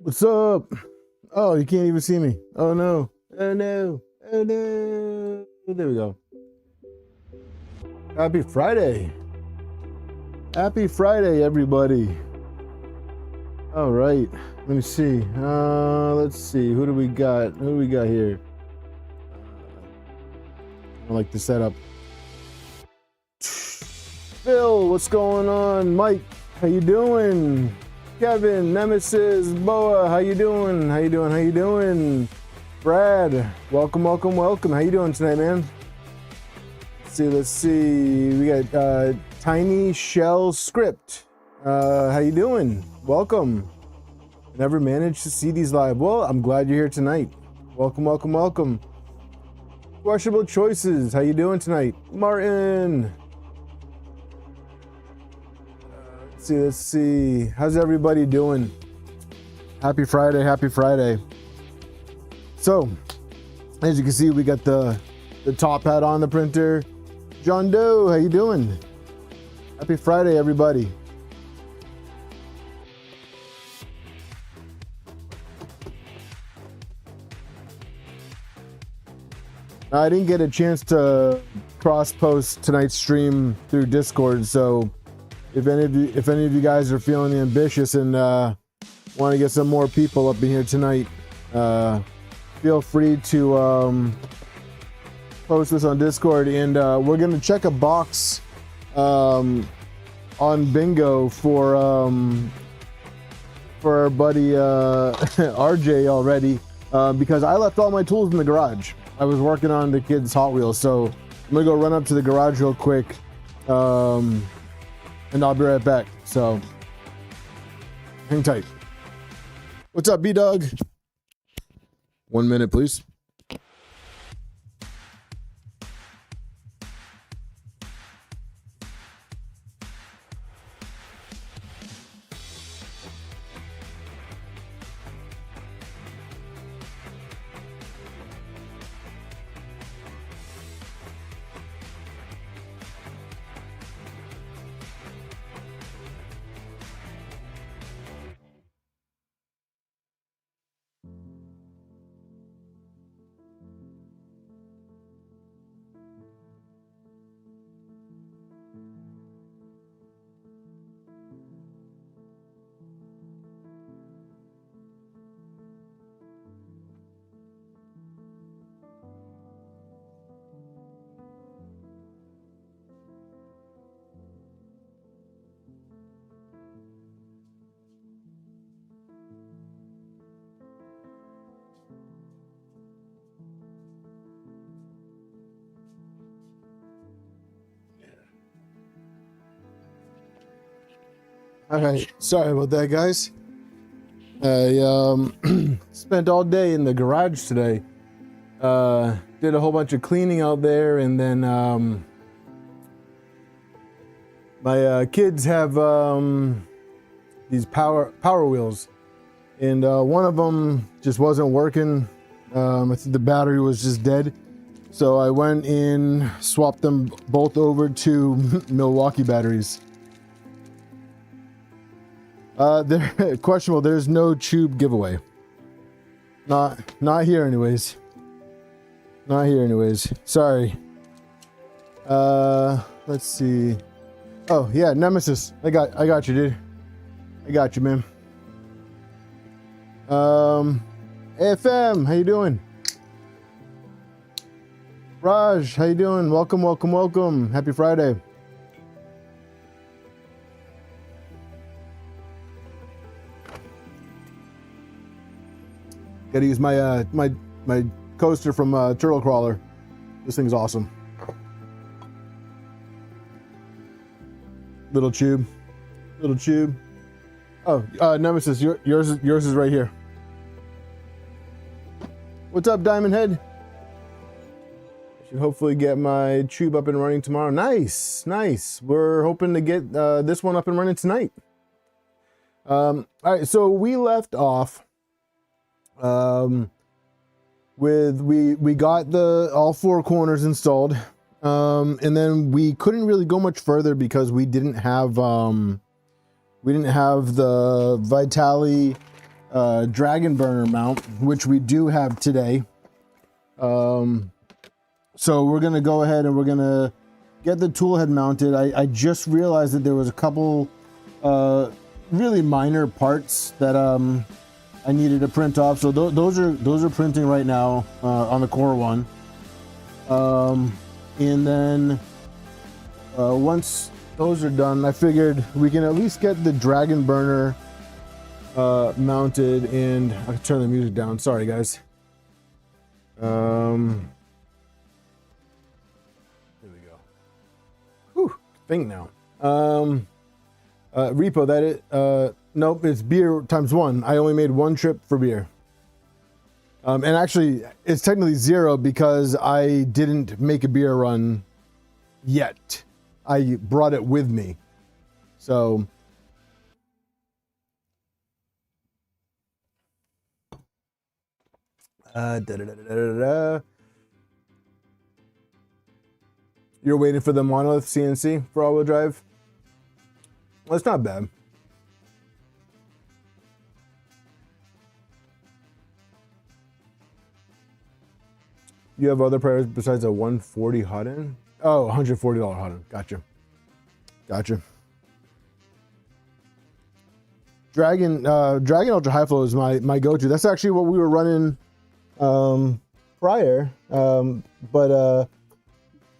What's up? Oh, you can't even see me. Oh no. Oh no. Oh no. There we go. Happy Friday. Happy Friday, everybody. All right. Let me see. Let's see. Who do we got? Who do we got here? I like the setup. Phil, what's going on? Mike, how you doing? Kevin, Nemesis, Boa, how you doing? How you doing? How you doing? Brad, welcome, welcome, welcome. How you doing tonight, man? Let's see. We got Tiny Shell Script. How you doing? Welcome. Never managed to see these live. Well, I'm glad you're here tonight. Welcome, welcome, welcome. Questionable Choices. How you doing tonight? Martin. Let's see. How's everybody doing? Happy Friday, happy Friday. So, as you can see, we got the top hat on the printer. John Doe, how you doing? Happy Friday, everybody. I didn't get a chance to cross-post tonight's stream through Discord, so if any of you guys are feeling ambitious and want to get some more people up in here tonight, feel free to post this on Discord, and we're gonna check a box on Bingo for our buddy RJ already, because I left all my tools in the garage. I was working on the kids' Hot Wheels, so I'm gonna go run up to the garage real quick. And I'll be right back. So hang tight. What's up, B-Dog? 1 minute, please. All right, sorry about that, guys. I spent all day in the garage today. Did a whole bunch of cleaning out there, and then my kids have these power wheels, and one of them just wasn't working. I think the battery was just dead, so I went in, swapped them both over to Milwaukee batteries. They're questionable. There's no Chube giveaway. Not here anyways. Not here anyways. Sorry. Let's see. Oh yeah, Nemesis. I got you, dude. I got you, man. AFM, how you doing? Raj, how you doing? Welcome, welcome, welcome. Happy Friday. Gotta use my my coaster from Turtle Crawler. This thing's awesome. Little Chube. Oh, Nemesis, yours is right here. What's up, Diamond Head? Should hopefully get my Chube up and running tomorrow. Nice. We're hoping to get this one up and running tonight. All right, so we left off with we got all four corners installed, and then we couldn't really go much further because we didn't have the Vitalii Dragonburner mount, which we do have today. So we're gonna go ahead and we're gonna get the tool head mounted. I just realized that there was a couple really minor parts that I needed to print off. So those are printing right now on the core one. And then once those are done, I figured we can at least get the Dragonburner mounted. And I can turn the music down. Sorry, guys. Thing now. Repo, that it, nope, it's beer times 1. I only made 1 trip for beer. And actually, it's technically 0 because I didn't make a beer run yet. I brought it with me. So, You're waiting for the monolith CNC for all-wheel drive? Well, it's not bad. You have other priorities besides a 140 hot end? Oh, $140 hot end. Gotcha. Gotcha. Dragon Ultra High Flow is my go-to. That's actually what we were running prior.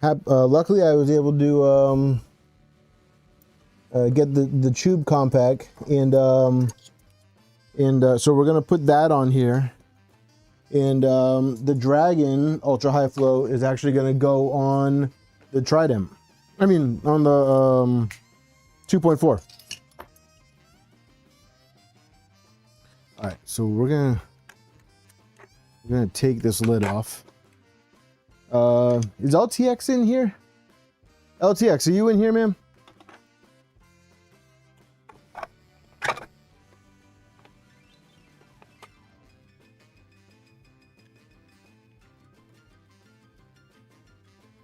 Luckily, I was able to get the Chube Compact, and so we're gonna put that on here, and the Dragon Ultra High Flow is actually gonna go on the Trident. I mean, on the 2.4. All right, so we're gonna take this lid off. Is LTX in here? LTX, are you in here, ma'am?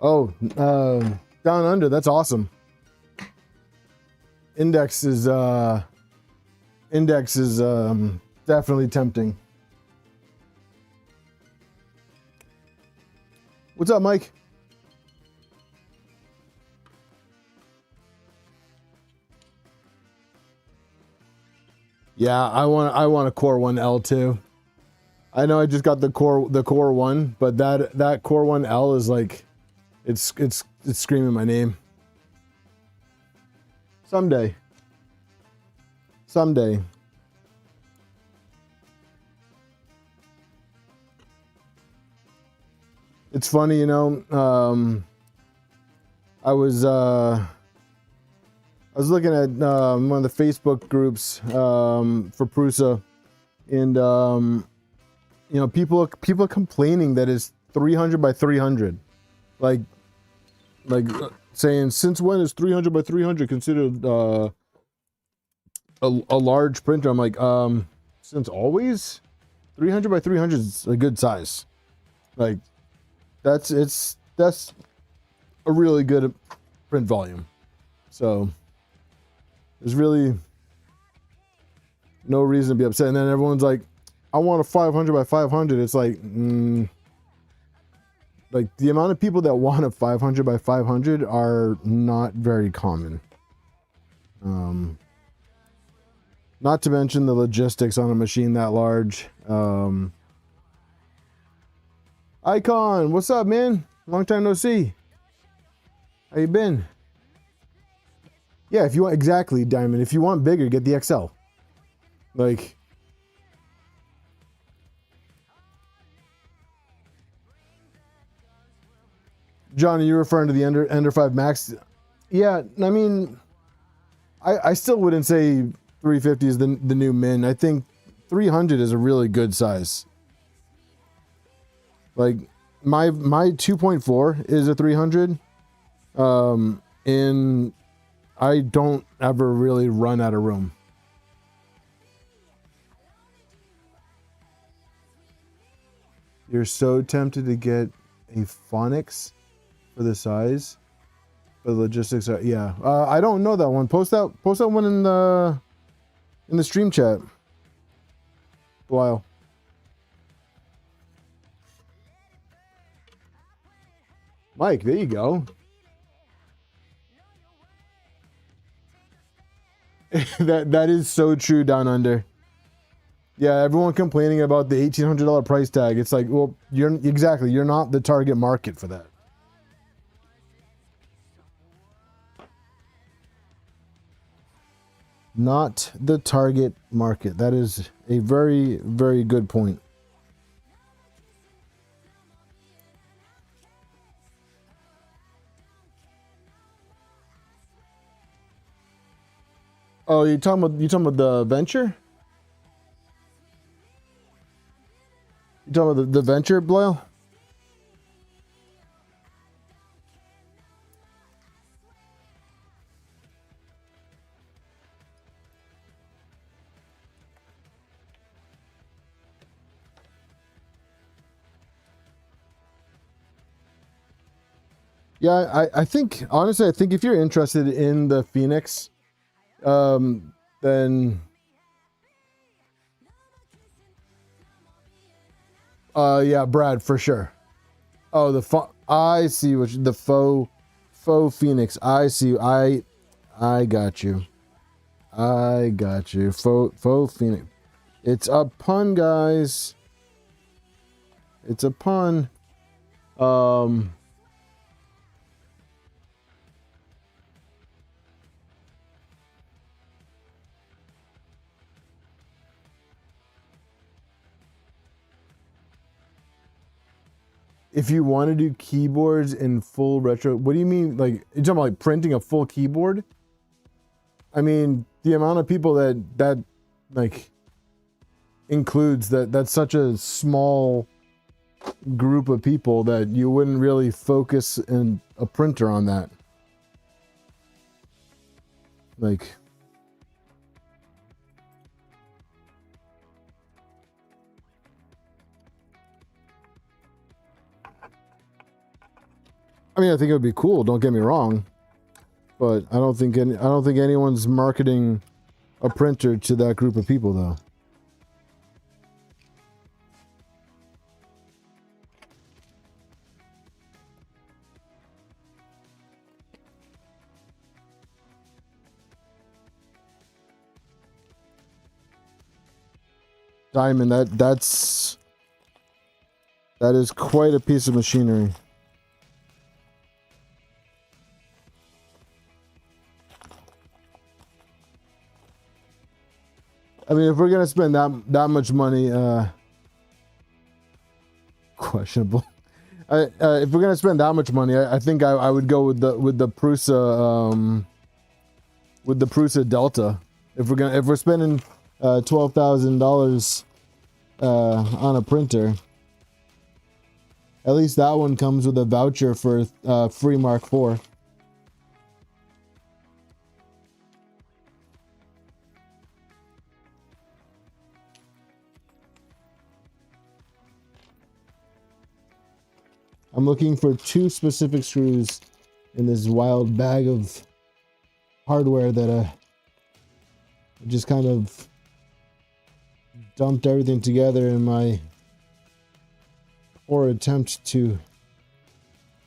Oh, down under, that's awesome. Index is definitely tempting. What's up, Mike? Yeah, I want a Core 1 L2. I know I just got the Core 1, but that Core 1 L is like it's screaming my name. Someday. Someday. It's funny, you know, I was looking at one of the Facebook groups for Prusa, and you know, people are complaining that it's 300 by 300, like saying, since when is 300 by 300 considered a large printer? I'm like, since always. 300 by 300 is a good size. Like, that's a really good print volume. So there's really no reason to be upset. And then everyone's like, I want a 500 by 500. It's like, like the amount of people that want a 500 by 500 are not very common. Not to mention the logistics on a machine that large. Icon, what's up, man? Long time no see. How you been? Yeah, if you want, exactly, Diamond. If you want bigger, get the XL. Like, John, are you referring to the Ender 5 Max? Yeah, I mean, I still wouldn't say 350 is the new min. I think 300 is a really good size. Like my 2.4 is a 300, and I don't ever really run out of room. You're so tempted to get a Phonics for the size, but the logistics are, yeah. I don't know that one. Post that one in the stream chat. Wow. Mike, there you go. that is so true down under. Yeah, everyone complaining about the $1,800 price tag. It's like, well, you're not the target market for that. Not the target market. That is a very, very good point. Oh, you talking about the venture? You talking about the venture, Blale? Yeah, I think, honestly, I think if you're interested in the Phoenix, then yeah, Brad, for sure. Oh, I see what the faux Phoenix. I see. I got you. I got you. Faux Phoenix. It's a pun, guys. It's a pun. If you want to do keyboards in full retro, what do you mean? Like, you're talking about like printing a full keyboard? I mean, the amount of people that like includes that's such a small group of people that you wouldn't really focus in a printer on that. Like, I mean, I think it would be cool, don't get me wrong, but I don't think anyone's marketing a printer to that group of people though. Diamond, that is quite a piece of machinery. I mean, if we're gonna spend that much money, questionable. If we're gonna spend that much money, I think I would go with the Prusa Delta. If we're spending $12,000 on a printer, at least that one comes with a voucher for free Mark IV. I'm looking for 2 specific screws in this wild bag of hardware that I just kind of dumped everything together in my poor attempt to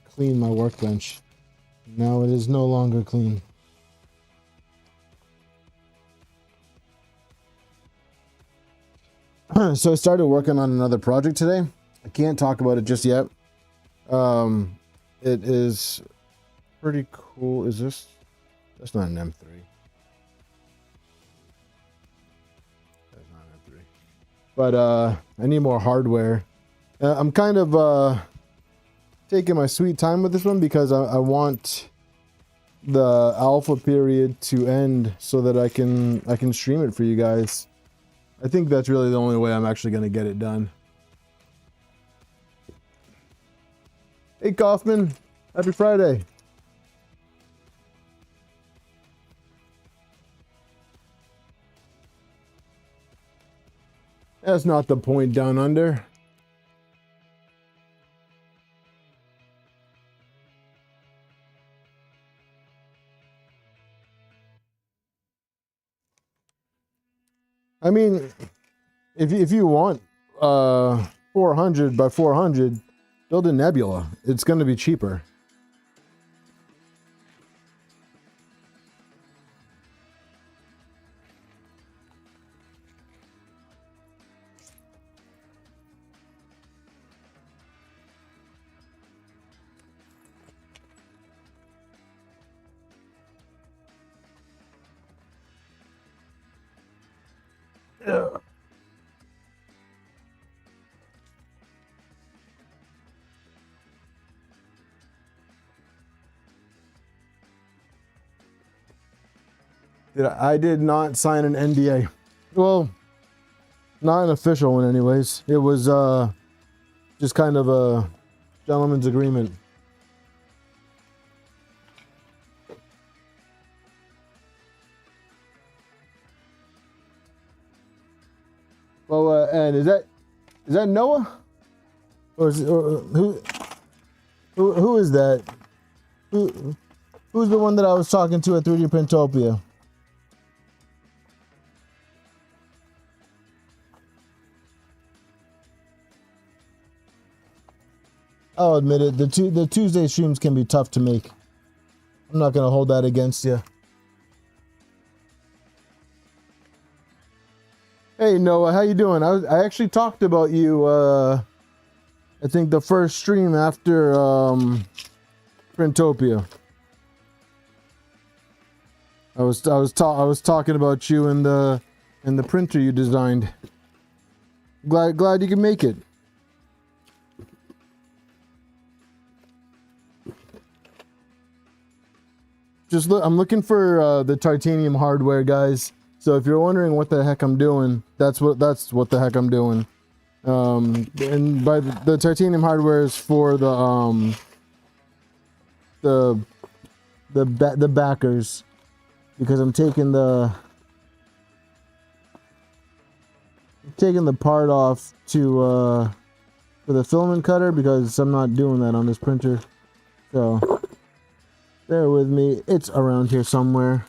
clean my workbench. Now it is no longer clean. So I started working on another project today. I can't talk about it just yet. It is pretty cool. Is this? That's not an M3. That's not an M3. But I need more hardware. I'm kind of taking my sweet time with this one because I want the alpha period to end so that I can stream it for you guys. I think that's really the only way I'm actually going to get it done. Hey Kaufman, happy Friday. That's not the point down under. I mean, if you want 400 by 400, build a Nebula. It's going to be cheaper. Yeah. I did not sign an NDA. Well, not an official one anyways. It was just kind of a gentleman's agreement. Well, and is that Noah? Or is it, who is that? Who's the one that I was talking to at 3D Printopia? I'll admit it. The Tuesday streams can be tough to make. I'm not gonna hold that against you. Hey Noah, how you doing? I actually talked about you. I think the first stream after Printopia. I was talking about you and the printer you designed. Glad you could make it. I'm looking for the titanium hardware, guys. So if you're wondering what the heck I'm doing, that's what the heck I'm doing. And by the titanium hardware is for the backers, because I'm taking the part off to for the filament cutter, because I'm not doing that on this printer. So bear with me, it's around here somewhere.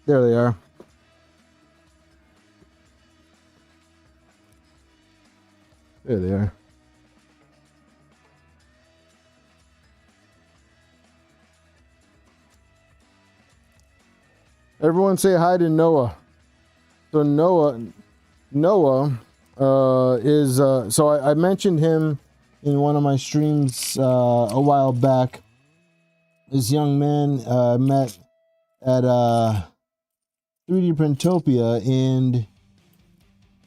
There they are. There they are. Everyone say hi to Noah. So Noah is so I mentioned him in one of my streams a while back. This young man met at 3D Printopia, and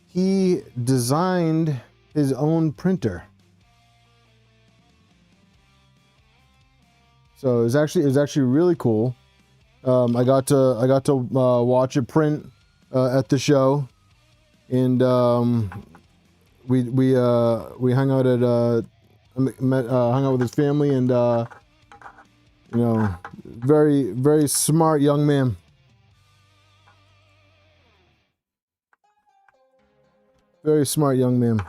he designed his own printer. So it was actually really cool. I got to watch it print at the show, and we hung out at hung out with his family, and you know, very smart young man. Very smart young man.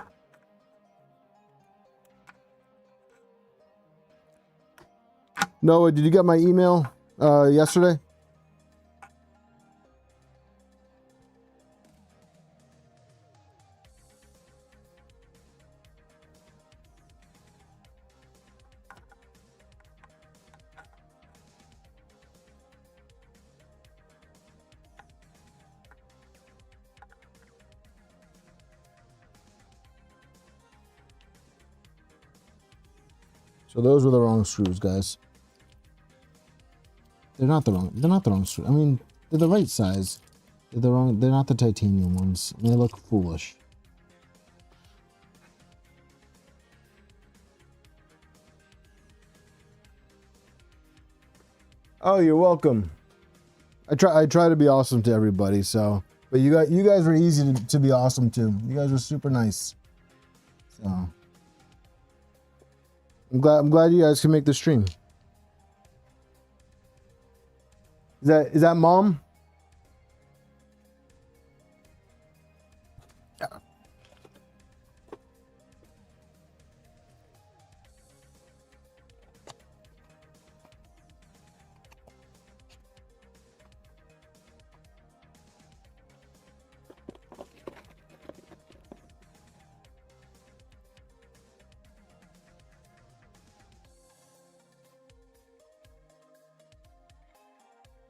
Noah, did you get my email yesterday? So those were the wrong screws, guys. They're not the wrong screws. I mean, they're the right size. They're not the titanium ones. They look foolish. Oh, you're welcome. I try to be awesome to everybody, so, but you guys were easy to be awesome to. You guys were super nice. So I'm glad you guys can make the stream. Is that mom? Yeah.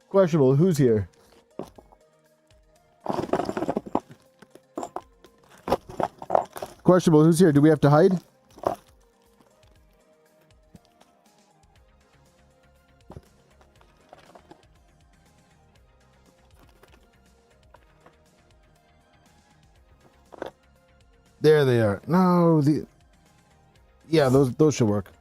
Questionable. Who's here? Questionable. Who's here? Do we have to hide? There they are. No, yeah, those should work.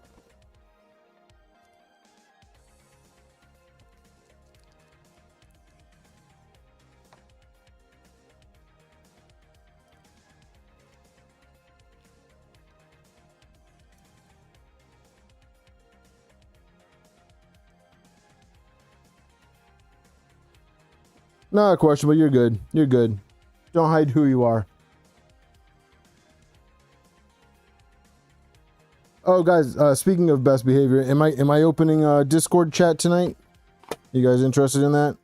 No, questionable. You're good. You're good. Don't hide who you are. Oh, guys. Speaking of best behavior, am I opening a Discord chat tonight? You guys interested in that?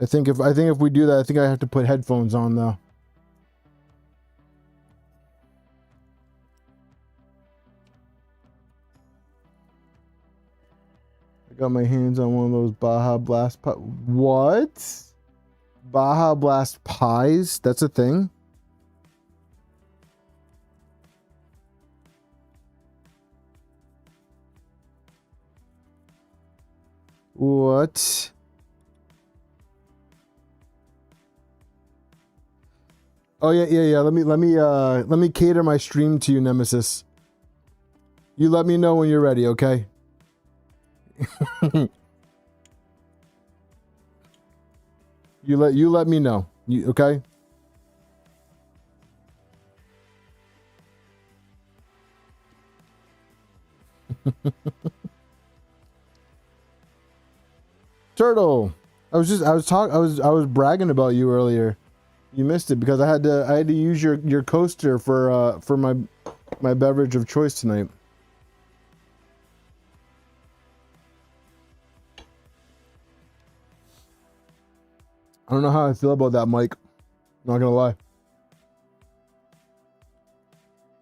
I think if we do that, I think I have to put headphones on though. I got my hands on one of those Baja Blast pies. What? Baja Blast pies? That's a thing? What? Oh yeah. Let me cater my stream to you, Nemesis. You let me know when you're ready, okay? You let me know. Okay? Turtle. I was bragging about you earlier. You missed it because I had to use your coaster for my beverage of choice tonight. I don't know how I feel about that, Mike. Not gonna lie.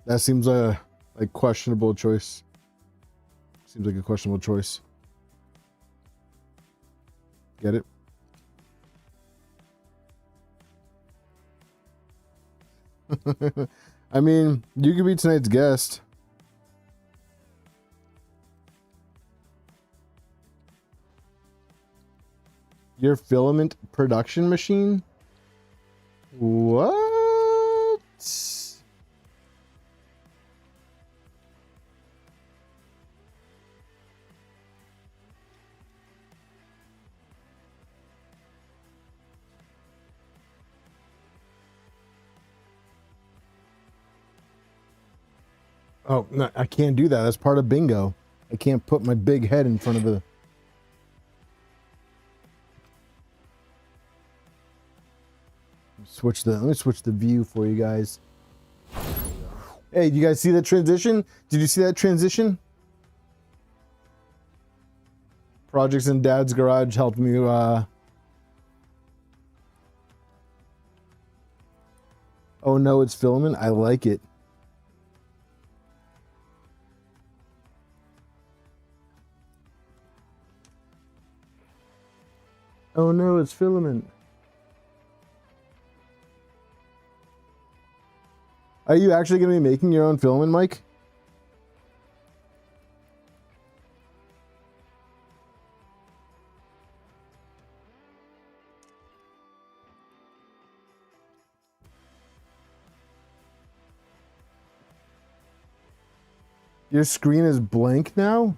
That seems like questionable choice. Seems like a questionable choice. Get it? I mean, you could be tonight's guest. Your filament production machine? What? Oh, no, I can't do that. That's part of bingo. I can't put my big head in front of the... Let me switch the view for you guys. Hey, do you guys see that transition? Did you see that transition? Projects in Dad's Garage helped me, Oh no, it's filament. I like it. Oh no, it's filament. Are you actually going to be making your own filament, Mike? Your screen is blank now?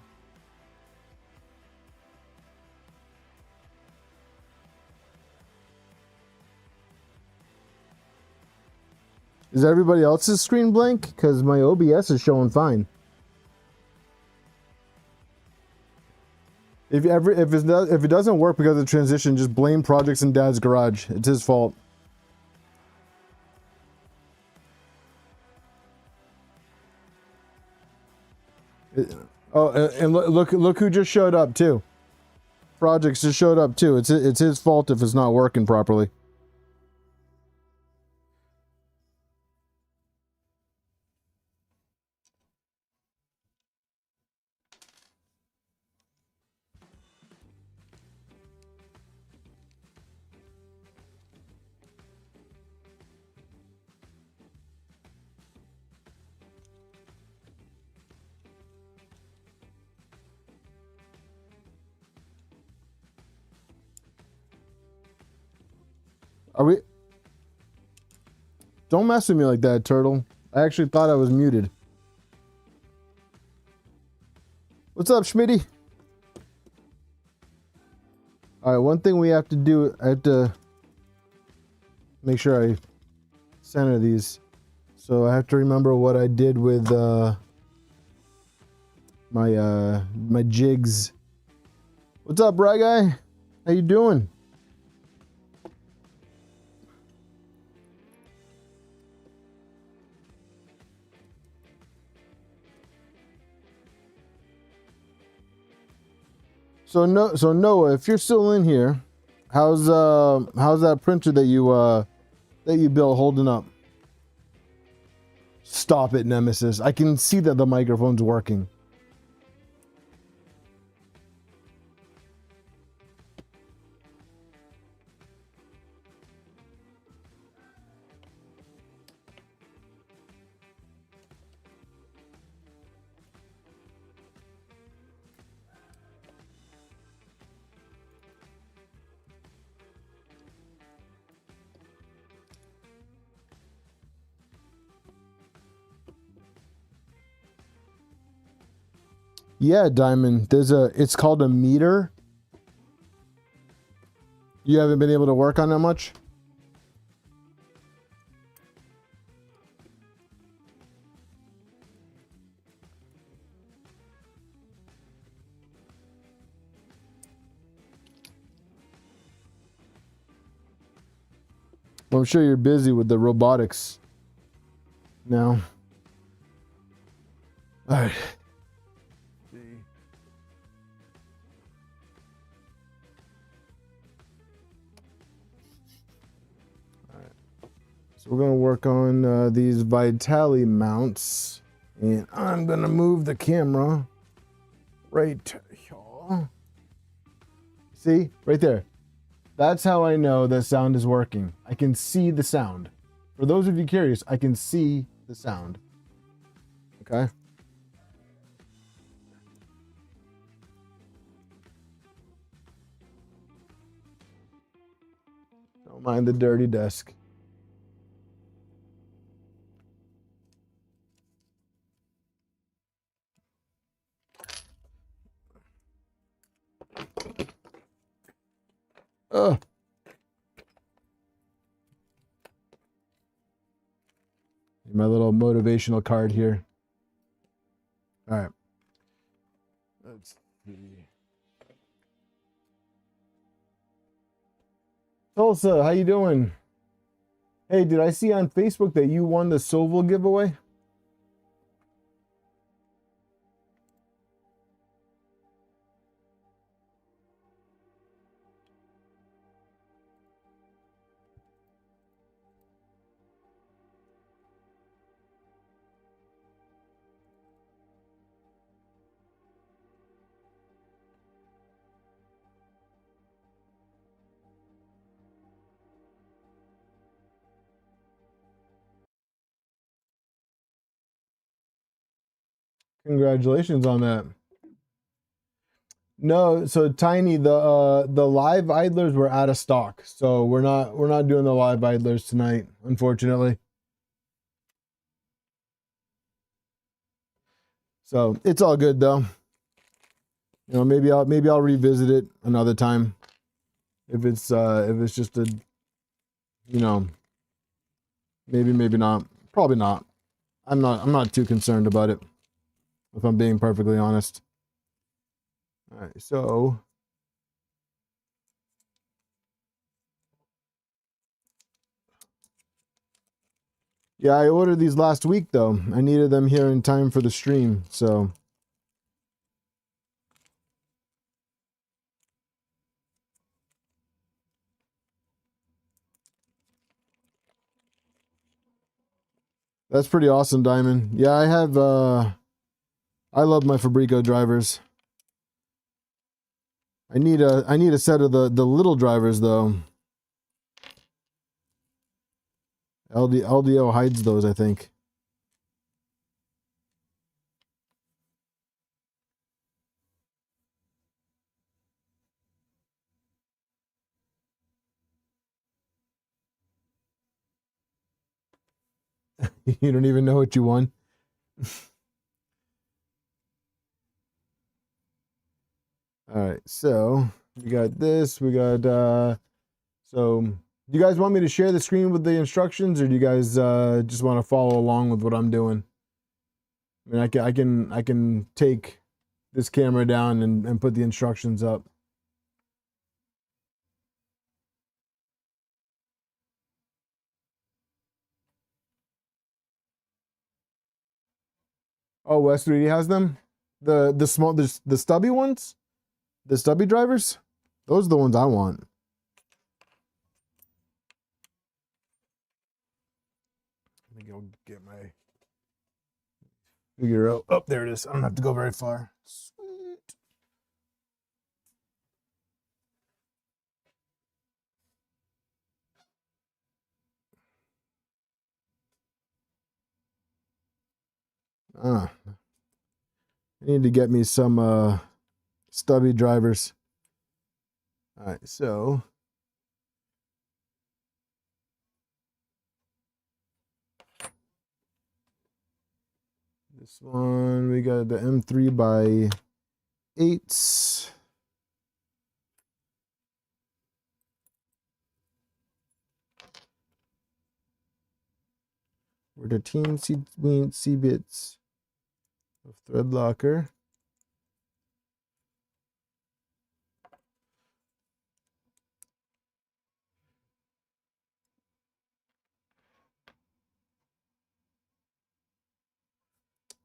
Is everybody else's screen blank? Because my OBS is showing fine. If it doesn't work because of transition, just blame Projects in Dad's Garage. It's his fault. And look who just showed up too. Projects just showed up too. It's his fault if it's not working properly. Are we? Don't mess with me like that, Turtle. I actually thought I was muted. What's up, Schmitty? Alright, one thing we have to do, I have to make sure I center these. So I have to remember what I did with my jigs. What's up, Bry Guy? How you doing? So Noah, if you're still in here, how's that printer that you built holding up? Stop it, Nemesis. I can see that the microphone's working. Yeah, Diamond. It's called a meter. You haven't been able to work on that much? Well, I'm sure you're busy with the robotics now. All right. So we're going to work on these Vitalii mounts, and I'm going to move the camera right here. See? Right there. That's how I know that sound is working. I can see the sound. For those of you curious, I can see the sound. Okay? Don't mind the dirty desk. Ugh. My little motivational card here. All right. Let's see. Tulsa, how you doing? Hey, did I see on Facebook that you won the Sovol giveaway? Congratulations on that. No, so Tiny, the live idlers were out of stock, so we're not doing the live idlers tonight, unfortunately. So it's all good though. You know, maybe I'll revisit it another time if it's just a, you know, maybe not, probably not. I'm not too concerned about it, if I'm being perfectly honest. All right, so yeah, I ordered these last week though. I needed them here in time for the stream, so. That's pretty awesome, Diamond. Yeah, I have I love my Fabrico drivers. I need a set of the little drivers though. LDO hides those, I think. You don't even know what you won. All right, so we got this. We got so do you guys want me to share the screen with the instructions, or do you guys just want to follow along with what I'm doing? I mean, I can take this camera down and put the instructions up. Oh, West 3D has them. The small the stubby ones, the stubby drivers. Those are the ones I want. Let me go get my figure out. Oh, there it is. I don't have to go very far. Sweet. I need to get me some stubby drivers. All right, so this one we got the M3 by 8s. We're the TNC bits of thread locker.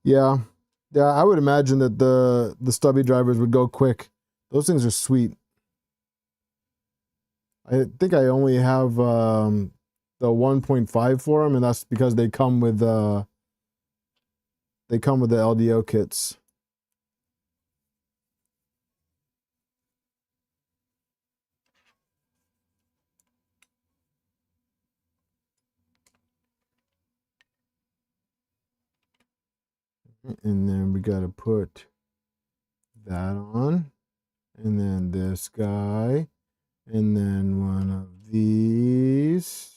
Yeah, I would imagine that the stubby drivers would go quick. Those things are sweet. I think I only have the 1.5 for them, and that's because they come with the LDO kits. And then we got to put that on, and then this guy, and then one of these,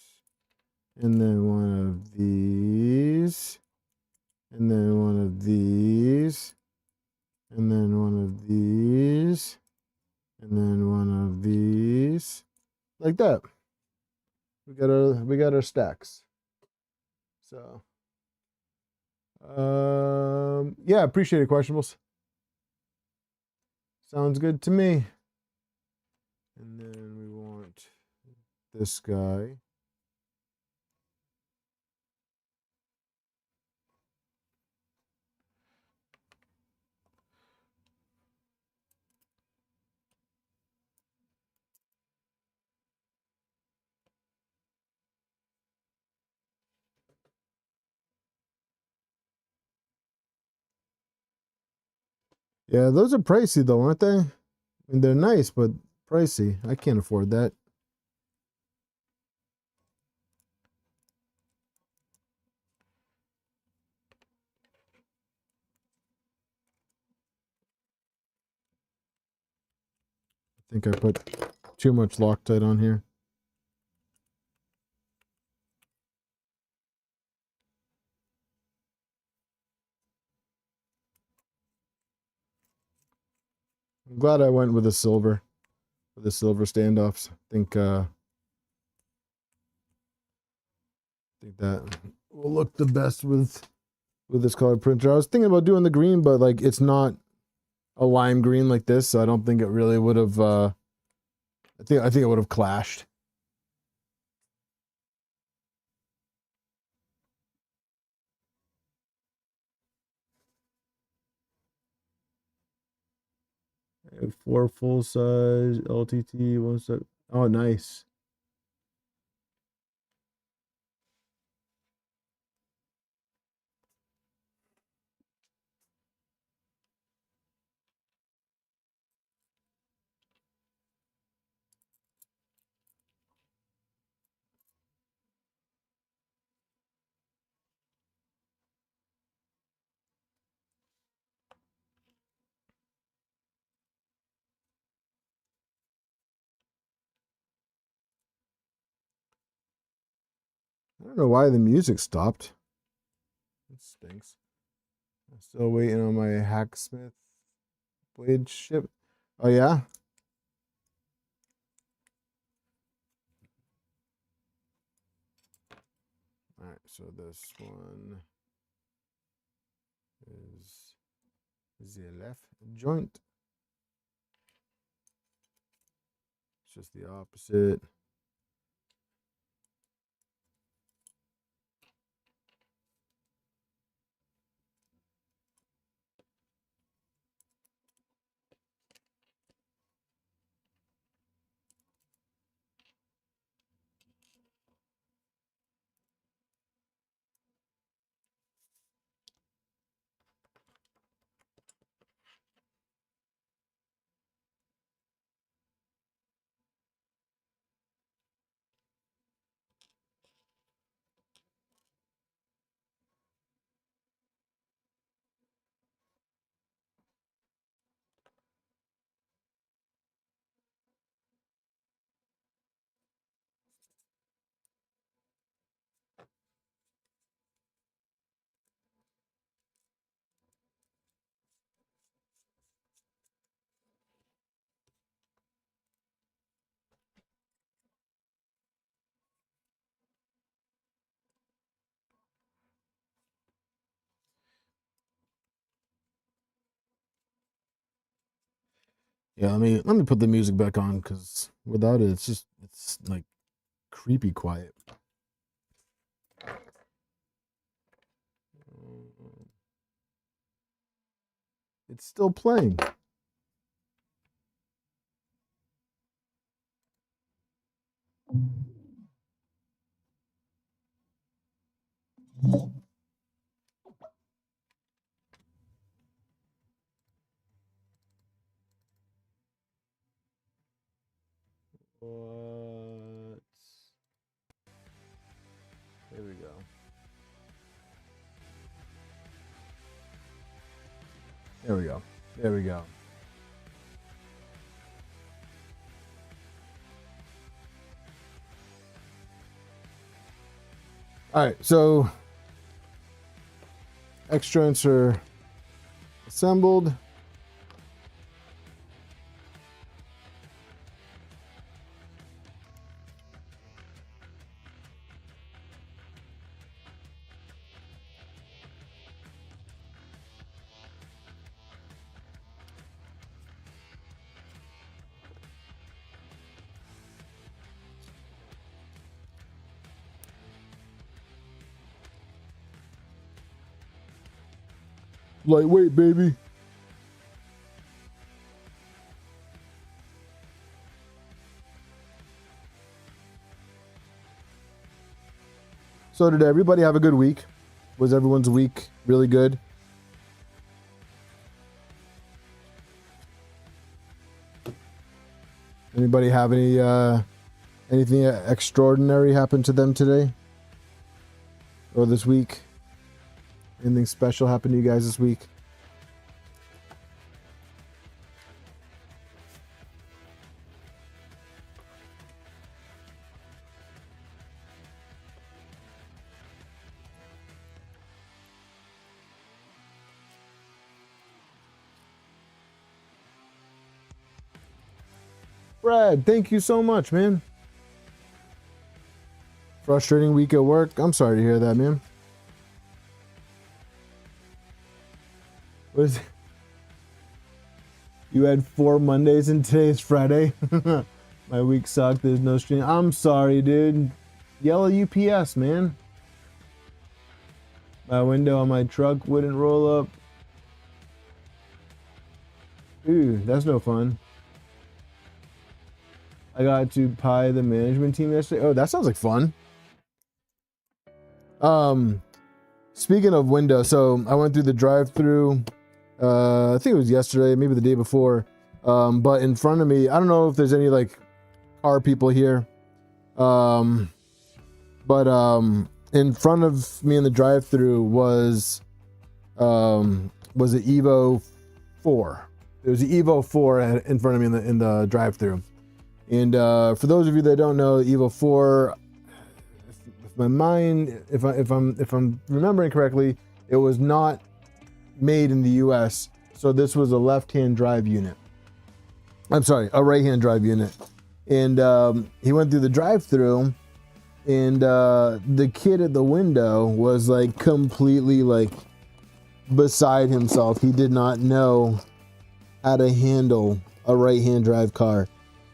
and then one of these, and then one of these, and then one of these, and then one of these, like that. We got our stacks. So yeah, appreciate it, questionables. Sounds good to me. And then we want this guy. Yeah, those are pricey though, aren't they? I mean, they're nice, but pricey. I can't afford that. I think I put too much Loctite on here. I'm glad I went with the silver standoffs. I think that will look the best with this color printer. I was thinking about doing the green, but like it's not a lime green like this, so I don't think it really would have I think it would have clashed. I have 4 full size LTT, 1 set. Oh, nice. I don't know why the music stopped. stinks. I'm still waiting on my hacksmith blade ship. Oh yeah? Alright, so this one is the left joint. It's just the opposite. Yeah, let me put the music back on because without it, it's like creepy quiet. It's still playing. What? There we go. There we go. There we go. All right, so X joints are assembled. Lightweight, baby. So did everybody have a good week? Was everyone's week really good? Anybody have anything extraordinary happen to them today? Or this week? Anything special happened to you guys this week? Brad, thank you so much, man. Frustrating week at work. I'm sorry to hear that, man. What is it? You had 4 Mondays and today's Friday. My week sucked. There's no stream. I'm sorry, dude. Yellow UPS, man. My window on my truck wouldn't roll up. Ooh, that's no fun. I got to pie the management team yesterday. Oh, that sounds like fun. Speaking of window, so I went through the drive-through. I think it was yesterday, maybe the day before. But in front of me, I don't know if there's any like car people here. But in front of me in the drive-through was the Evo 4. There was the Evo 4 in front of me in the drive-through. And for those of you that don't know, Evo 4, if I'm remembering correctly, It was not made in the US, so this was a left-hand drive unit. I'm sorry, a right-hand drive unit. And he went through the drive-through, and the kid at the window was like completely like beside himself. He did not know how to handle a right-hand drive car.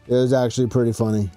It was actually pretty funny.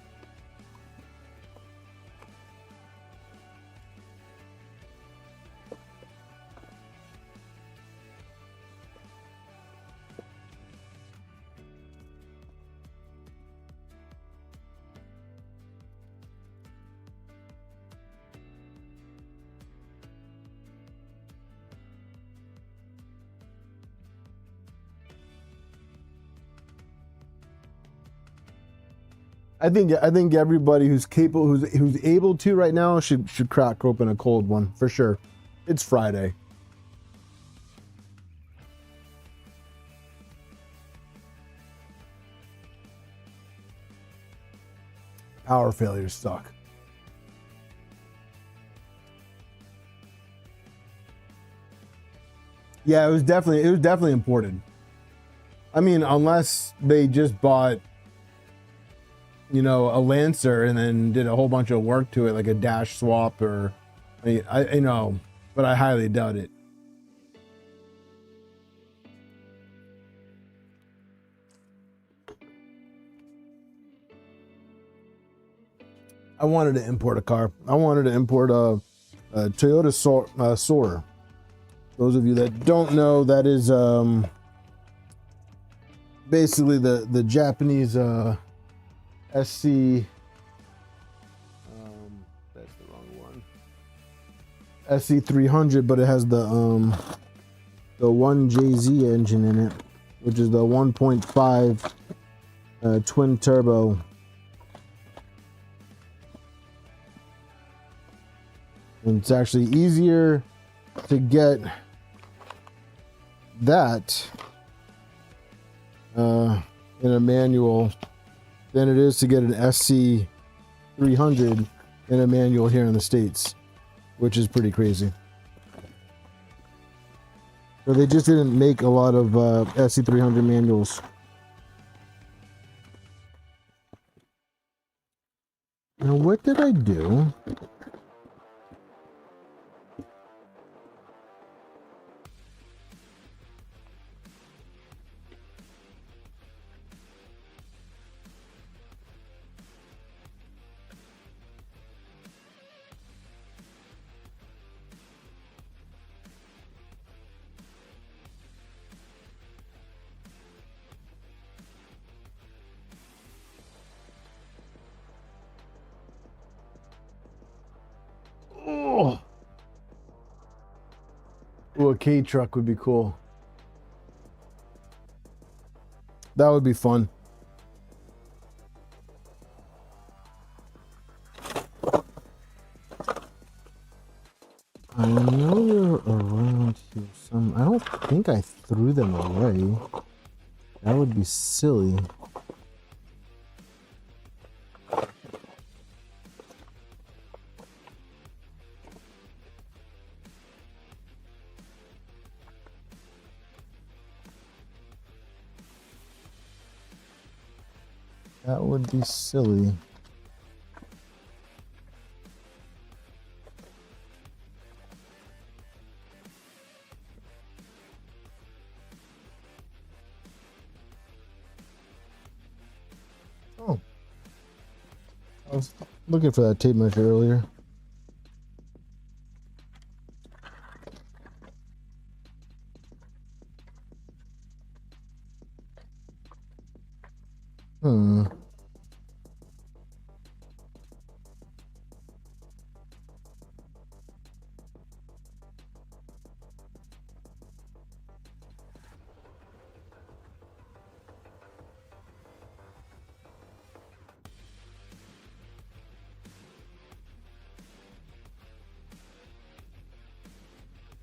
I think everybody who's capable, who's able to right now should crack open a cold one for sure. It's Friday. Power failures suck. Yeah, it was definitely imported. I mean, unless they just bought, you know, a Lancer and then did a whole bunch of work to it, like a dash swap, or I know, but I highly doubt it. I wanted to import a car. I wanted to import a Toyota Soarer. Those of you that don't know, that is basically the Japanese SC. That's the wrong one. SC300, but it has the 1JZ engine in it, which is the 1.5 twin turbo. And it's actually easier to get that in a manual than it is to get an SC300 in a manual here in the States, which is pretty crazy. So they just didn't make a lot of SC300 manuals. Now, what did I do? Oh, ooh, a K truck would be cool. That would be fun. I know they're around here some. I don't think I threw them away. That would be silly. That would be silly. Oh. I was looking for that tape measure earlier.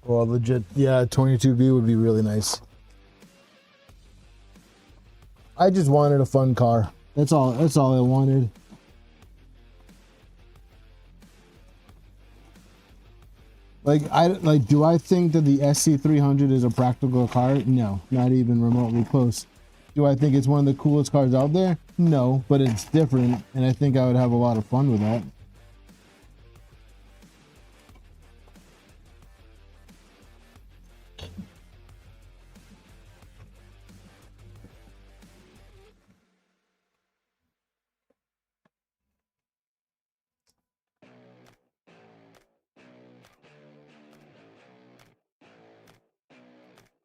Well, legit, yeah, 22B would be really nice. I just wanted a fun car. That's all I wanted. Like, do I think that the SC300 is a practical car? No, not even remotely close. Do I think it's one of the coolest cars out there? No, but it's different, and I think I would have a lot of fun with that.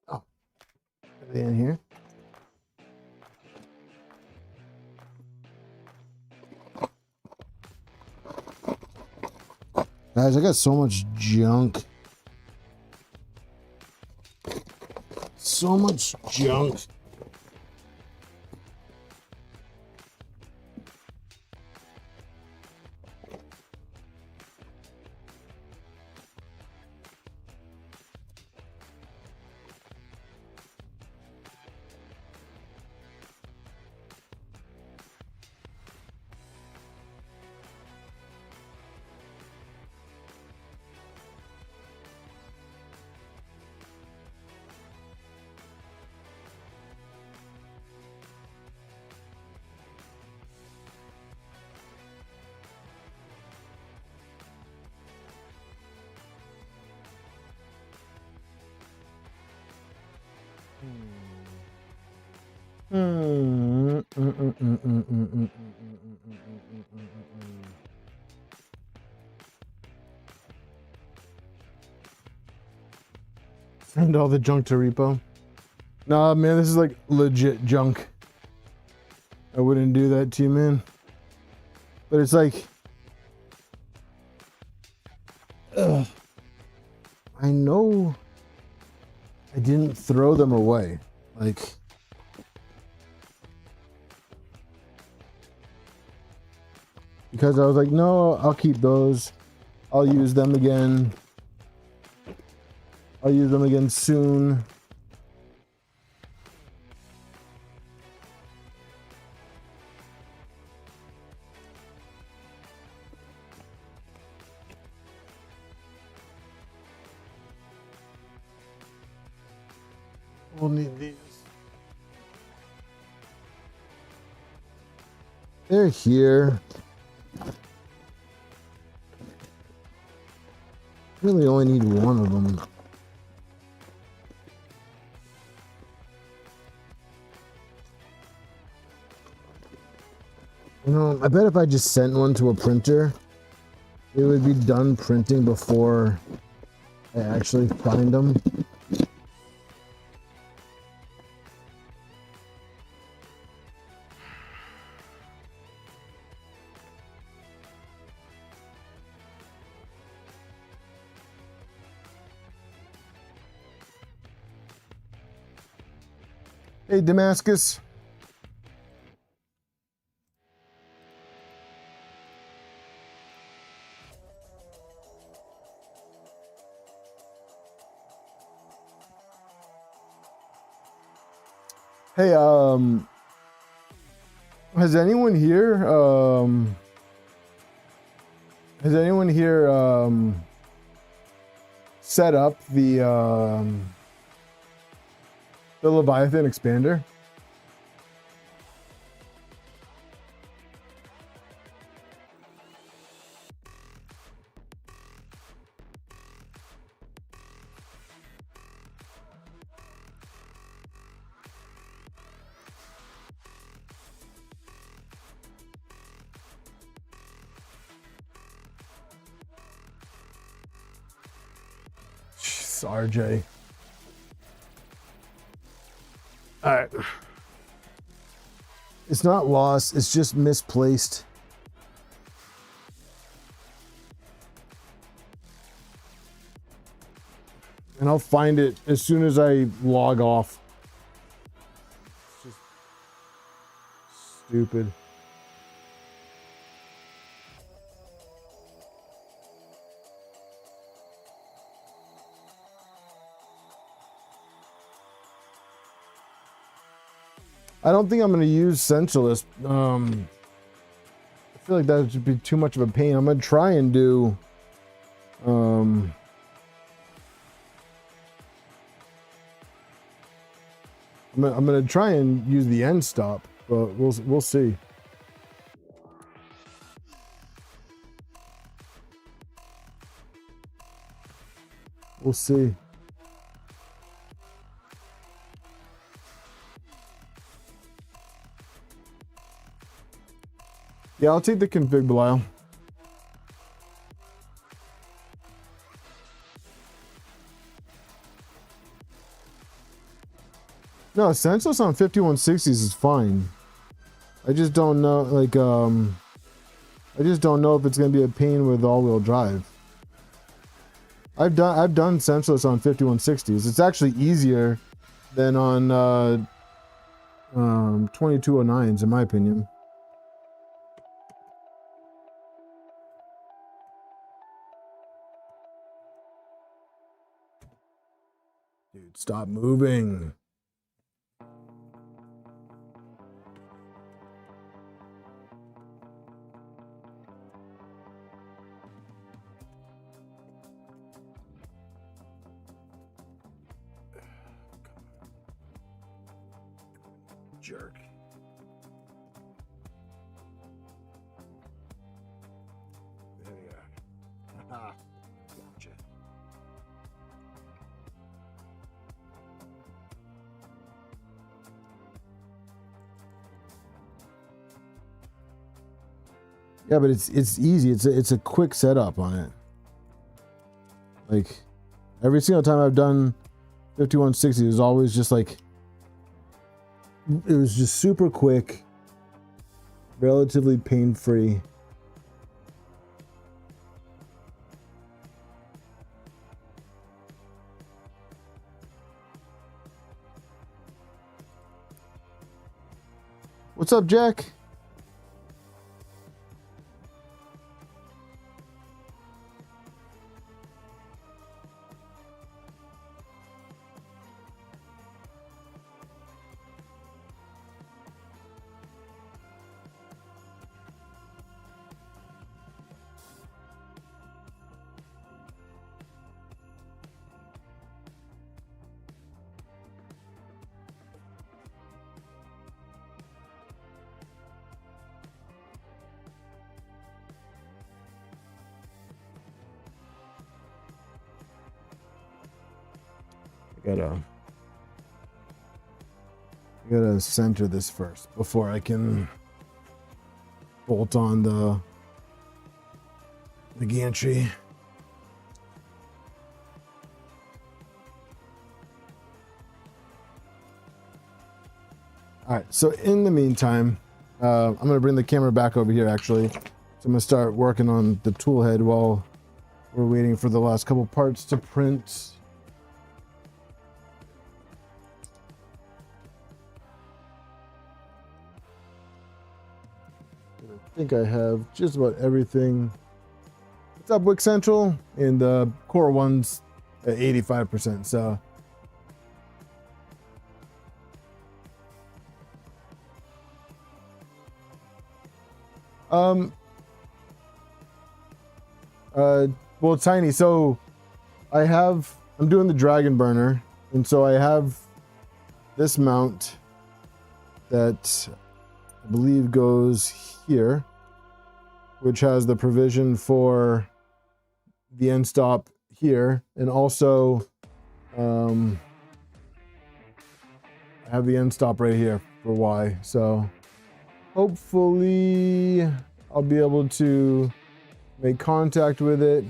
Oh, are they in here? Guys, I got so much junk. So much junk. Send all the junk to repo. Nah, man, this is like legit junk. I wouldn't do that to you, man. But it's like, ugh, I know I didn't throw them away. Like, because I was like, no, I'll keep those. I'll use them again. I'll use them again soon. We'll need these. They're here. Really only need one of them. You know, I bet if I just sent one to a printer, it would be done printing before I actually find them. Hey, Damascus. Hey, has anyone here, set up the Leviathan expander? RJ. All right. It's not lost, it's just misplaced. And I'll find it as soon as I log off. It's just stupid. I don't think I'm going to use Sensualist. I feel like that would be too much of a pain. I'm going to try and do I'm gonna try and use the end stop, but we'll see. We'll see. Yeah, I'll take the config, Belial. No, senseless on 5160s is fine. I just don't know, like, I just don't know if it's gonna be a pain with all-wheel drive. I've done senseless on 5160s. It's actually easier than on 2209s, in my opinion. Dude, stop moving. Jerk. There we go. Haha. Gotcha. Yeah, but it's easy. It's a quick setup on it. Like every single time I've done 5160, it was always just like, it was just super quick, relatively pain-free. What's up, Jack? Gotta center this first before I can bolt on the gantry. All right, so in the meantime, I'm gonna bring the camera back over here actually. So I'm gonna start working on the tool head while we're waiting for the last couple parts to print. I think I have just about everything. What's up, Wick Central? And the core one's at 85%. So well, Tiny, so I'm doing the Dragonburner, and so I have this mount that I believe goes here, which has the provision for the end stop here, and also I have the end stop right here for Y. So hopefully I'll be able to make contact with it.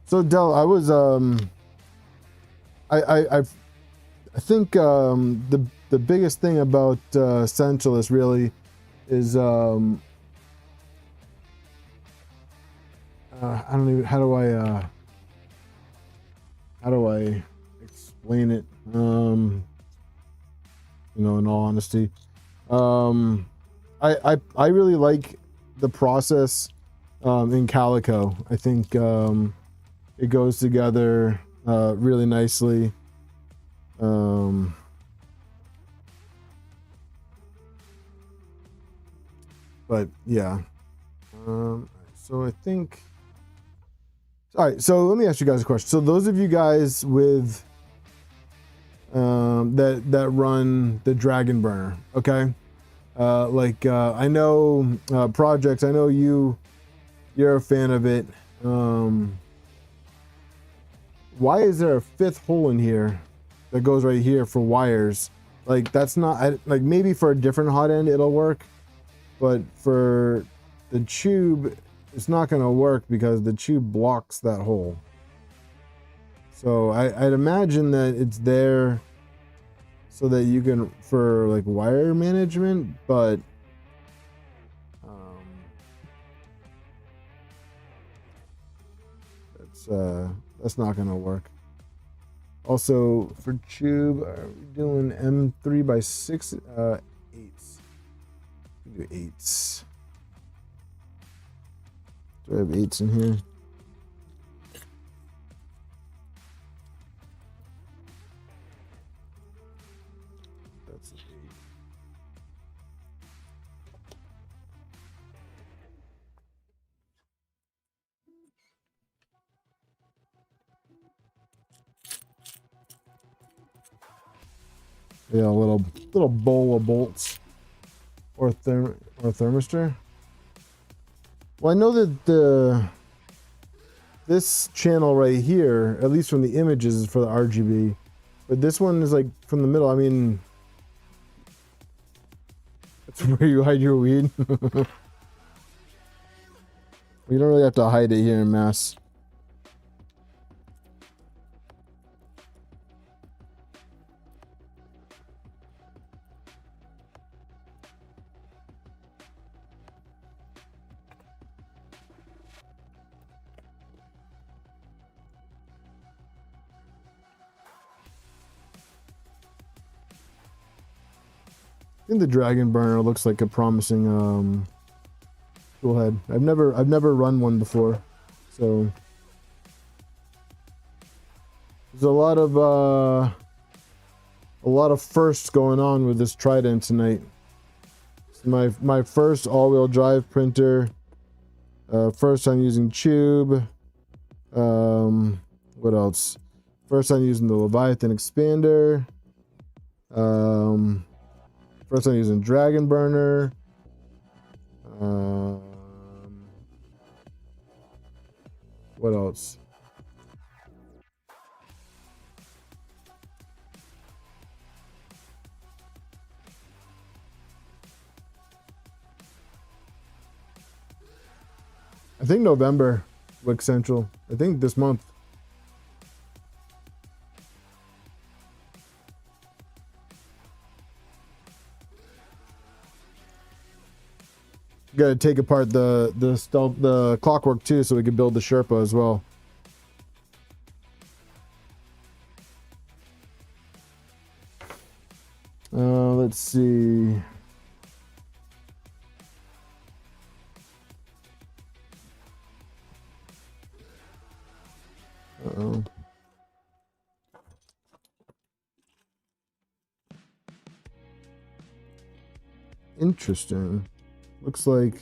So Del, I was I think the biggest thing about Centralist really is I don't even, how do I explain it, you know, in all honesty. I really like the process in Calico. I think it goes together really nicely. But yeah. So I think. All right. So let me ask you guys a question. So those of you guys with that run the Dragonburner, okay? I know projects. I know you're a fan of it. Why is there a fifth hole in here that goes right here for wires? Like that's not like maybe for a different hot end it'll work, but for the tube it's not going to work because the tube blocks that hole. So I'd imagine that it's there so that you can for like wire management, but that's not going to work. Also for tube, are we doing M3 by 6 eights? Do eights. Do I have eights in here? That's an 8. Yeah, a little bowl of bolts or thermistor. Well, I know that this channel right here, at least from the images, is for the RGB, but this one is like from the middle. I mean, that's where you hide your weed. You don't really have to hide it here in mass. I think the Dragonburner looks like a promising toolhead. I've never run one before, so there's a lot of firsts going on with this Trident tonight. It's my first all-wheel drive printer. First time using Chube. What else? First time using the Leviathan expander. First time using Dragonburner. What else? I think November, Wick Central. I think this month. Got to take apart the clockwork too, so we can build the Sherpa as well. Let's see. Uh-oh. Interesting. Looks like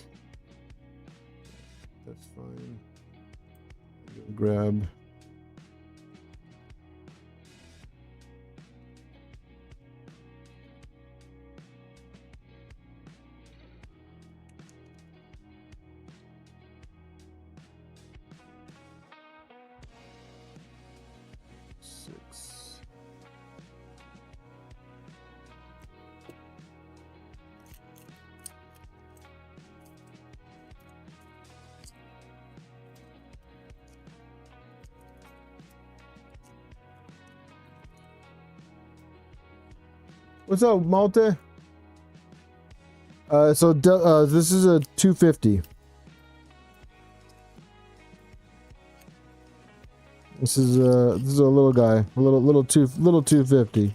that's fine. Grab. What's up, Malta? This is a 250. This is a little guy, a little 250.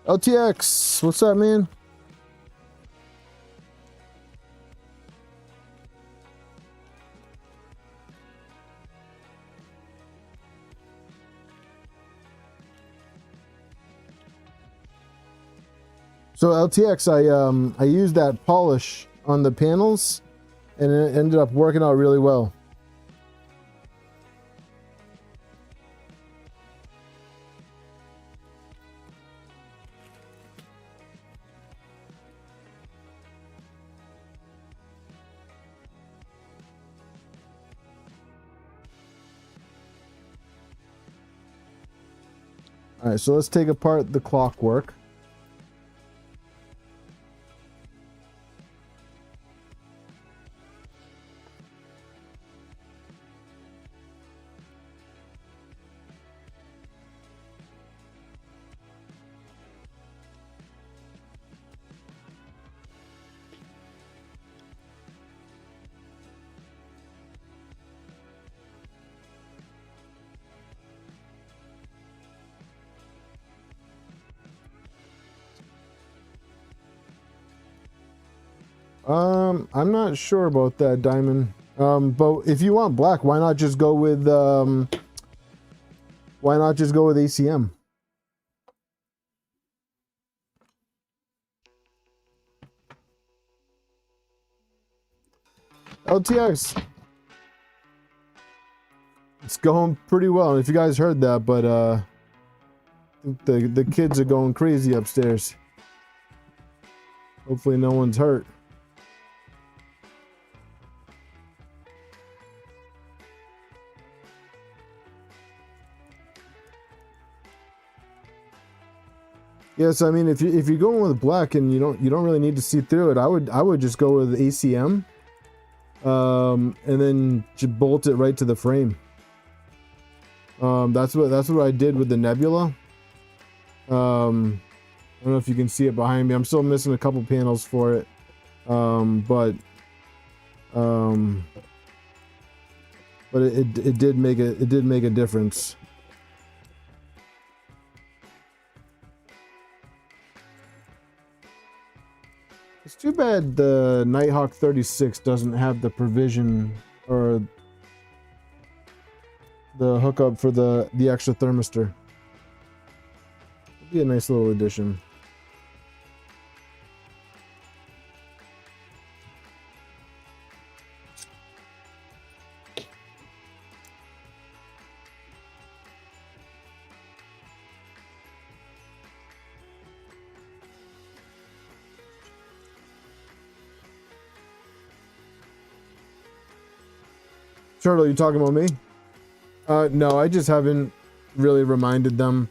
LTX, what's up, man? So LTX, I used that polish on the panels, and it ended up working out really well. All right, so let's take apart the clockwork. I'm not sure about that, Diamond. But if you want black, why not just go with ACM? LTX. It's going pretty well. If you guys heard that, but I think the kids are going crazy upstairs. Hopefully no one's hurt. Yes, I mean if you're going with black and you don't really need to see through it, I would just go with ACM, and then just bolt it right to the frame. That's what I did with the Nebula. I don't know if you can see it behind me. I'm still missing a couple panels for it, but it did make a difference. It's too bad the Nighthawk 36 doesn't have the provision or the hookup for the extra thermistor. It'd be a nice little addition. Turtle, you talking about me? No, I just haven't really reminded them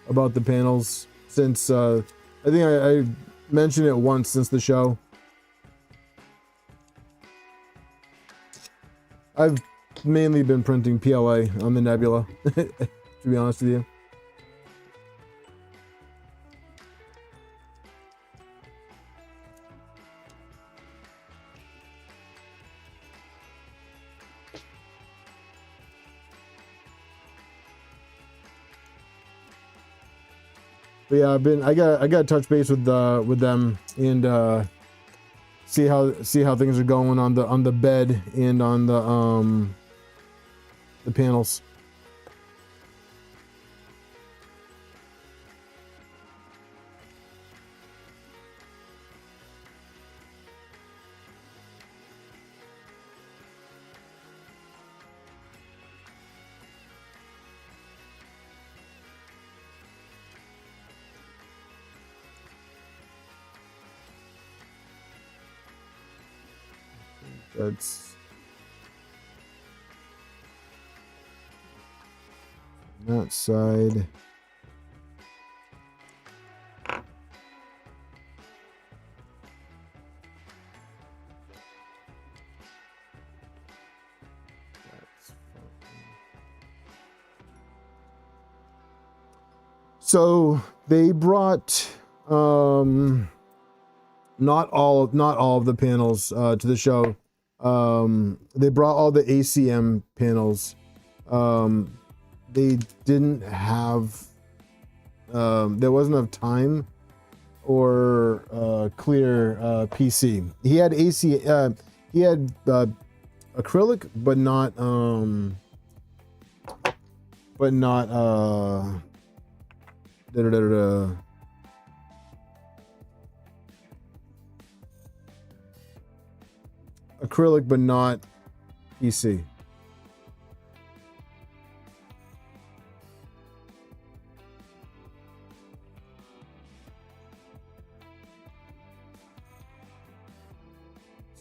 about the panels since I think I mentioned it once since the show. I've mainly been printing PLA on the Nebula, to be honest with you. But yeah, I got to touch base with them and see how things are going on the bed and on the panels. That's that side. So they brought not all of the panels to the show. They brought all the ACM panels. They didn't have there wasn't enough time or clear PC. He had AC. He had acrylic, but not acrylic, but not PC.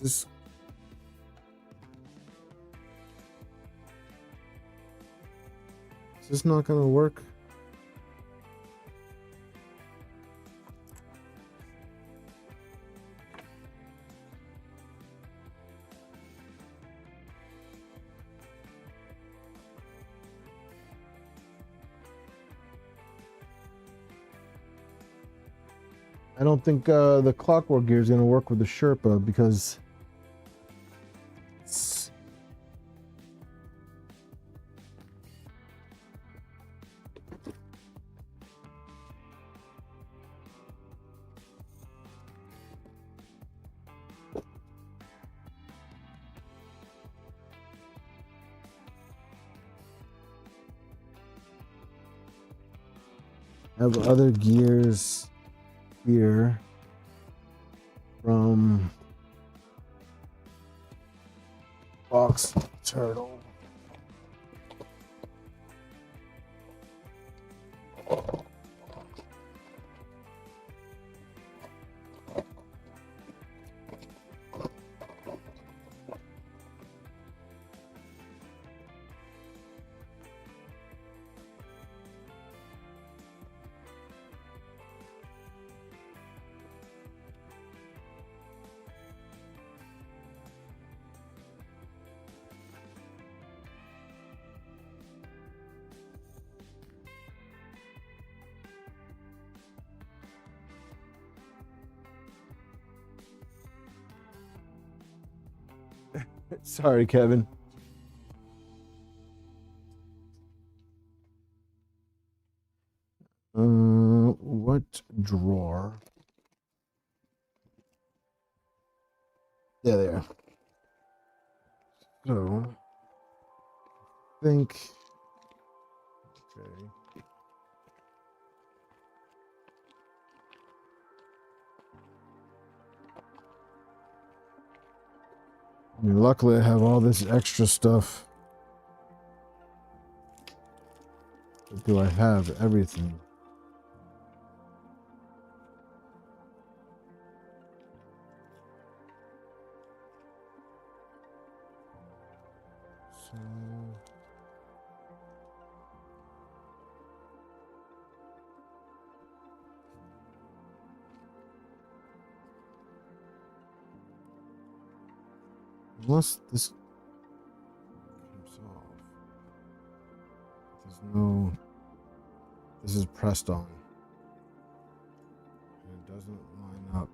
Is this not gonna work? I don't think the clockwork gear is going to work with the Sherpa because I have other gears here from Box Turtle. Sorry, Kevin. What drawer? Yeah, there. So, I think. Okay. I mean, luckily, I have all this extra stuff. But do I have everything? So... unless this comes off, there's no, this is pressed on, and it doesn't line up.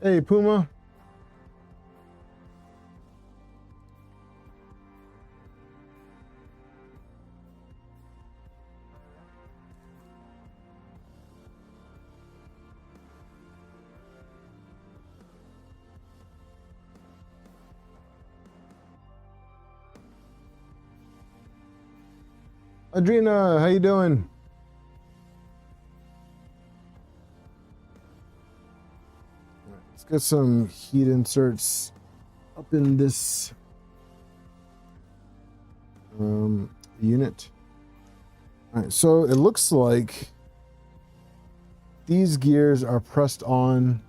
Hey, Puma. Audrina, how you doing? get some heat inserts up in this unit. All right, so it looks like these gears are pressed on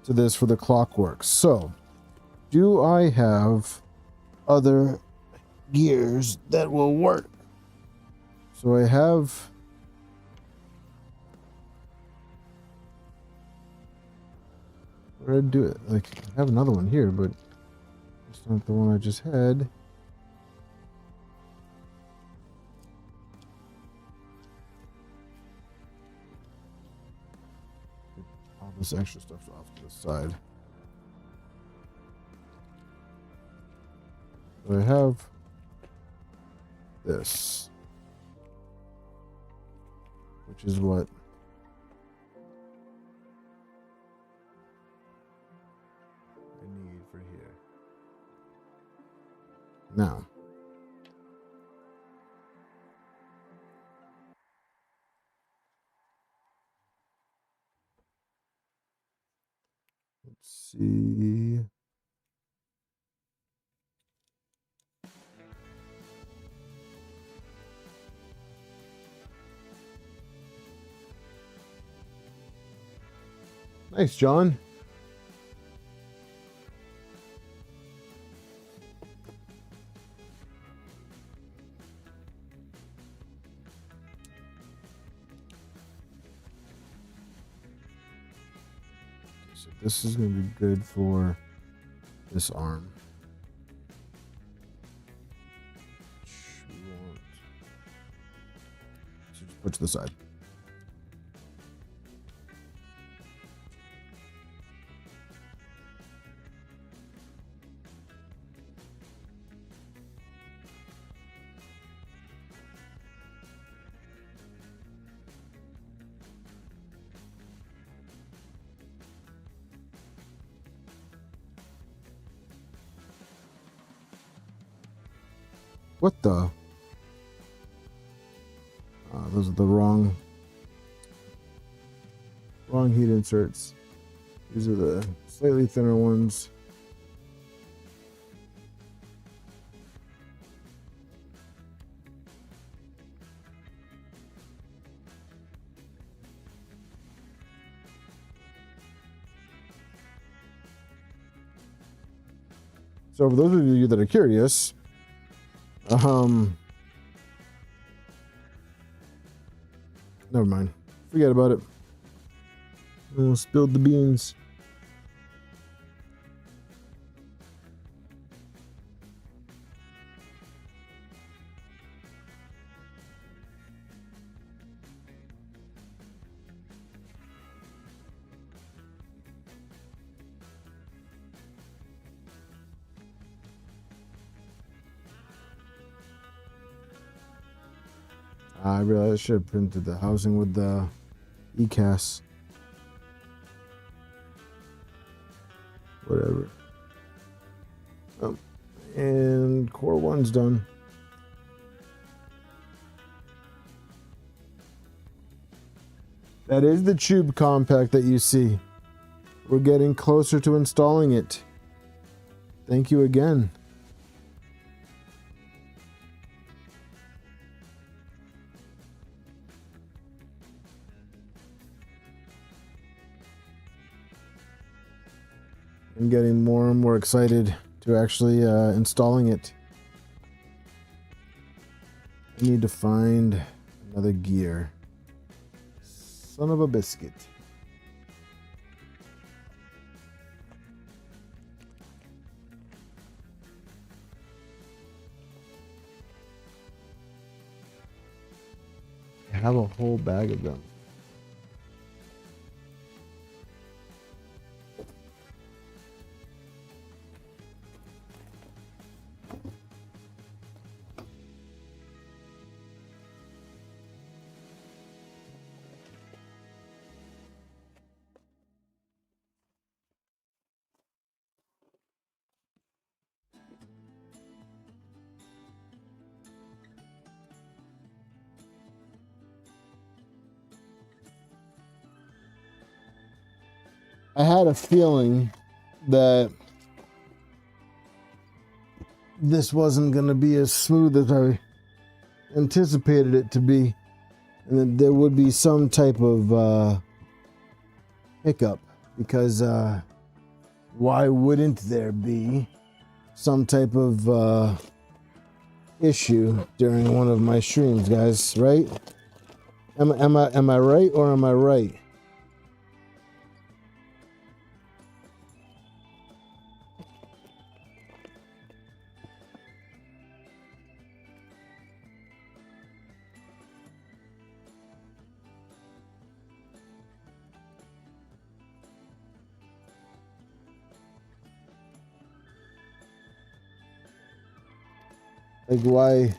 to this for the clockwork. So, do I have other gears that will work? So I have where did I do it? Like, I have another one here, but it's not the one I just had. All this extra stuff off to the side. So I have this, which is what I need for here. Now, let's see. Nice, John. So this is going to be good for this arm. Which we want. So just put to the side. What the? Those are the wrong heat inserts. These are the slightly thinner ones. So for those of you that are curious, never mind. Forget about it. Spilled the beans. I realized I should have printed the housing with the ECAS. Whatever. Oh, and core one's done. That is the Chube Compact that you see. We're getting closer to installing it. Thank you again. I'm getting more and more excited to actually installing it. I need to find another gear. Son of a biscuit. I have a whole bag of them. I had a feeling that this wasn't going to be as smooth as I anticipated it to be, and that there would be some type of hiccup, because why wouldn't there be some type of issue during one of my streams, guys, right? Am I right, or am I right? Like,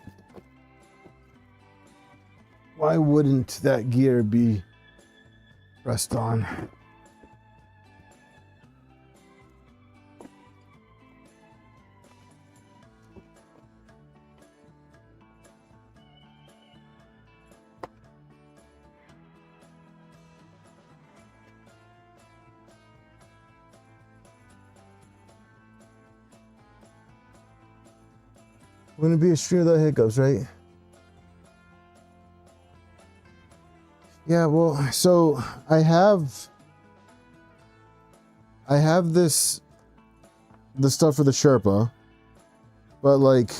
why wouldn't that gear be pressed on? Wouldn't it be a stream without hiccups, right? Yeah, well, so I have the stuff for the Sherpa, but like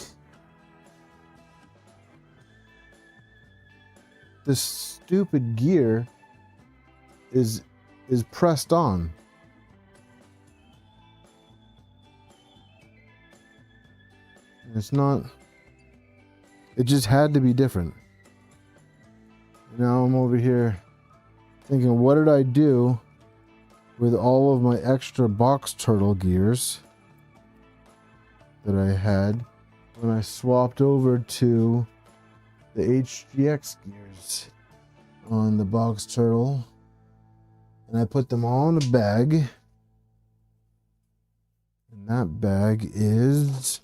this stupid gear is pressed on. It's not, it just had to be different. Now I'm over here thinking, what did I do with all of my extra box turtle gears that I had when I swapped over to the HGX gears on the box turtle, and I put them all in a bag, and that bag is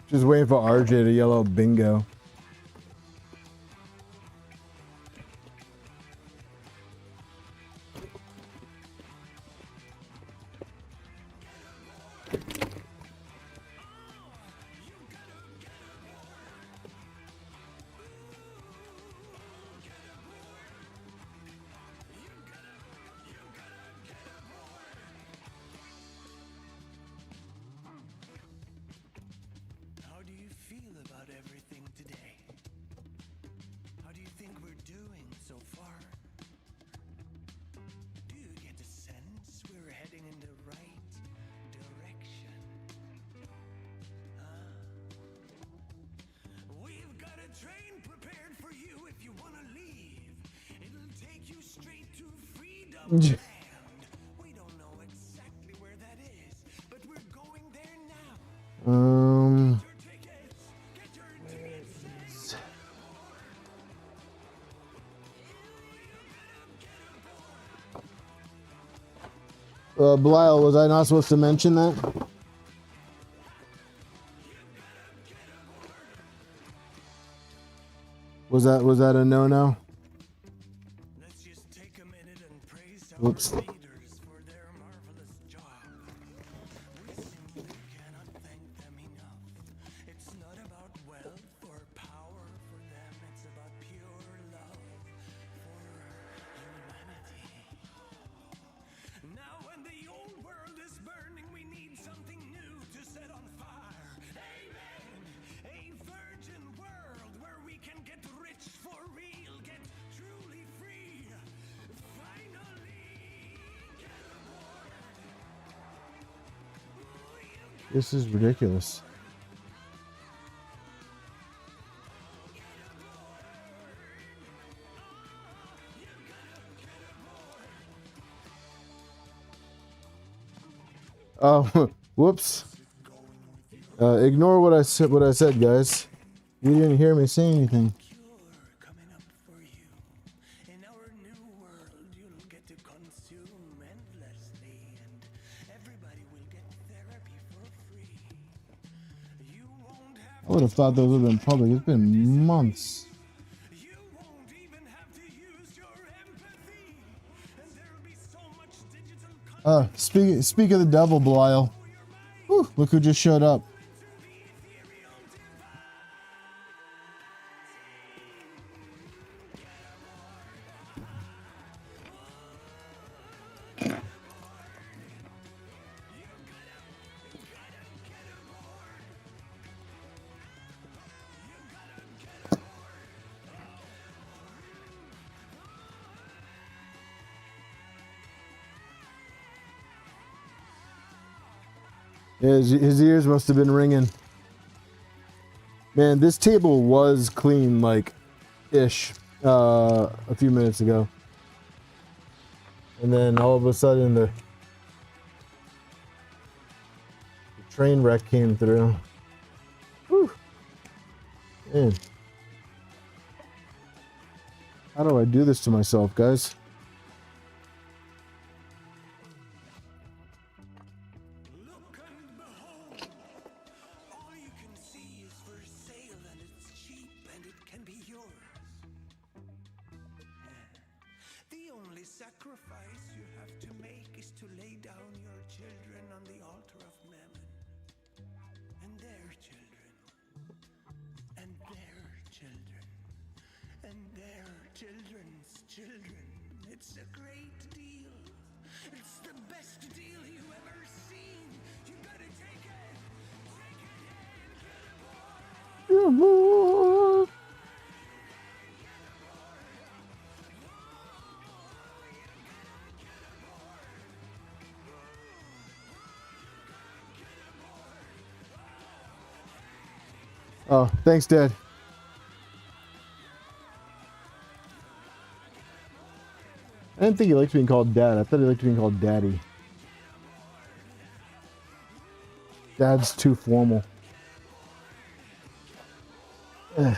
just waiting for RJ to yell out bingo. We don't know exactly where that is, but we're going there now. Get your tickets. Belial, was I not supposed to mention that? Was that a no-no? Let's just take a minute and praise our Whoops. leaders for their marvelous job. We simply cannot thank them enough. It's not about wealth or power for them. It's about pure love for humanity. Now when the old world is burning, we need something new to set on fire. Amen! A virgin world where we can get rich for real, get truly free. Finally, get aboard. This is ridiculous. Oh, whoops. Ignore what I said, guys. You didn't hear me say anything. Cure coming up for you. In our new world, you'll get to consume endlessly, and everybody will get therapy for free. You won't have I would have thought those would have been public. It's been months. You won't even have to use your empathy. And there'll be so much digital Speak of the devil, Belial. Whew, look who just showed up. Yeah, his ears must have been ringing. Man, this table was clean, like, ish, a few minutes ago. And then all of a sudden the train wreck came through. Whew. Man. How do I do this to myself, guys? Look and behold. All you can see is for sale and it's cheap and it can be yours. The only sacrifice you have to make is to lay down your children on the altar of Mammon. And their children. And their children. And their children's children. It's a great deal. It's the best deal you ever seen. You gotta take it. Take it and get aboard. Oh, thanks, Dad. I didn't think he liked being called Dad. I thought he liked being called Daddy. Dad's too formal. Ugh.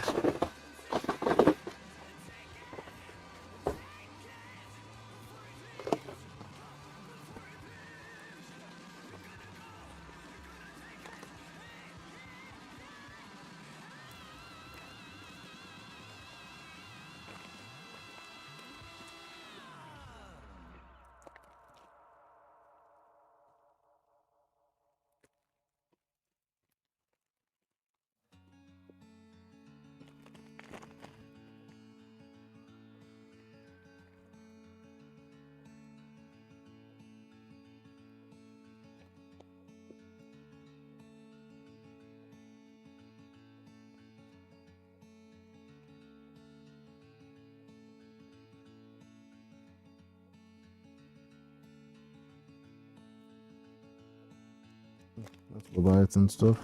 That's Leviathan stuff.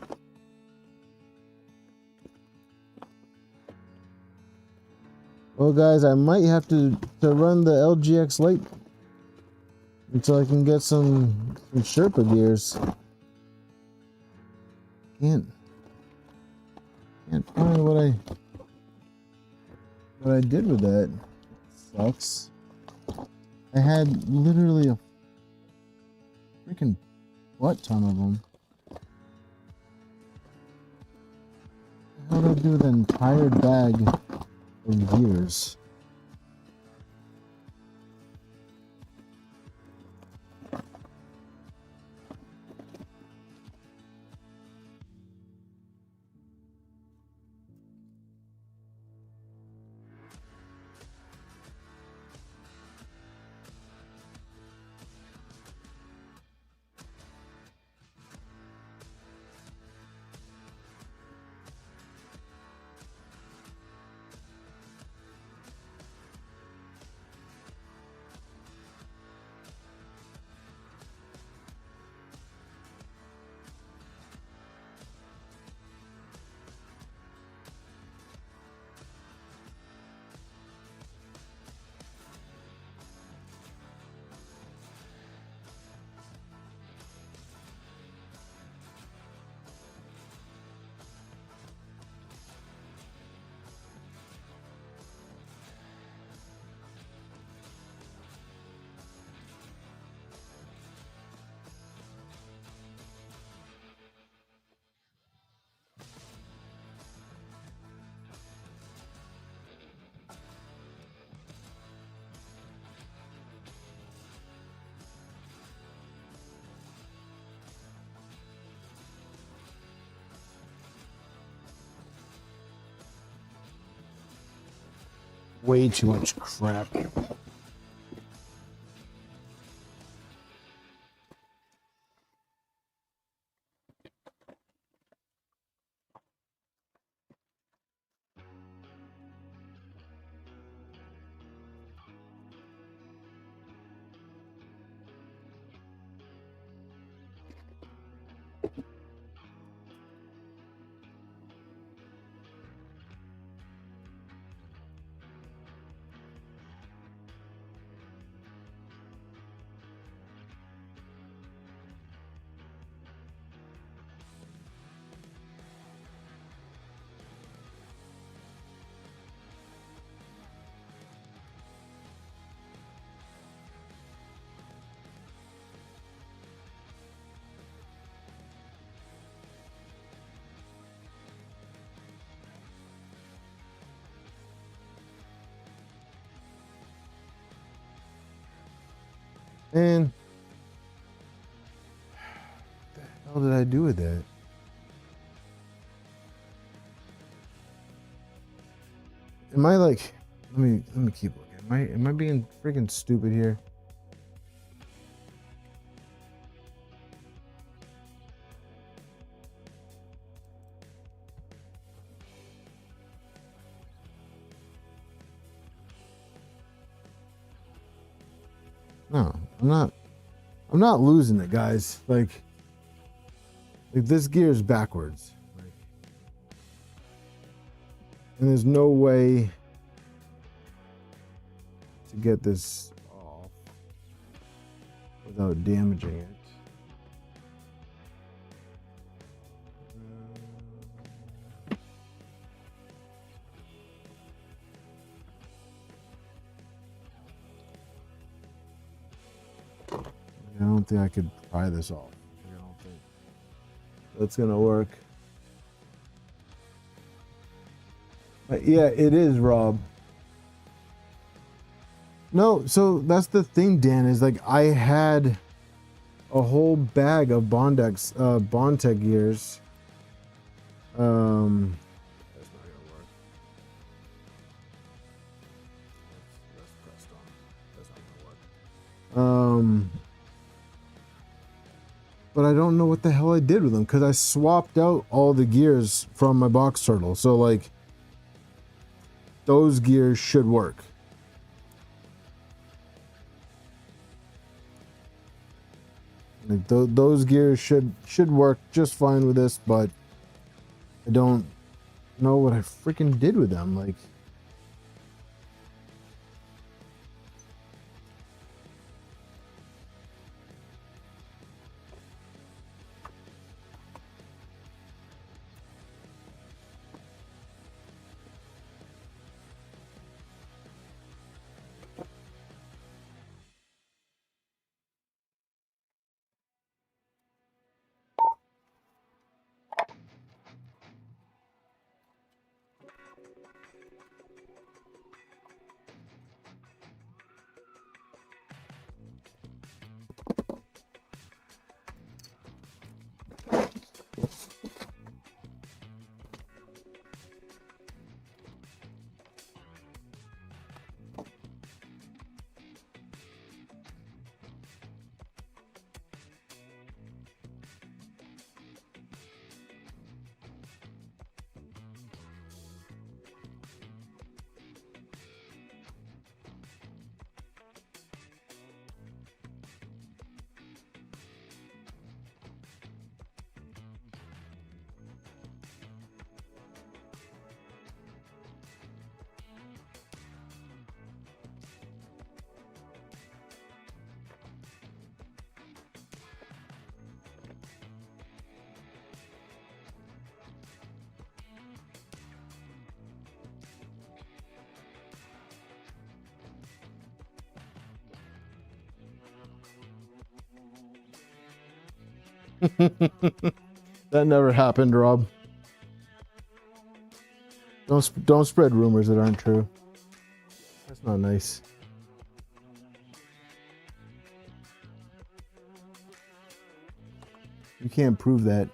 Well, guys, I might have to run the LGX Lite until I can get some Sherpa gears. Can't find what I did with that. Sucks. I had literally a freaking butt ton of them. How do I do with an entire bag of gears? way too much crap. And what the hell did I do with that? Am I like, let me keep looking. Am I being freaking stupid here? No, I'm not losing it, guys. Like this gear is backwards. Like, and there's no way to get this off without damaging it. I don't think I could pry this off. I don't think that's gonna work. But yeah, it is, Rob. No, so that's the thing, Dan, is like I had a whole bag of Bondtech gears. That's not gonna work. That's pressed on. That's not gonna work. But I don't know what the hell I did with them because I swapped out all the gears from my box turtle. So like those gears should work. Like those gears should work just fine with this, but I don't know what I freaking did with them. Like, that never happened, Rob. Don't spread rumors that aren't true. That's not nice. You can't prove that.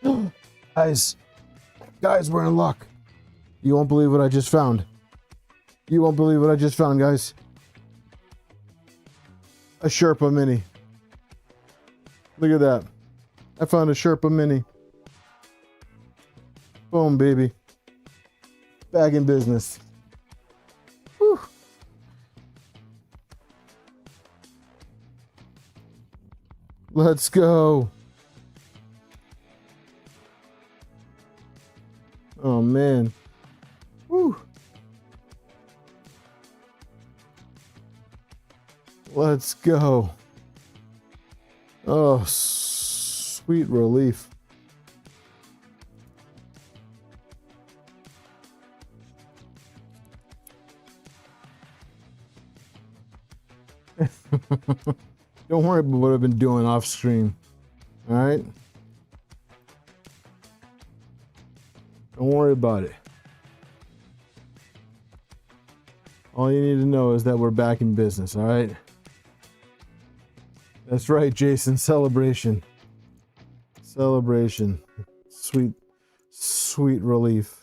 Guys, we're in luck. You won't believe what I just found. You won't believe what I just found, guys. A Sherpa Mini. Look at that. I found a Sherpa Mini. Boom, baby. Back in business. Whew. Let's go. Oh, man. Whew. Let's go. Oh, sweet relief. Don't worry about what I've been doing off screen. All right? Don't worry about it. All you need to know is that we're back in business, all right? That's right, Jason. Celebration. Celebration. Sweet, sweet relief.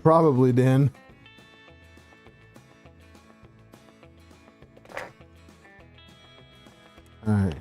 Probably, Dan. All right.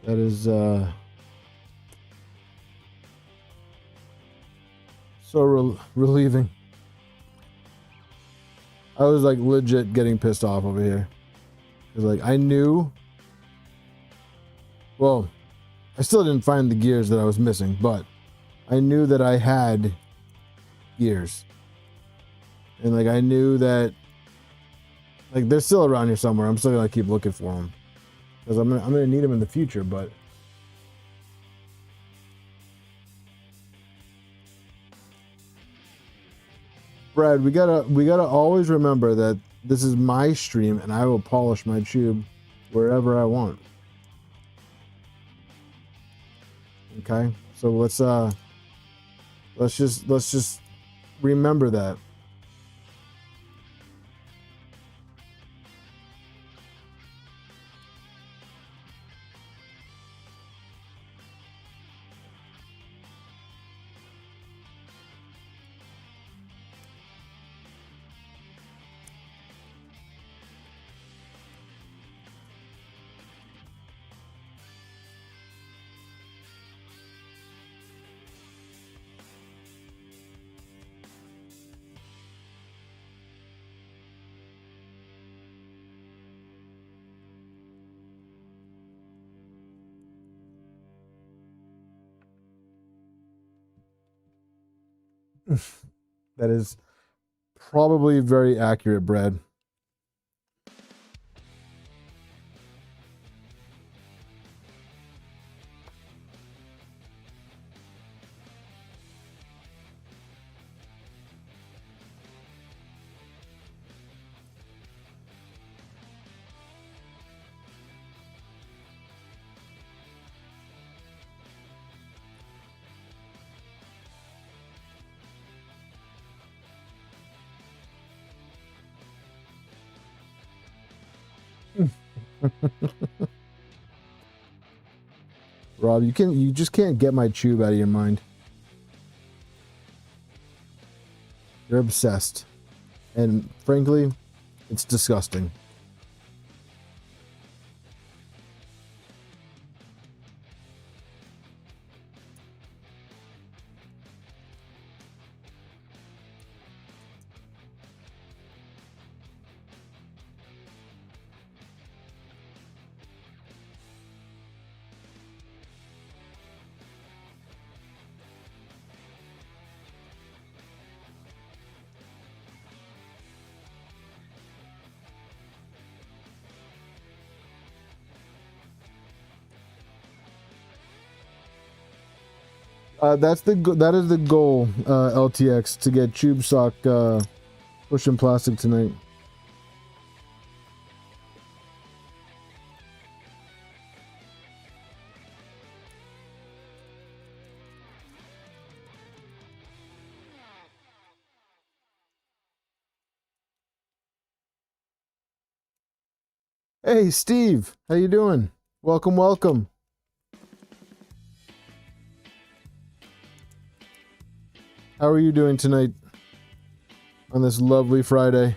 That is so relieving. I was like legit getting pissed off over here. Cause like I knew, well, I still didn't find the gears that I was missing, but I knew that I had gears. And like I knew that like they're still around here somewhere. I'm still gonna keep looking for them. Because I'm gonna need them in the future, but Brad, we gotta always remember that this is my stream and I will polish my tube wherever I want. Okay? So let's just remember that. That is probably very accurate, Brad. Rob, you just can't get my Chube out of your mind. You're obsessed. And frankly, it's disgusting. That is the goal, LTX, to get Tube Sock pushing plastic tonight. Hey, Steve, how you doing? Welcome, welcome. How are you doing tonight on this lovely Friday?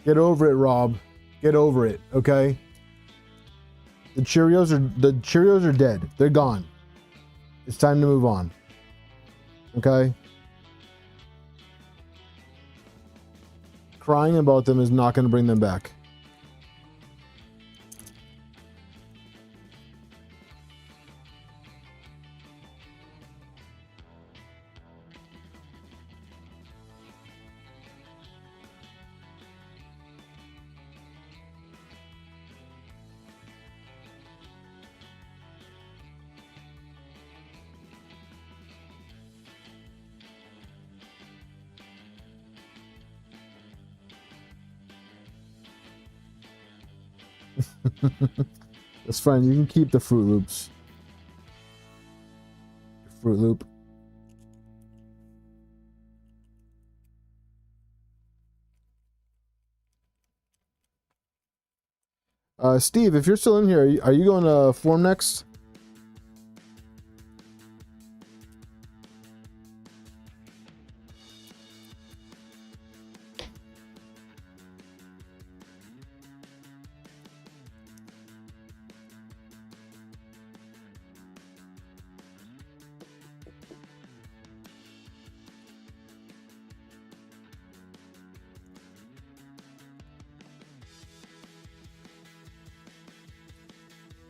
Get over it, Rob. Get over it, okay? The Cheerios are dead. They're gone. It's time to move on. Okay? Crying about them is not going to bring them back. That's fine. You can keep the Fruit Loops. Fruit Loop. Steve, if you're still in here, are you going to form next?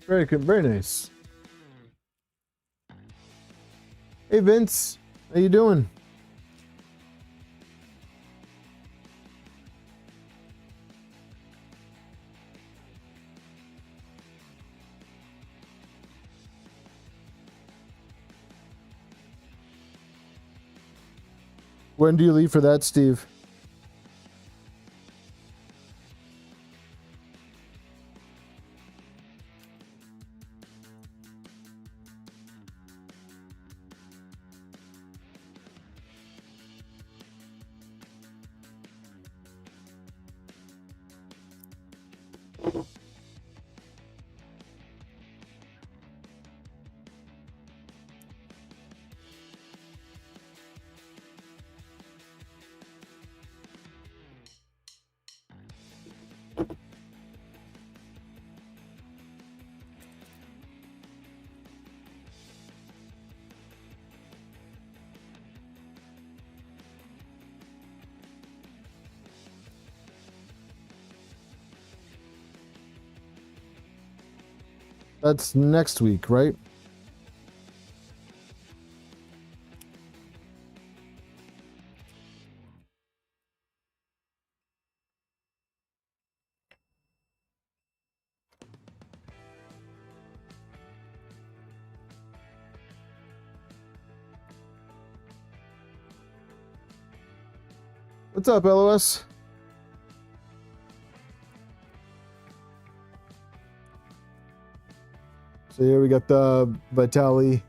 Very good, very nice. Hey Vince, how you doing? When do you leave for that, Steve? That's next week, right? What's up, LOS? So here we got the Vitalii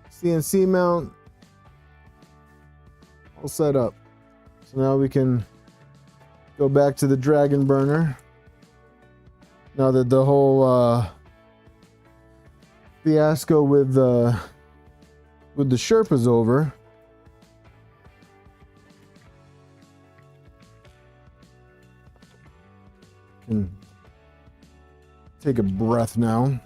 CNC mount all set up. So now we can go back to the Dragonburner. Now that the whole fiasco with the Sherpa's over. Can take a breath now.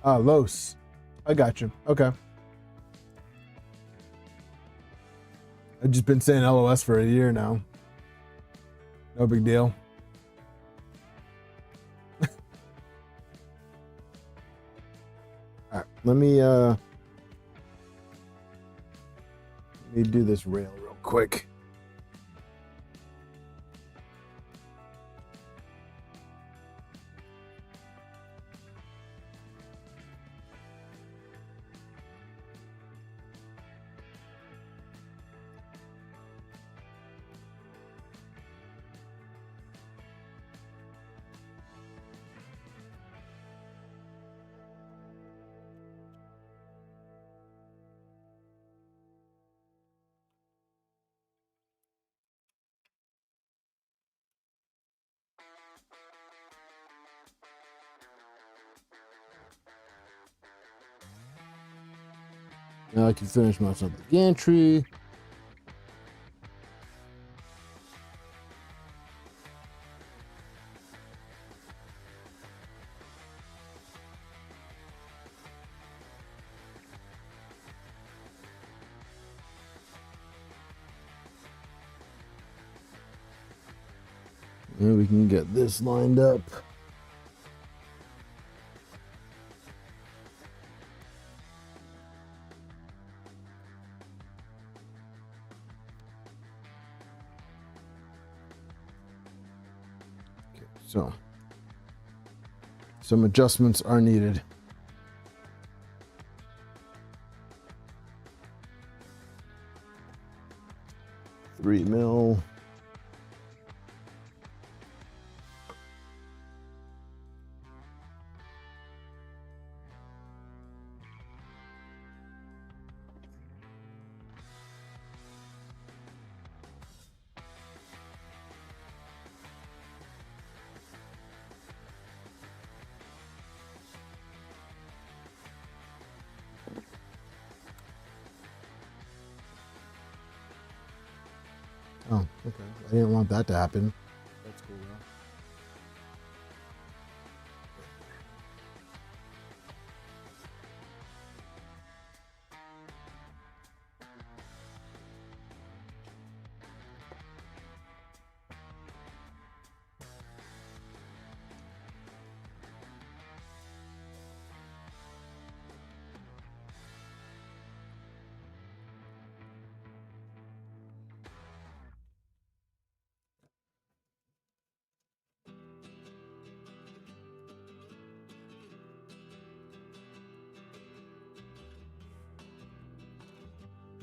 Ah, Los. I got you. Okay. I've just been saying LOS for a year now. No big deal. All right, let me do this rail real quick. Now I can finish myself the gantry. And we can get this lined up. So, some adjustments are needed. $3 mil. Oh, okay. I didn't want that to happen. That's cool though.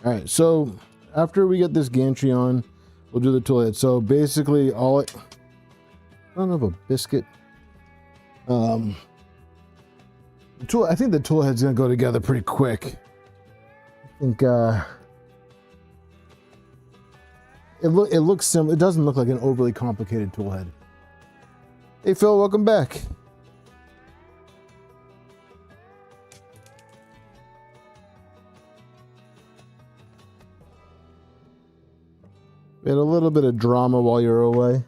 All right, so after we get this gantry on, we'll do the toolhead. So basically, I don't have a biscuit. I think the toolhead's gonna go together pretty quick. I think it looks simple. It doesn't look like an overly complicated toolhead. Hey Phil, welcome back. We had a little bit of drama while you were away.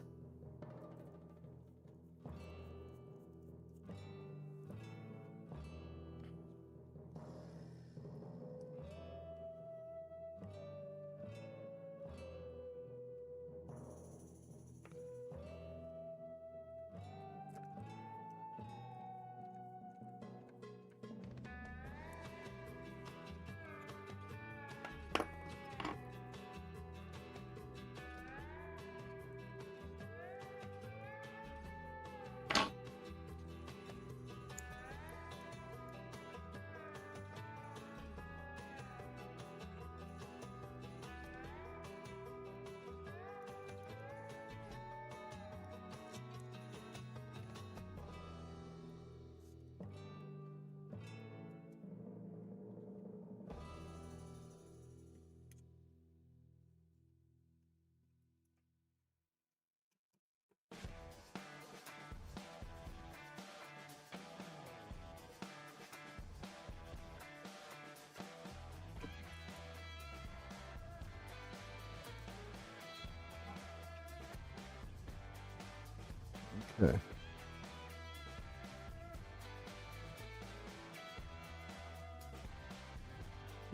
Okay.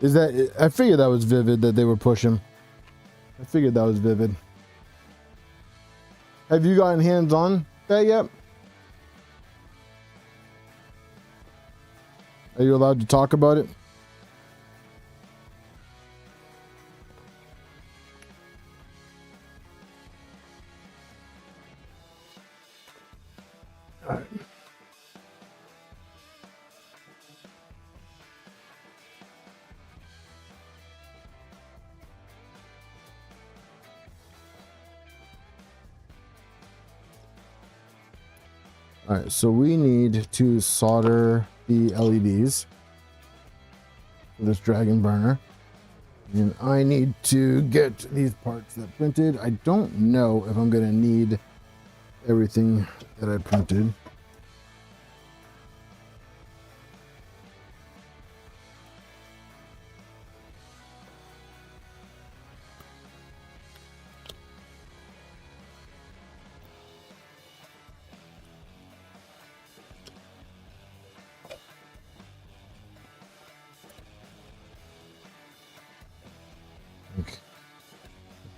Is that, I figured that was Vivid that they were pushing. I figured that was Vivid. Have you gotten hands on that yet? Are you allowed to talk about it? All right. All right, so we need to solder the LEDs for this Dragonburner. And I need to get these parts that printed. I don't know if I'm going to need everything that I printed.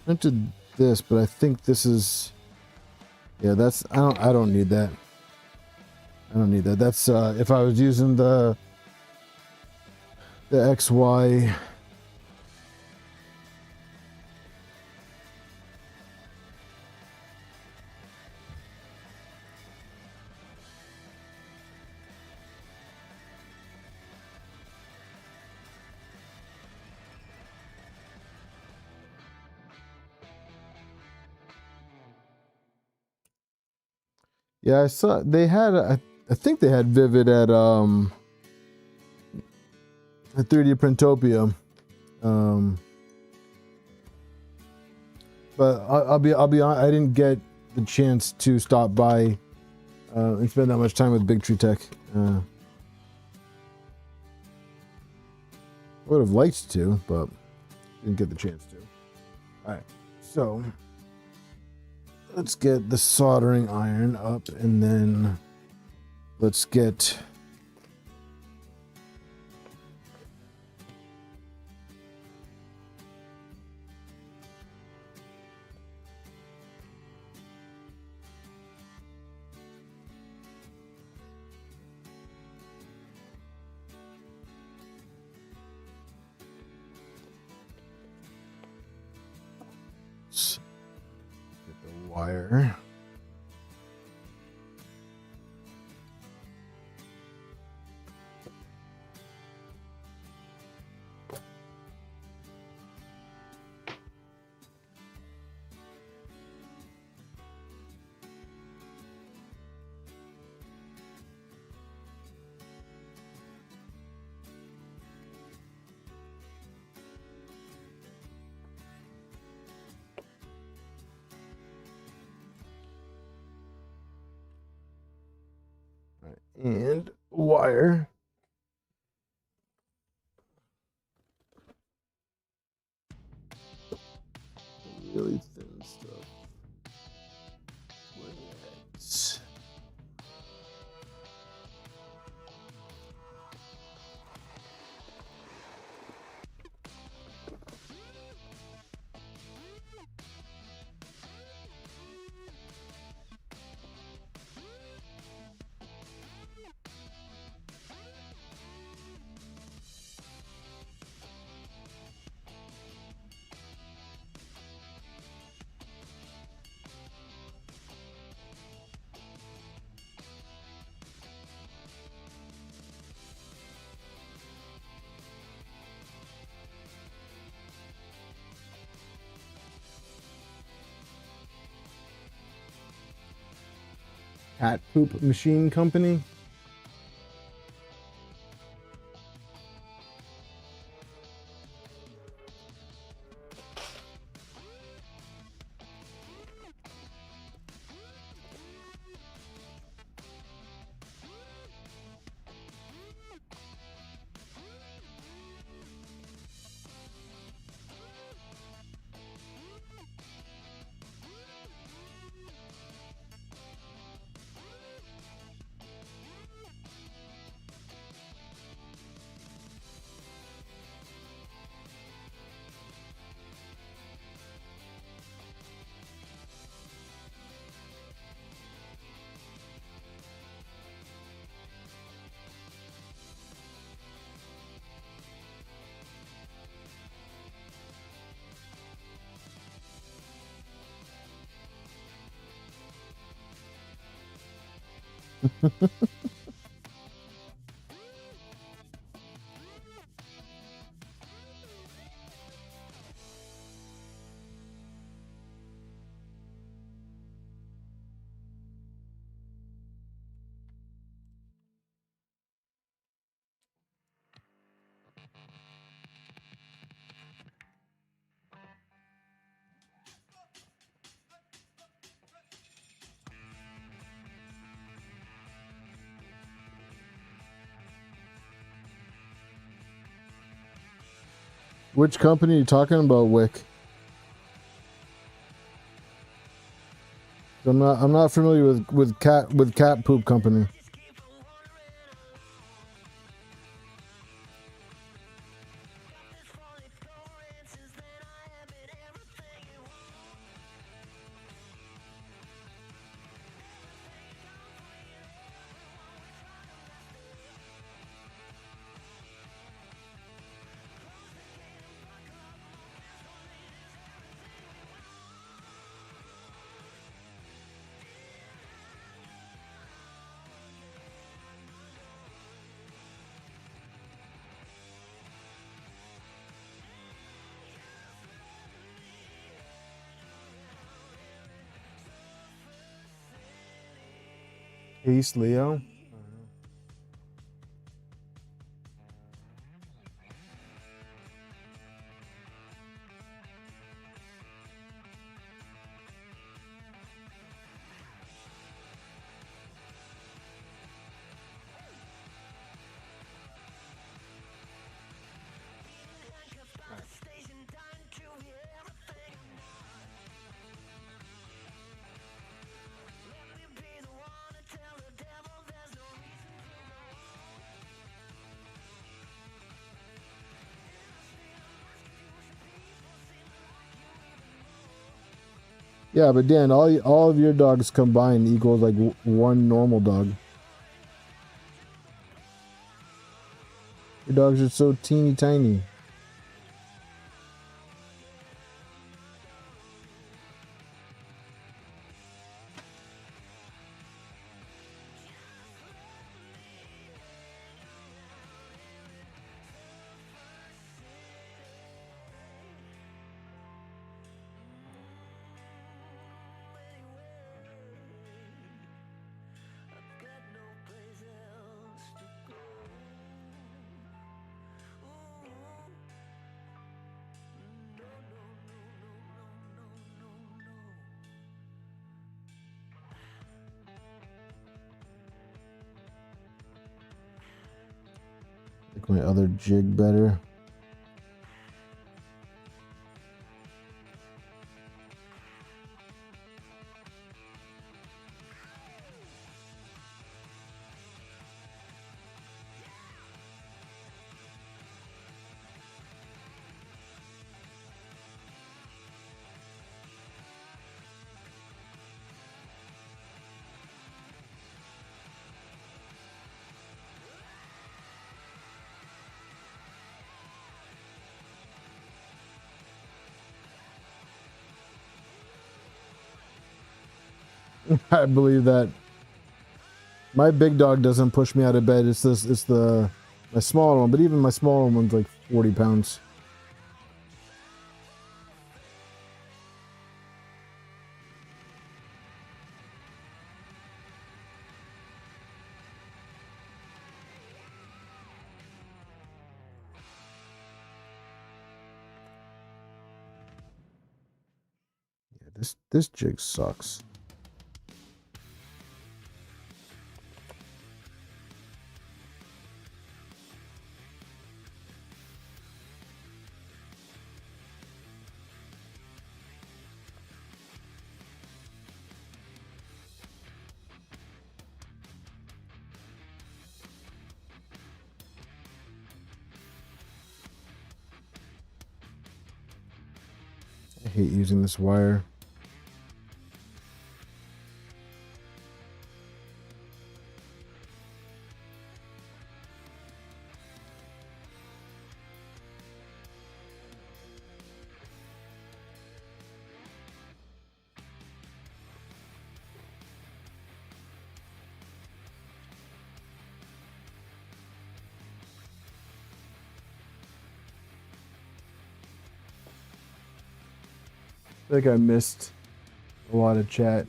Printed this, but I think this is, yeah, that's, I don't need that. I don't need that. That's if I was using the XY. Yeah, I saw they had. I think they had Vivid at 3D Printopia. But I'll be honest, I didn't get the chance to stop by and spend that much time with Big Tree Tech. Would have liked to, but didn't get the chance to. All right, so let's get the soldering iron up, and then let's get the wire. And wire. Really thin cat poop machine company. Which company are you talking about, Wick? I'm not familiar with cat poop company. Peace, Leo. Yeah, but Dan, all of your dogs combined equals like one normal dog. Your dogs are so teeny tiny. Like my other jig better. I believe that. My big dog doesn't push me out of bed. It's my smaller one, but even my smaller one's like 40 pounds. This jig sucks. I hate using this wire. I think I missed a lot of chat.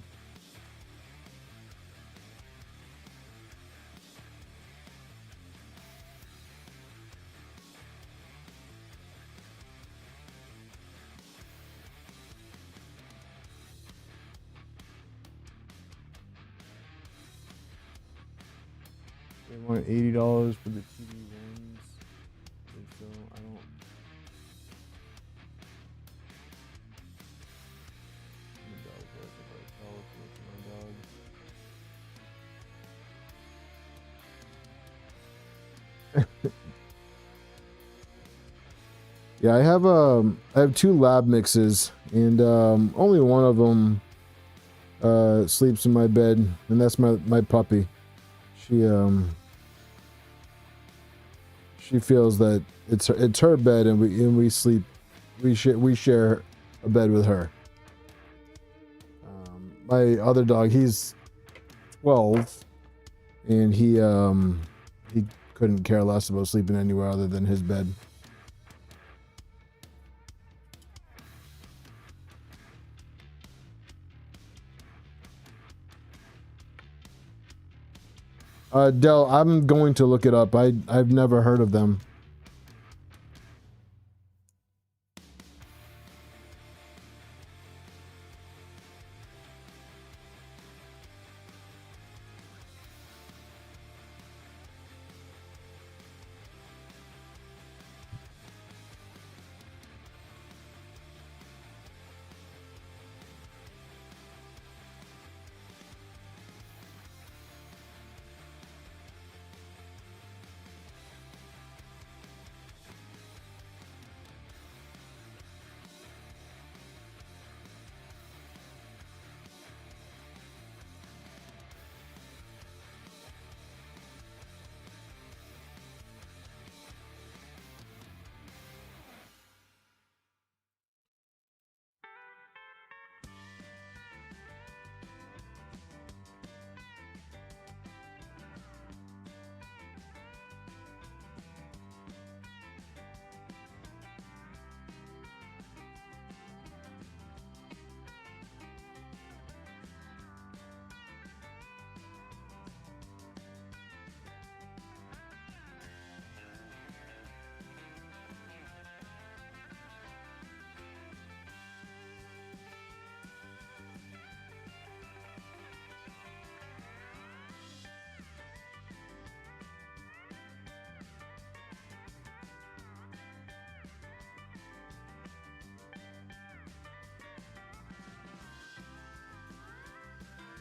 They want $80 for the TV ones. So I don't. Yeah, I have two lab mixes, and only one of them sleeps in my bed, and that's my puppy. She feels that it's her bed, and we sleep, we share a bed with her. My other dog, he's 12, and he couldn't care less about sleeping anywhere other than his bed. Del, I'm going to look it up. I've never heard of them.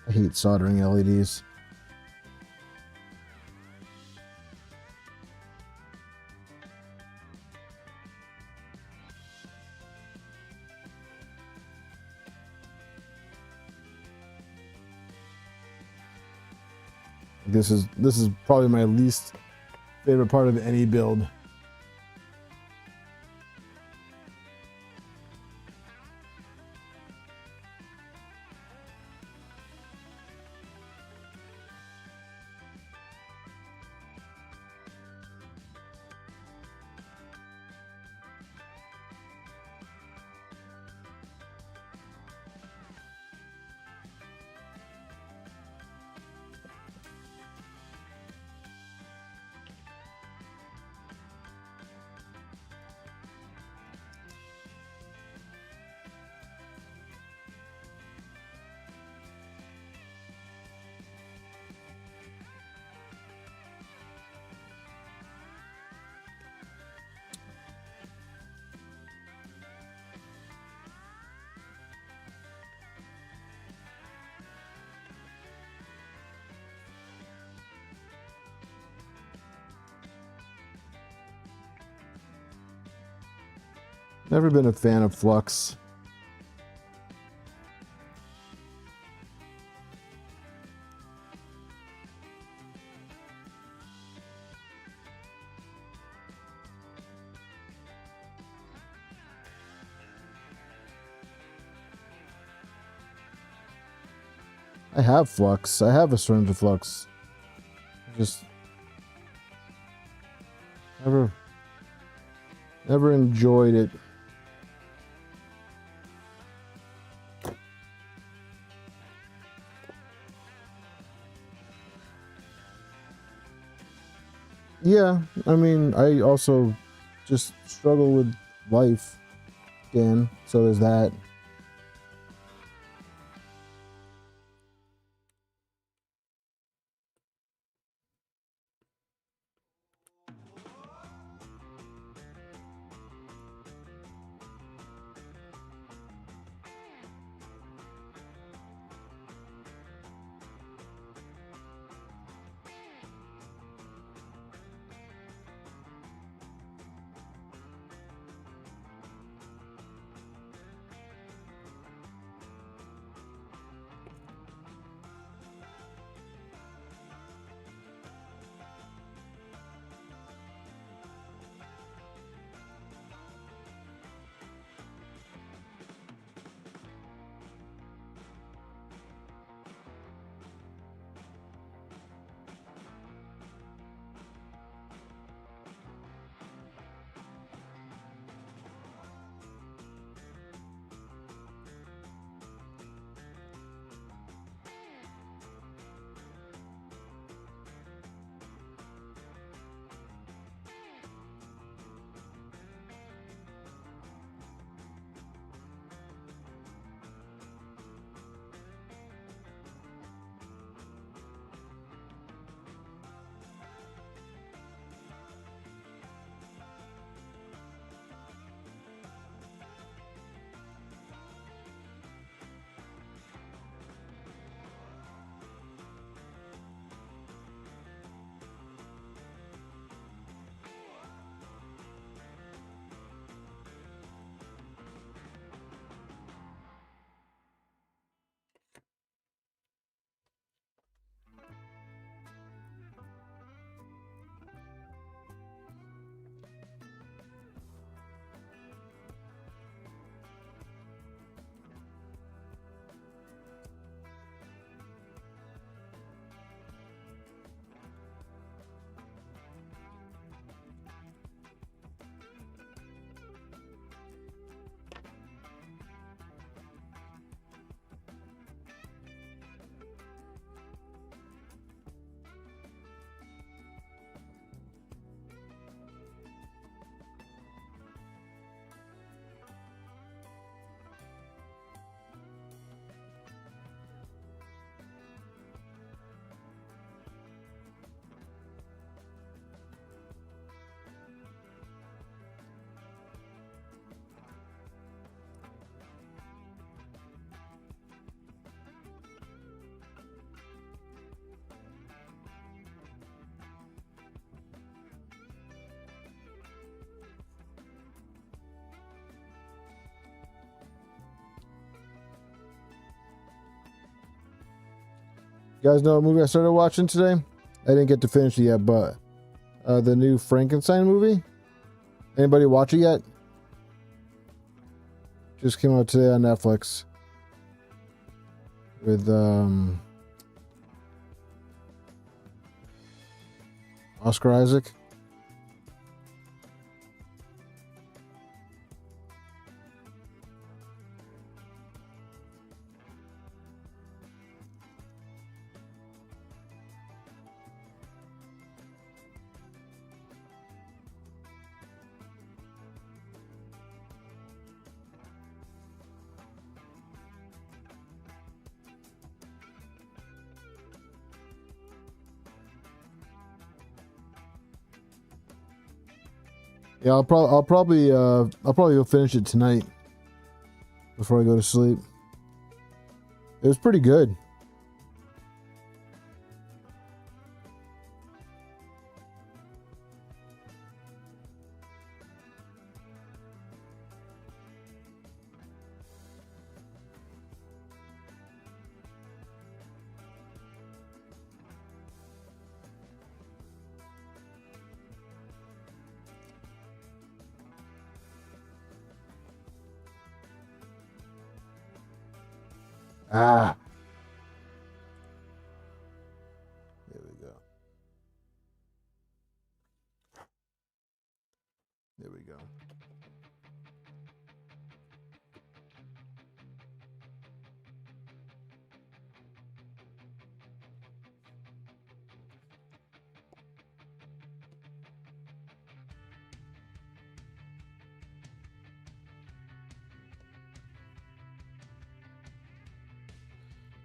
I hate soldering LEDs. This is probably my least favorite part of any build. Never been a fan of flux. I have flux. I have a syringe of flux. Just never enjoyed it. Yeah, I mean, I also just struggle with life, Dan, so there's that. You guys know what movie I started watching today? I didn't get to finish it yet, but the new Frankenstein movie. Anybody watch it yet? Just came out today on Netflix with Oscar Isaac. Yeah, I'll probably go finish it tonight before I go to sleep. It was pretty good. Ah. There we go. There we go.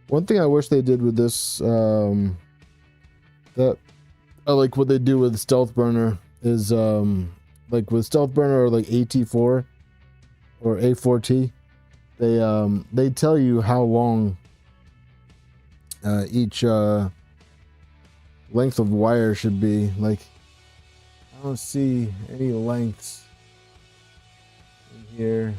One thing I wish they did with this, that I like what they do with Stealth Burner is, like with Stealth Burner or like AT4 or A4T, they tell you how long each length of wire should be. Like, I don't see any lengths in here.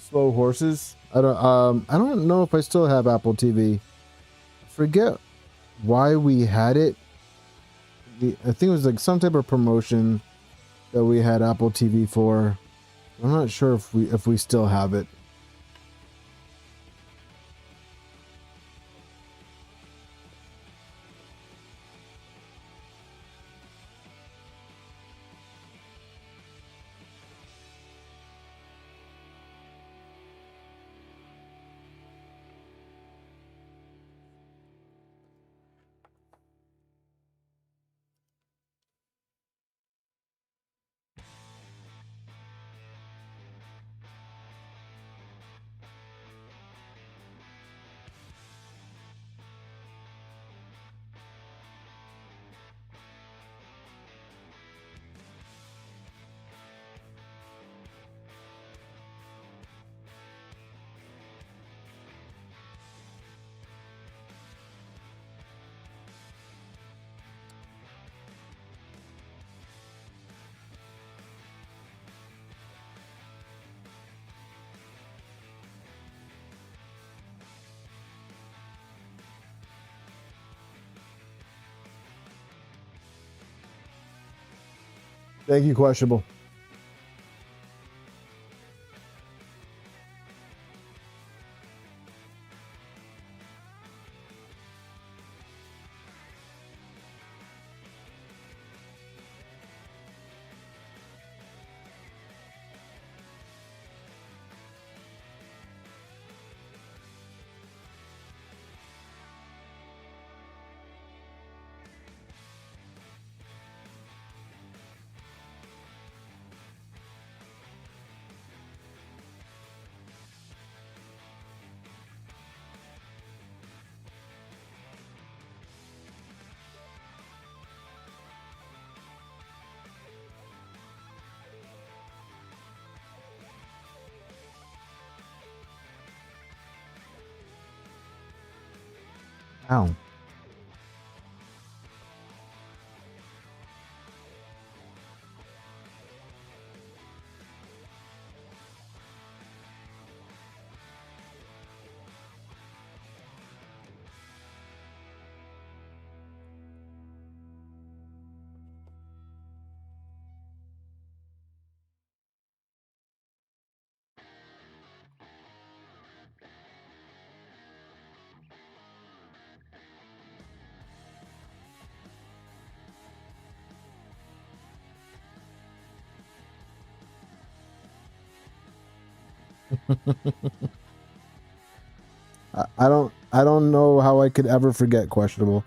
Slow horses. I don't know if I still have Apple TV. I forget why we had it. I think it was like some type of promotion that we had Apple TV for. I'm not sure if we still have it. Thank you, Questionable. Ow. I don't know how I could ever forget Questionable.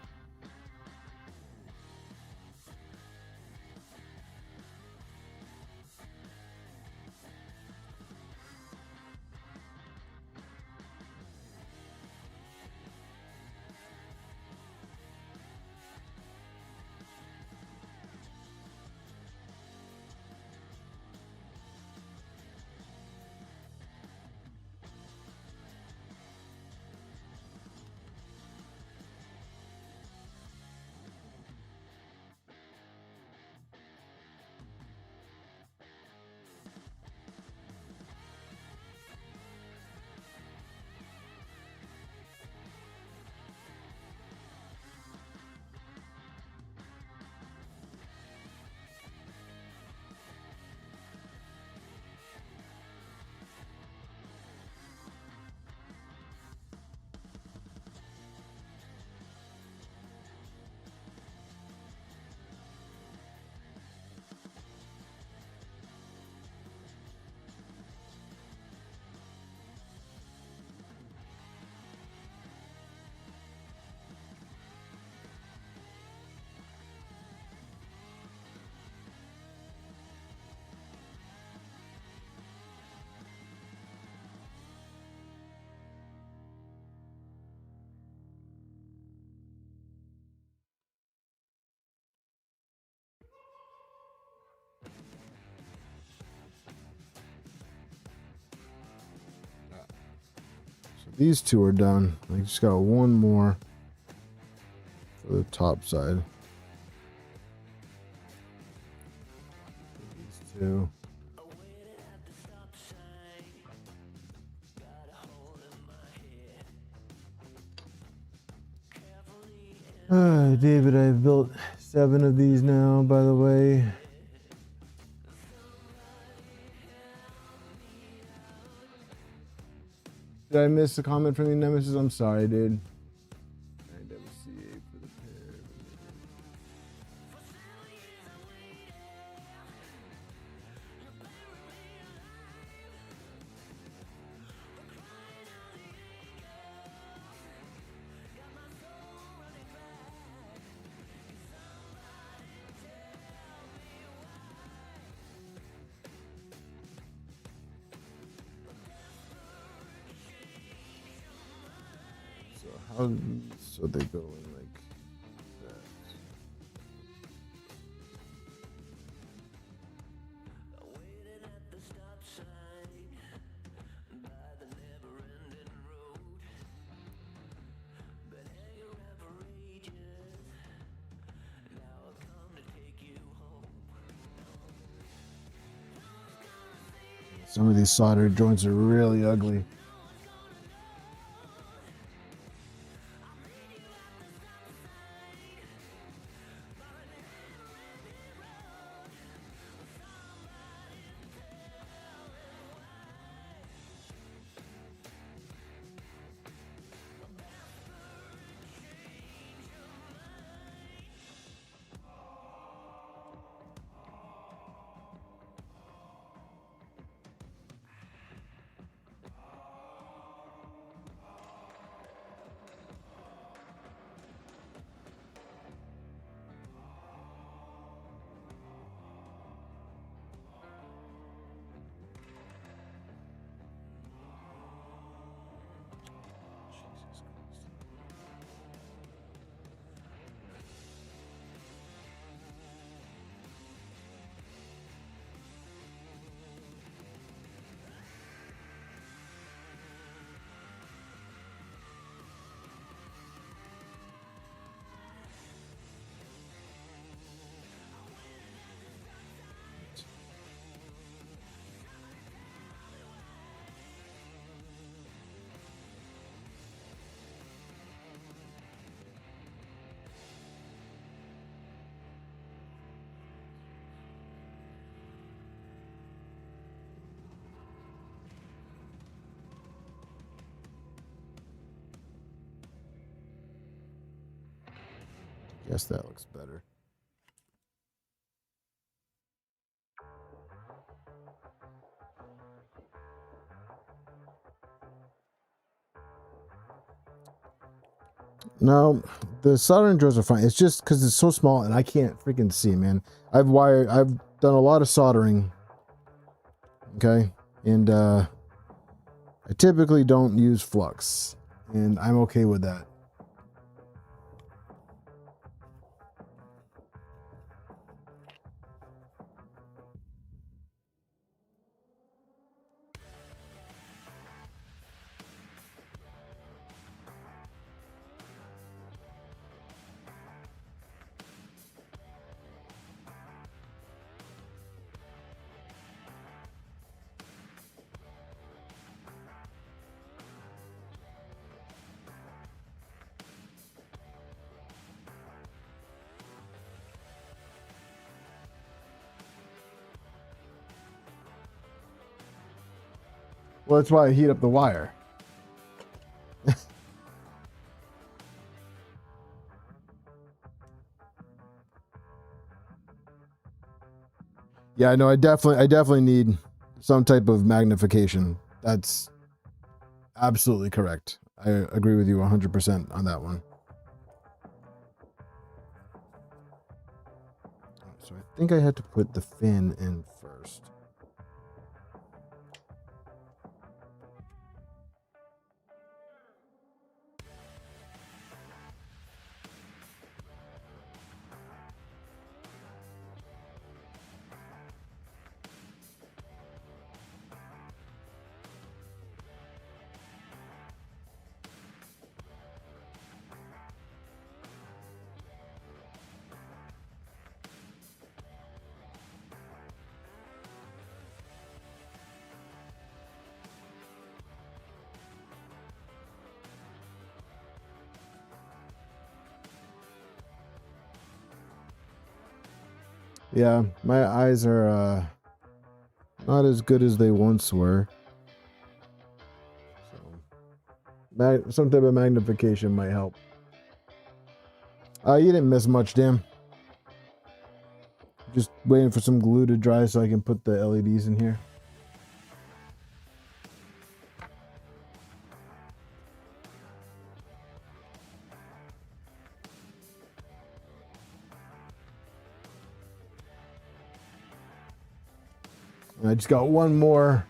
these two are done. I just got one more for the top side. These two. David, I've built 7 of these now, by the way. Did I miss a comment from you, Nemesis? I'm sorry, dude. So they go in like that. Some of these solder joints are really ugly. Guess that looks better. No, the soldering drills are fine. It's just because it's so small and I can't freaking see, man. I've done a lot of soldering. Okay. And I typically don't use flux. And I'm okay with that. Well, that's why I heat up the wire. Yeah, no, I definitely need some type of magnification. That's absolutely correct. I agree with you 100% on that one. So I think I had to put the fin in first. Yeah, my eyes are not as good as they once were. So, some type of magnification might help. You didn't miss much, damn. Just waiting for some glue to dry so I can put the LEDs in here. I just got one more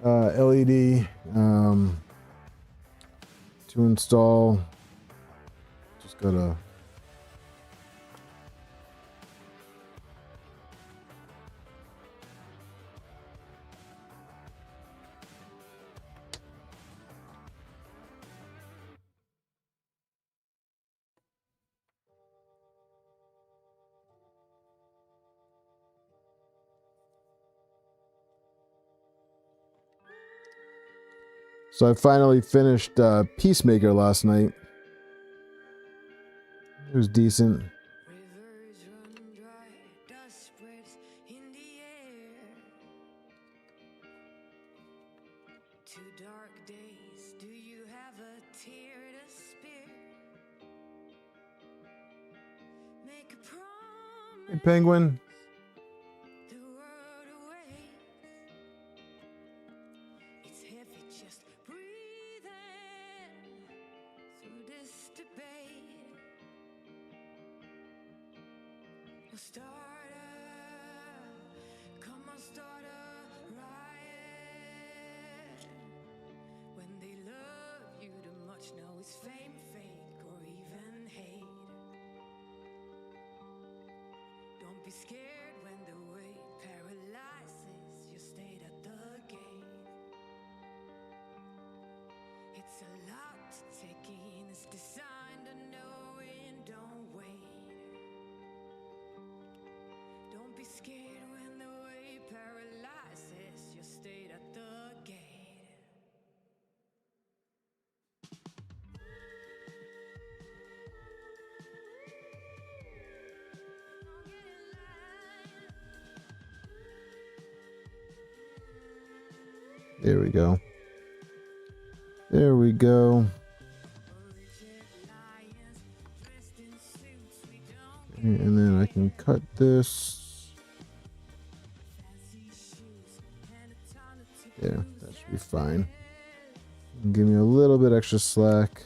LED to install. Just gotta So I finally finished Peacemaker last night. It was decent. Rivers run dry, dust spreads in the air. 2 dark days, do you have a tear to spare? Make a promise. Hey, Penguin. The world awaits. It's heavy just breathing through this debate. Well, start come on, start a riot. When they love you too much, now it's fame, fake, or even hate. Don't be scared when the weight paralyzes your state at the gate. It's a lot to take in, it's designed to know and don't wait. Don't be scared when the weight paralyzes your state at the gate. There we go. There we go. And then I can cut this. There, that should be fine. Give me a little bit extra slack.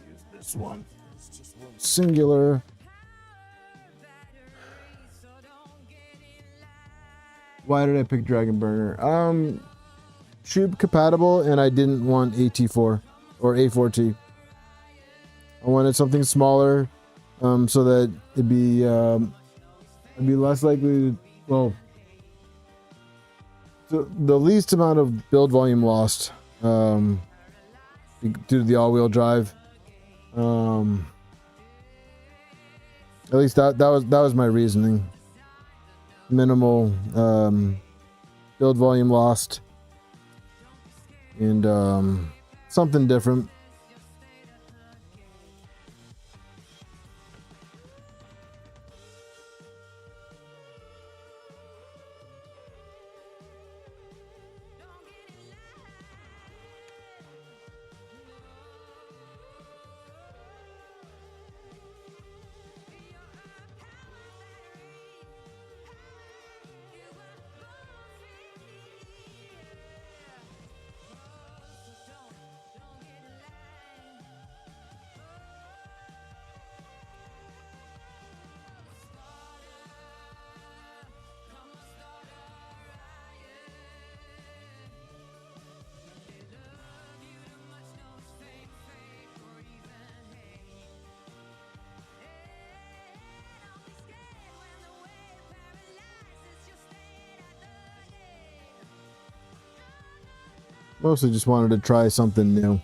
Use this one. It's just one singular. Why did I pick Dragonburner? Chube compatible, and I didn't want AT4 or A4T. I wanted something smaller, so that it'd be less likely. Well, the least amount of build volume lost due to the all-wheel drive. At least that was my reasoning. Minimal build volume lost, and something different. Mostly just wanted to try something new.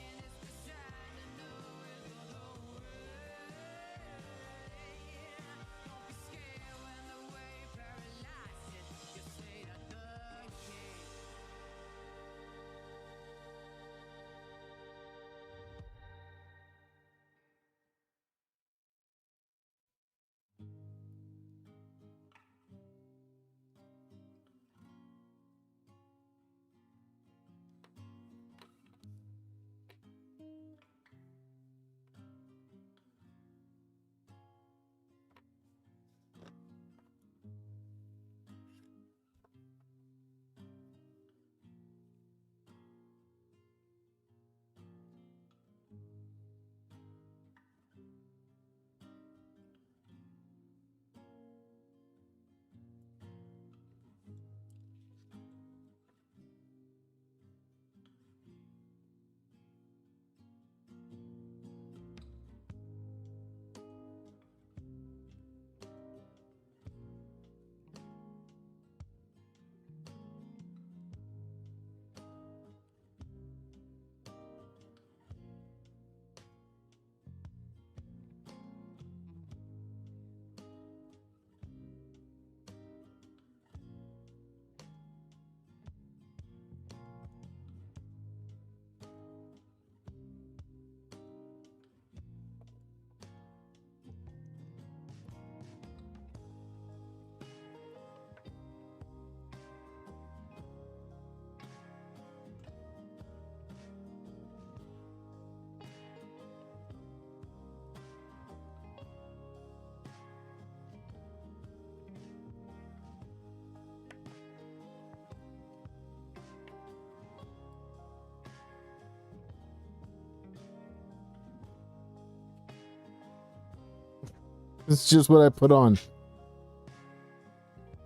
It's just what I put on.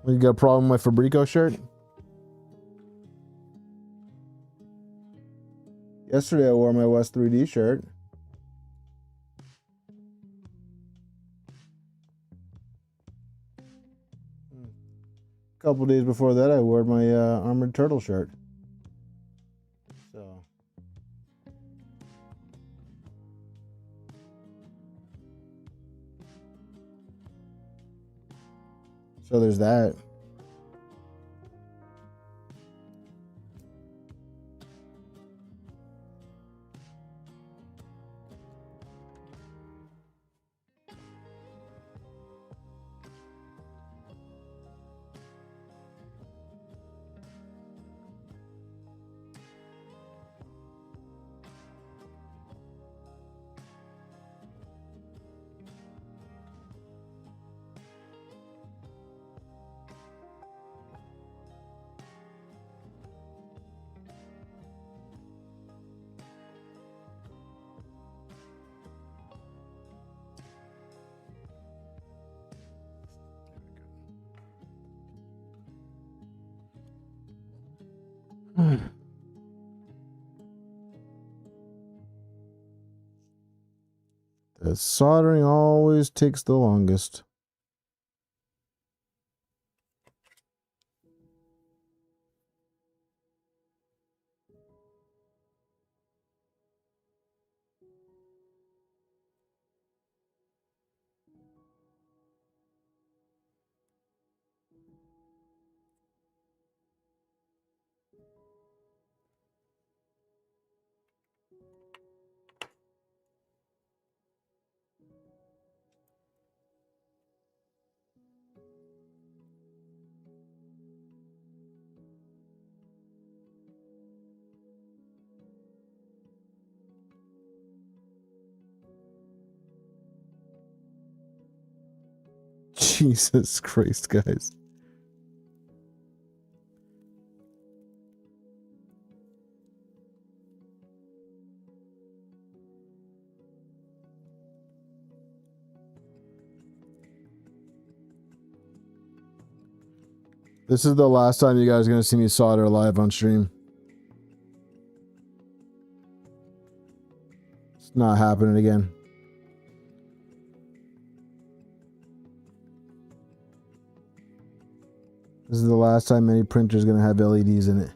You got a problem with my Fabrico shirt? Yesterday I wore my West 3D shirt. A couple days before that I wore my Armored Turtle shirt. So there's that. The soldering always takes the longest. Jesus Christ, guys. This is the last time you guys are going to see me solder live on stream. It's not happening again. This is the last time any printer is going to have LEDs in it.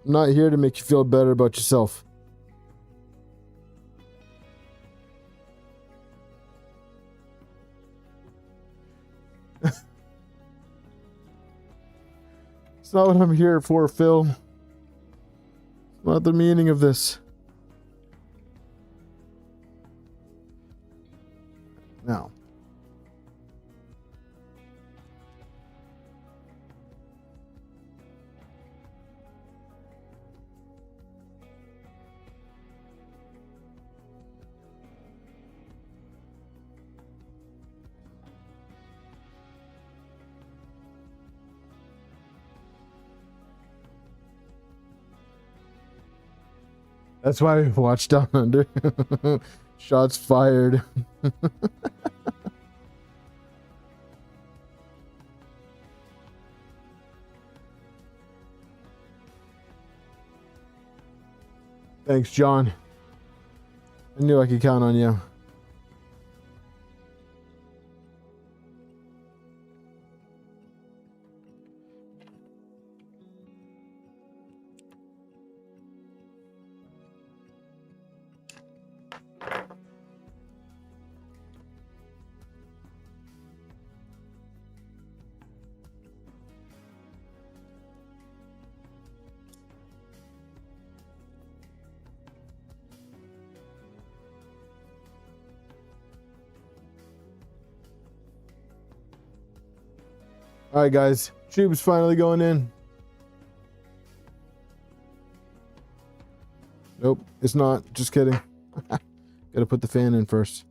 I'm not here to make you feel better about yourself. It's not what I'm here for, Phil. It's not the meaning of this. Now. That's why we watch Down Under. Shots fired. Thanks, John. I knew I could count on you. All right, guys. Chube's finally going in. Nope, it's not. Just kidding. Gotta put the fan in first.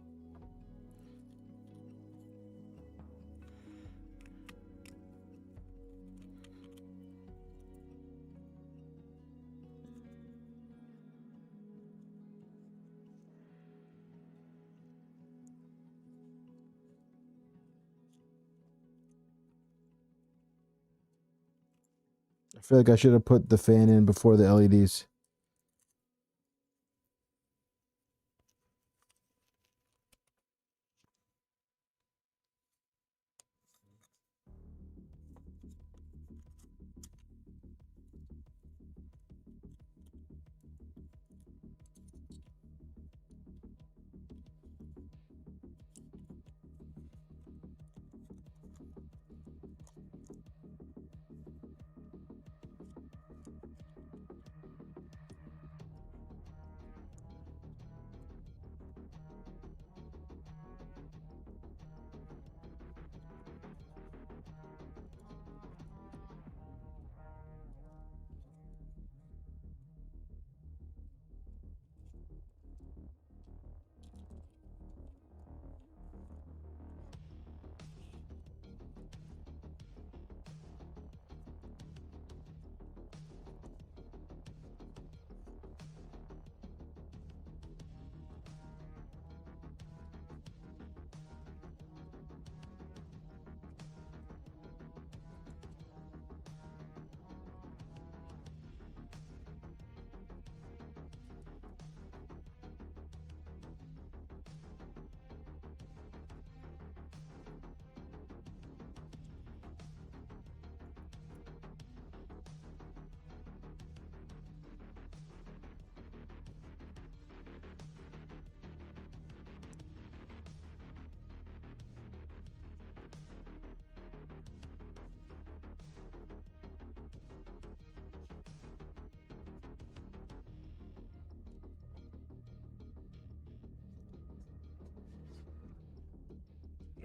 I feel like I should have put the fan in before the LEDs.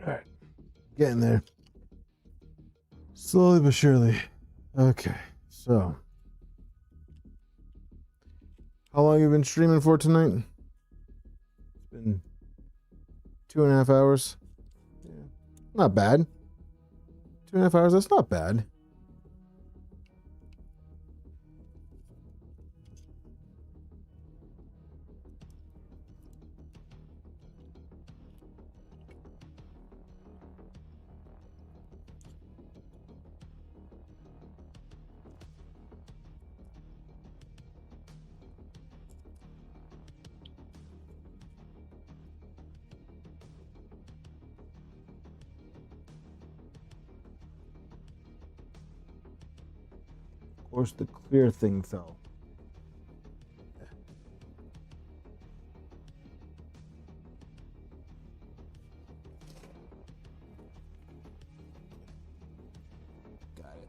All right, getting there. Slowly but surely. Okay, so how long have you been streaming for tonight? It's been 2.5 hours. Yeah, not bad. 2.5 hours. That's not bad. Of course, the clear thing fell. Got it.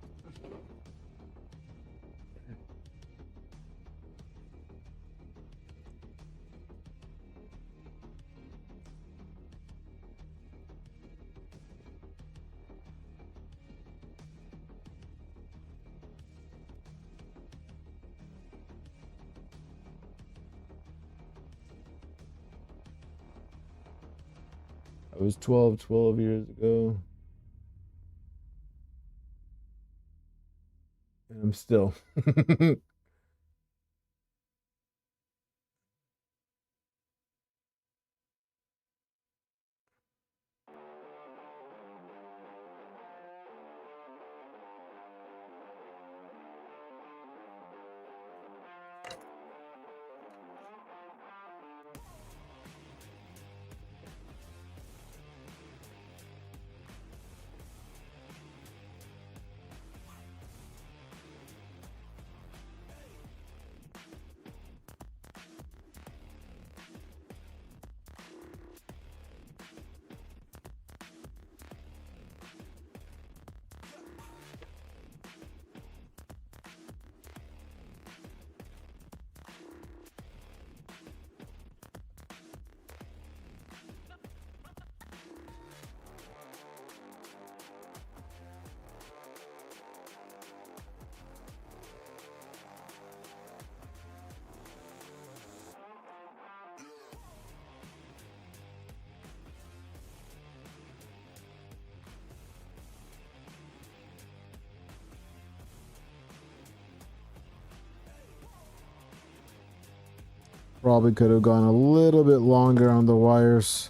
I was 12 years ago. And I'm still. Probably could have gone a little bit longer on the wires.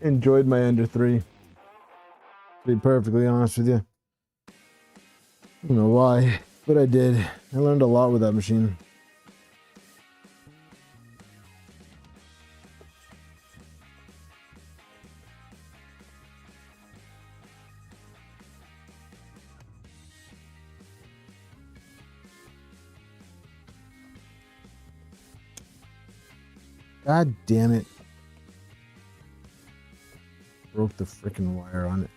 Enjoyed my Ender 3. To be perfectly honest with you. I don't know why, but I did. I learned a lot with that machine. God damn it. Broke the freaking wire on it.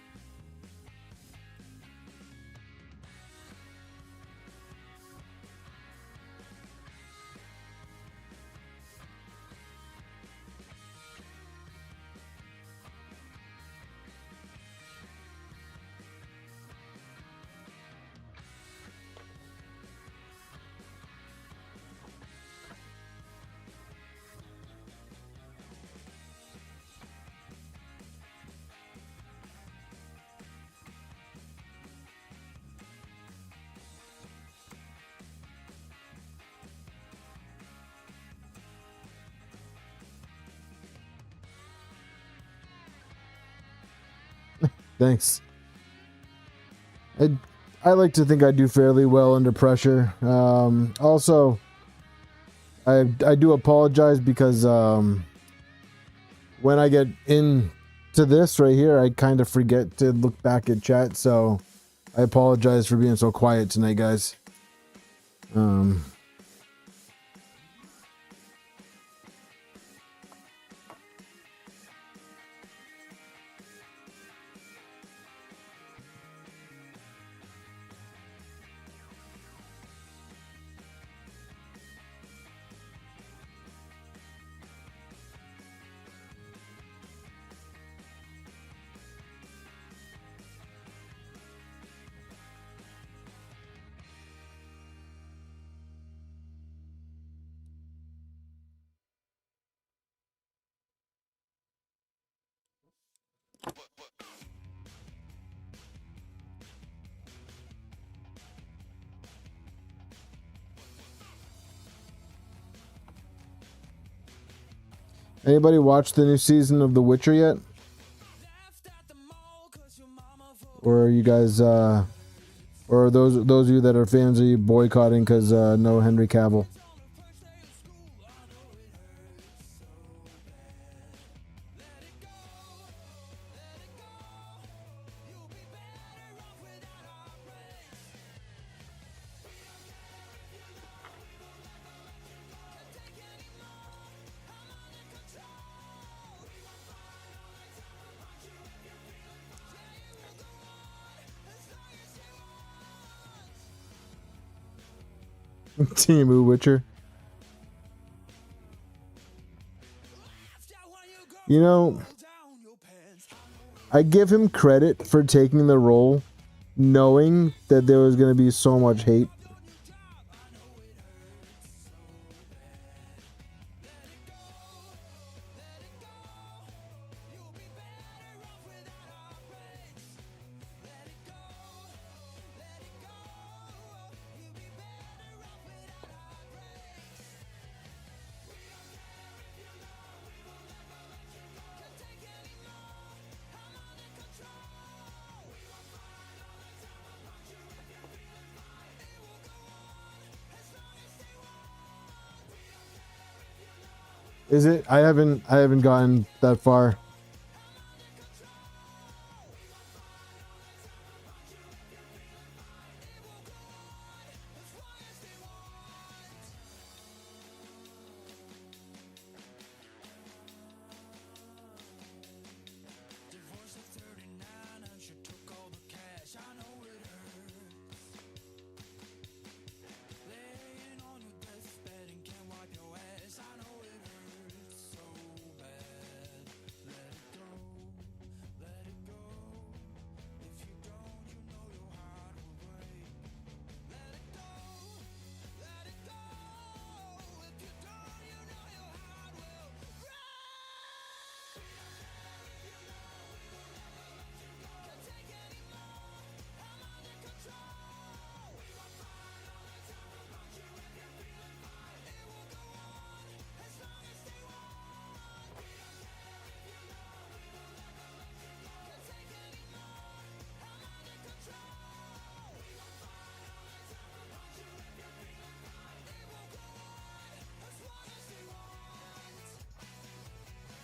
Thanks. I like to think I do fairly well under pressure. Also, I do apologize because when I get into this right here, I kind of forget to look back at chat. So I apologize for being so quiet tonight, guys. Anybody watch the new season of The Witcher yet? Or are you guys, or are those of you that are fans, are you boycotting because no Henry Cavill? Team Witcher. You know, I give him credit for taking the role knowing that there was going to be so much hate. Is it? I haven't gotten that far.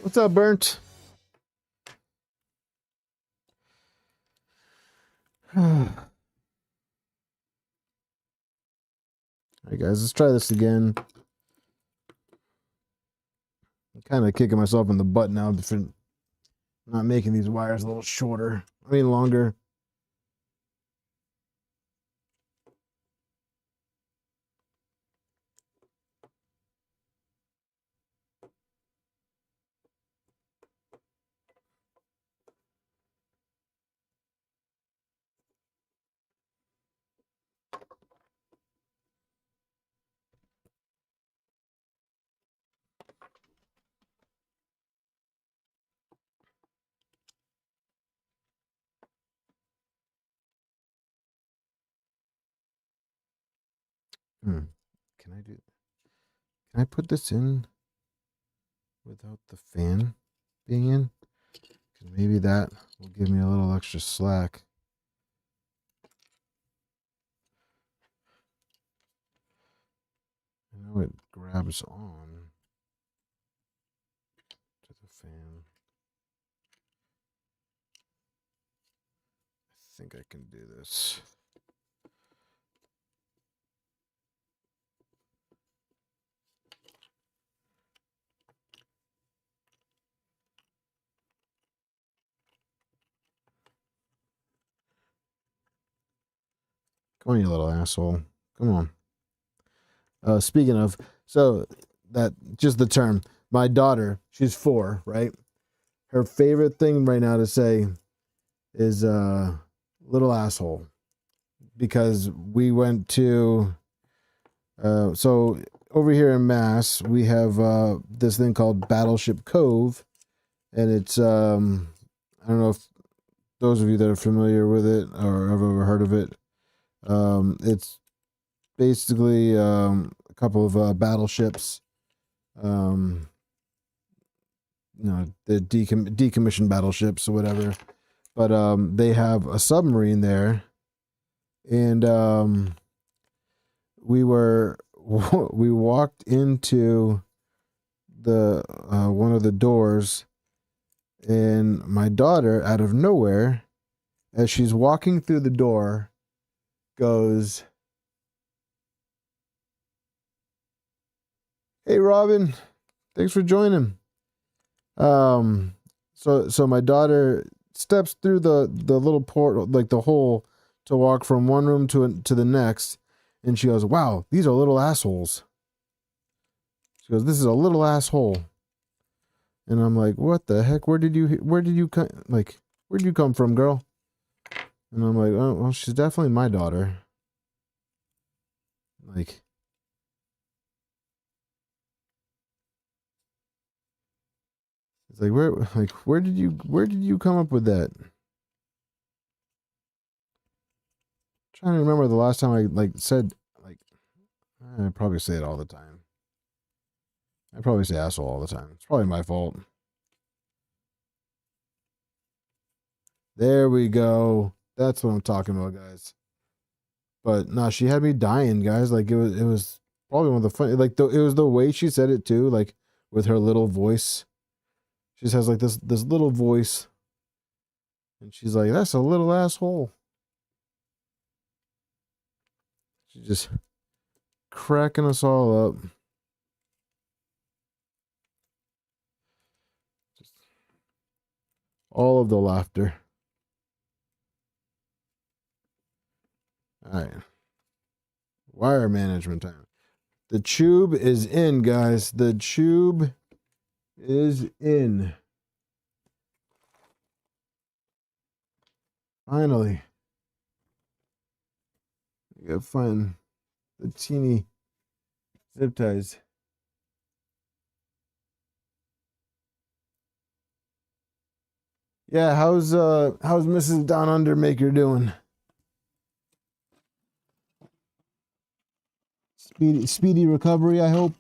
What's up, Burnt? All right, guys, let's try this again. I'm kind of kicking myself in the butt now for not making these wires a little shorter. I mean, longer. Can I do? Can I put this in without the fan being in? 'Cause maybe that will give me a little extra slack. I know it grabs on to the fan. I think I can do this. Come on, you little asshole. Come on. Speaking of, so that just the term, my daughter, she's 4, right? Her favorite thing right now to say is little asshole, because we went to so over here in Mass we have this thing called Battleship Cove, and it's I don't know if those of you that are familiar with it or have ever heard of it. It's basically a couple of battleships, you know, the decommissioned battleships or whatever, but they have a submarine there, and we walked into the one of the doors, and my daughter, out of nowhere, as she's walking through the door, goes, "Hey, Robin, thanks for joining." So my daughter steps through the little port, like the hole, to walk from one room to the next, and she goes, "Wow, these are little assholes." She goes, "This is a little asshole." And I'm like, what the heck? Where did you come? Like, where did you come from, girl? And I'm like, oh, well, she's definitely my daughter. Like, it's like, where did you come up with that? Trying to remember the last time I like said, like, I probably say it all the time. I probably say asshole all the time. It's probably my fault. There we go. That's what I'm talking about, guys. But no, she had me dying, guys. Like it was probably one of the funny. Like it was the way she said it too. Like with her little voice. She just has like this little voice, and she's like, "That's a little asshole." She's just cracking us all up. Just all of the laughter. All right. Wire management time. The tube is in, guys. The tube is in. Finally. I gotta find the teeny zip ties. Yeah, how's Mrs. Down Under Maker doing? Speedy recovery, I hope.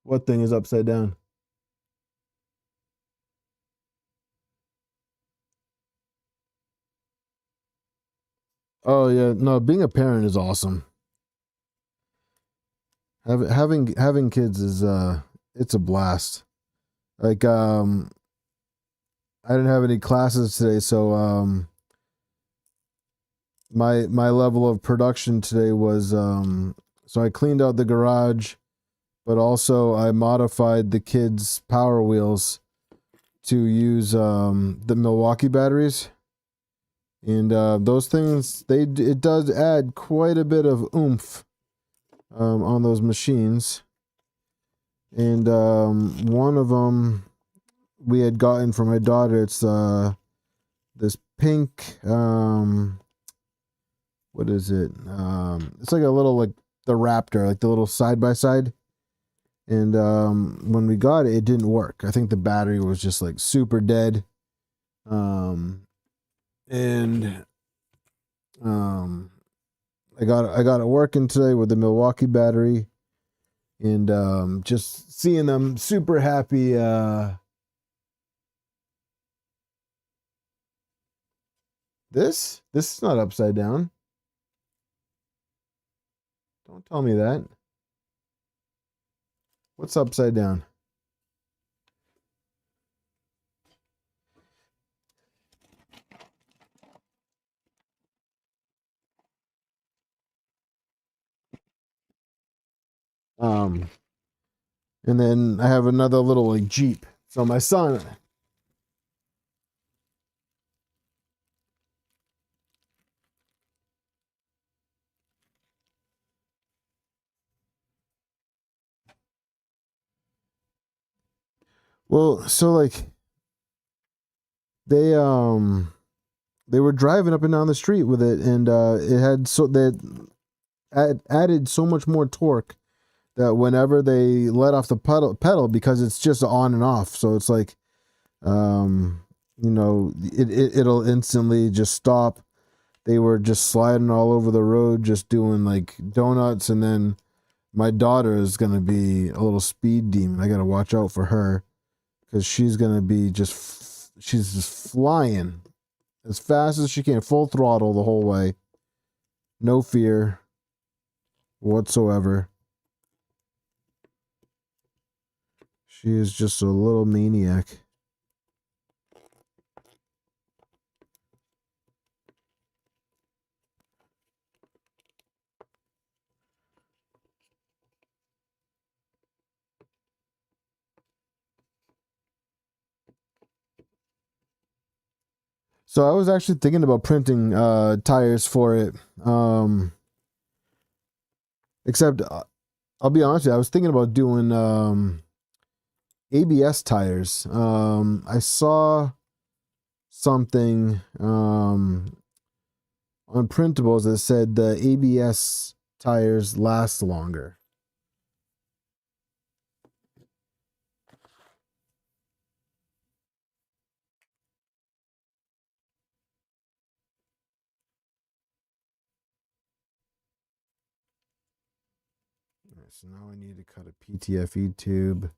What thing is upside down? Oh yeah, no, being a parent is awesome. Having kids is it's a blast. Like I didn't have any classes today, so my level of production today was so I cleaned out the garage, but also I modified the kids' power wheels to use the Milwaukee batteries. And those things, it does add quite a bit of oomph on those machines. And one of them we had gotten from my daughter. It's this pink. What is it? It's like a little like the Raptor, like the little side by side. And when we got it, it didn't work. I think the battery was just like super dead. And I got it working today with the Milwaukee battery, and just seeing them super happy. This is not upside down. Don't tell me that. What's upside down? And then I have another little like Jeep. So my son. Well, so like they were driving up and down the street with it, and it had so that added so much more torque that whenever they let off the pedal because it's just on and off, so it's like you know, it'll instantly just stop. They were just sliding all over the road, just doing like donuts. And then my daughter is gonna be a little speed demon. I gotta watch out for her because she's gonna be she's just flying as fast as she can, full throttle the whole way, no fear whatsoever. She is just a little maniac. So I was actually thinking about printing tires for it. Except I'll be honest with you, I was thinking about doing ABS tires. I saw something on printables that said the ABS tires last longer. All right, so now I need to cut a PTFE tube.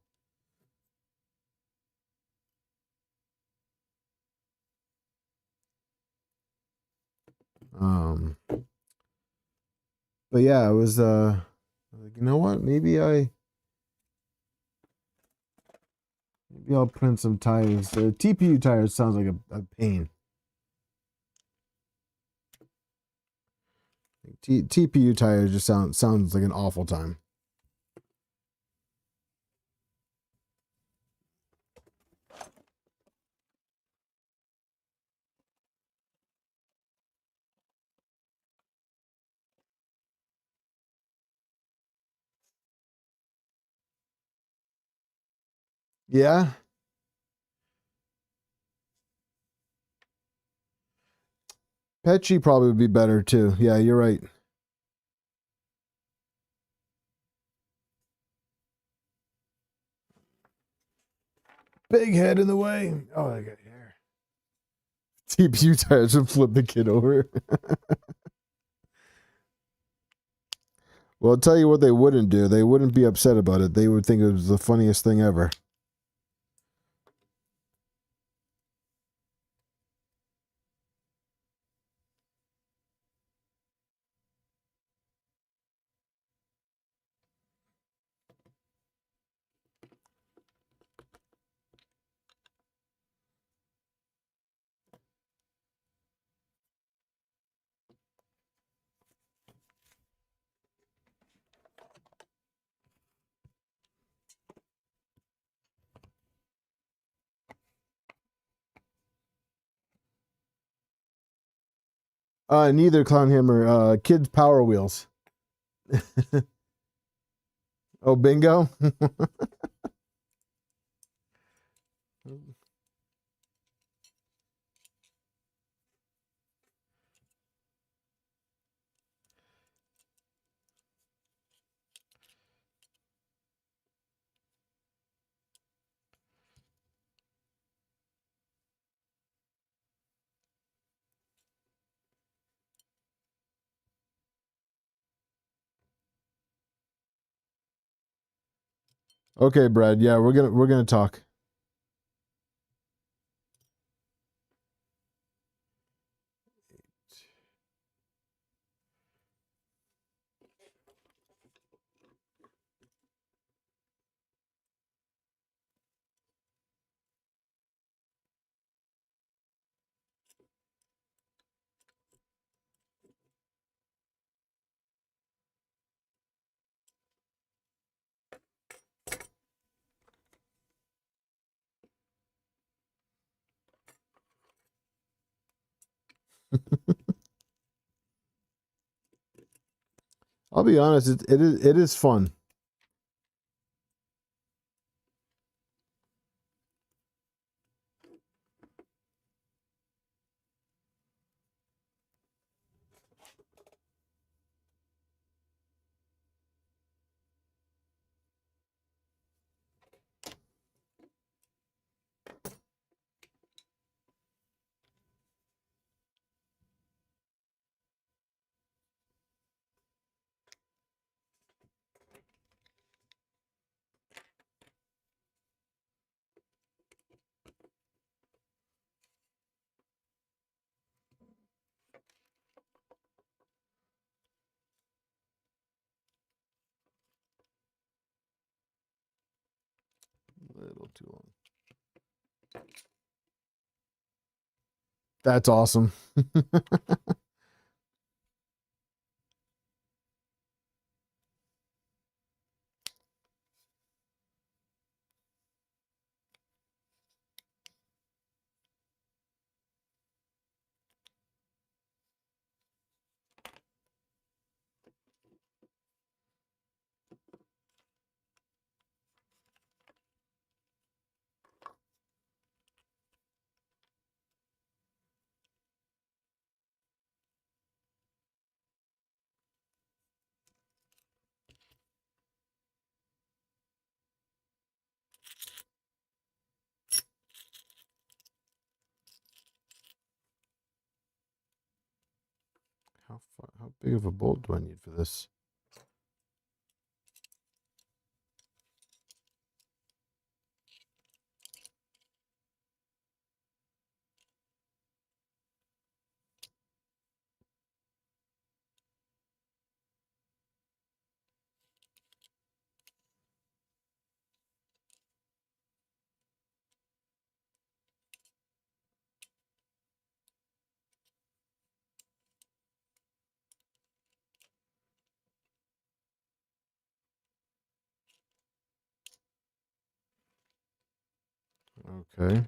But yeah, I was like, you know what? Maybe I'll print some tires. TPU tires sounds like a pain. TPU tires just sounds like an awful time. Yeah. Petchy probably would be better too. Yeah, you're right. Big head in the way. Oh, I got hair. TPU tires would flip the kid over. Well, I'll tell you what they wouldn't do. They wouldn't be upset about it. They would think it was the funniest thing ever. Neither Clown Hammer. Kids Power Wheels. Oh, bingo. Okay, Brad. Yeah, we're gonna talk. I'll be honest. It is fun. not too long. That's awesome. How big of a bolt do I need for this? Okay.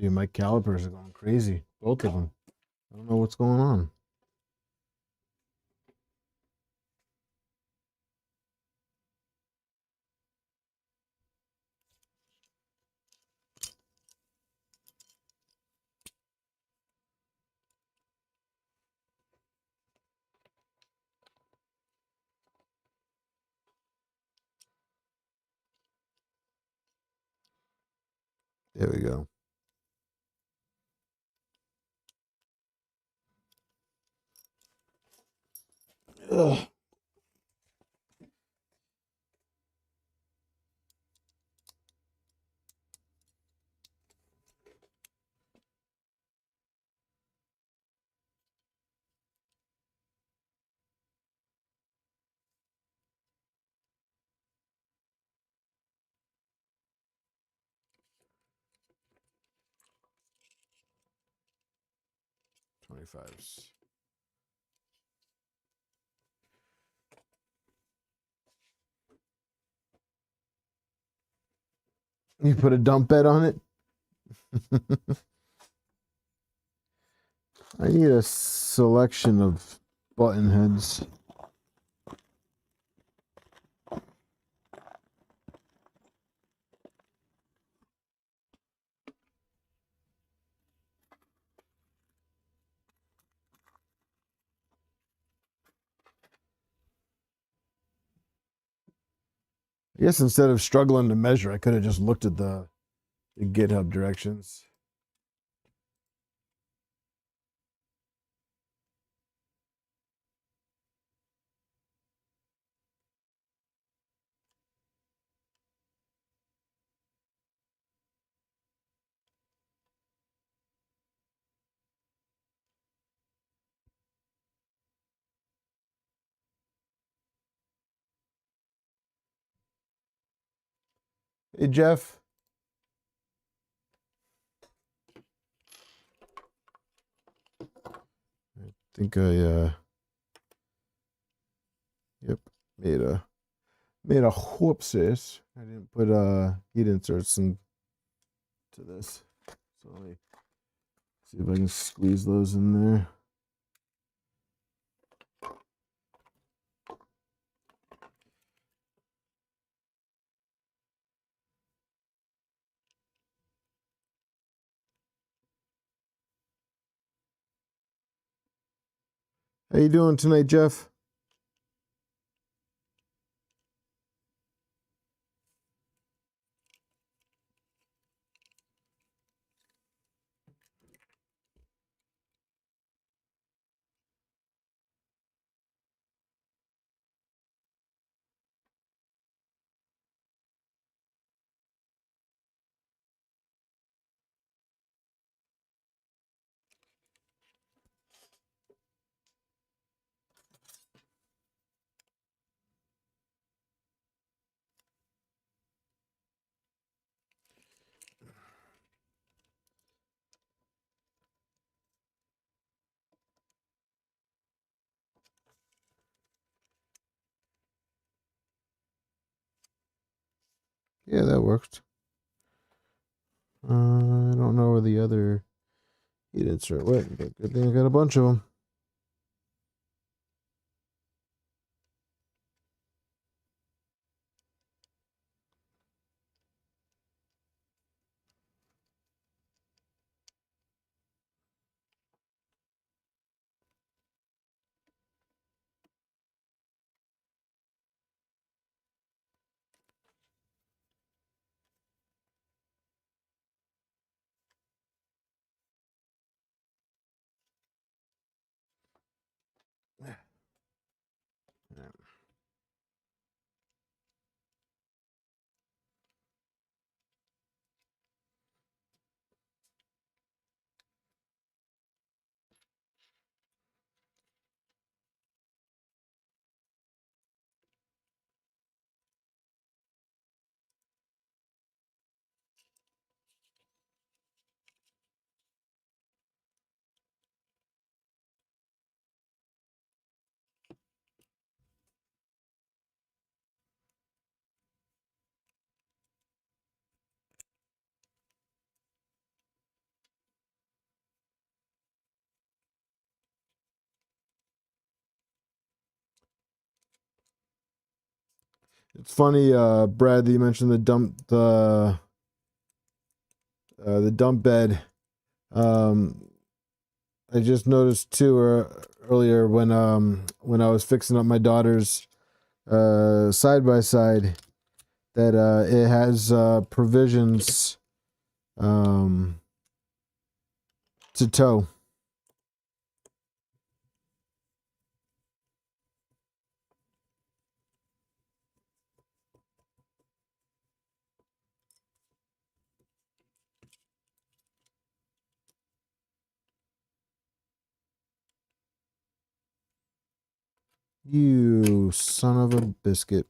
Dude, my calipers are going crazy. Both of them. I don't know what's going on. There we go. Ugh. $25s. You put a dump bed on it? I need a selection of button heads. I guess instead of struggling to measure, I could have just looked at the GitHub directions. Hey, Jeff. I think I Yep, made a whoopsis. I didn't put heat inserts into this. So let me see if I can squeeze those in there. How you doing tonight, Jeff? Yeah, that worked. I don't know where the other heat insert went, but good thing I got a bunch of them. It's funny, Brad, that you mentioned the dump bed. I just noticed too earlier when I was fixing up my daughter's side by side that it has provisions to tow. You son of a biscuit.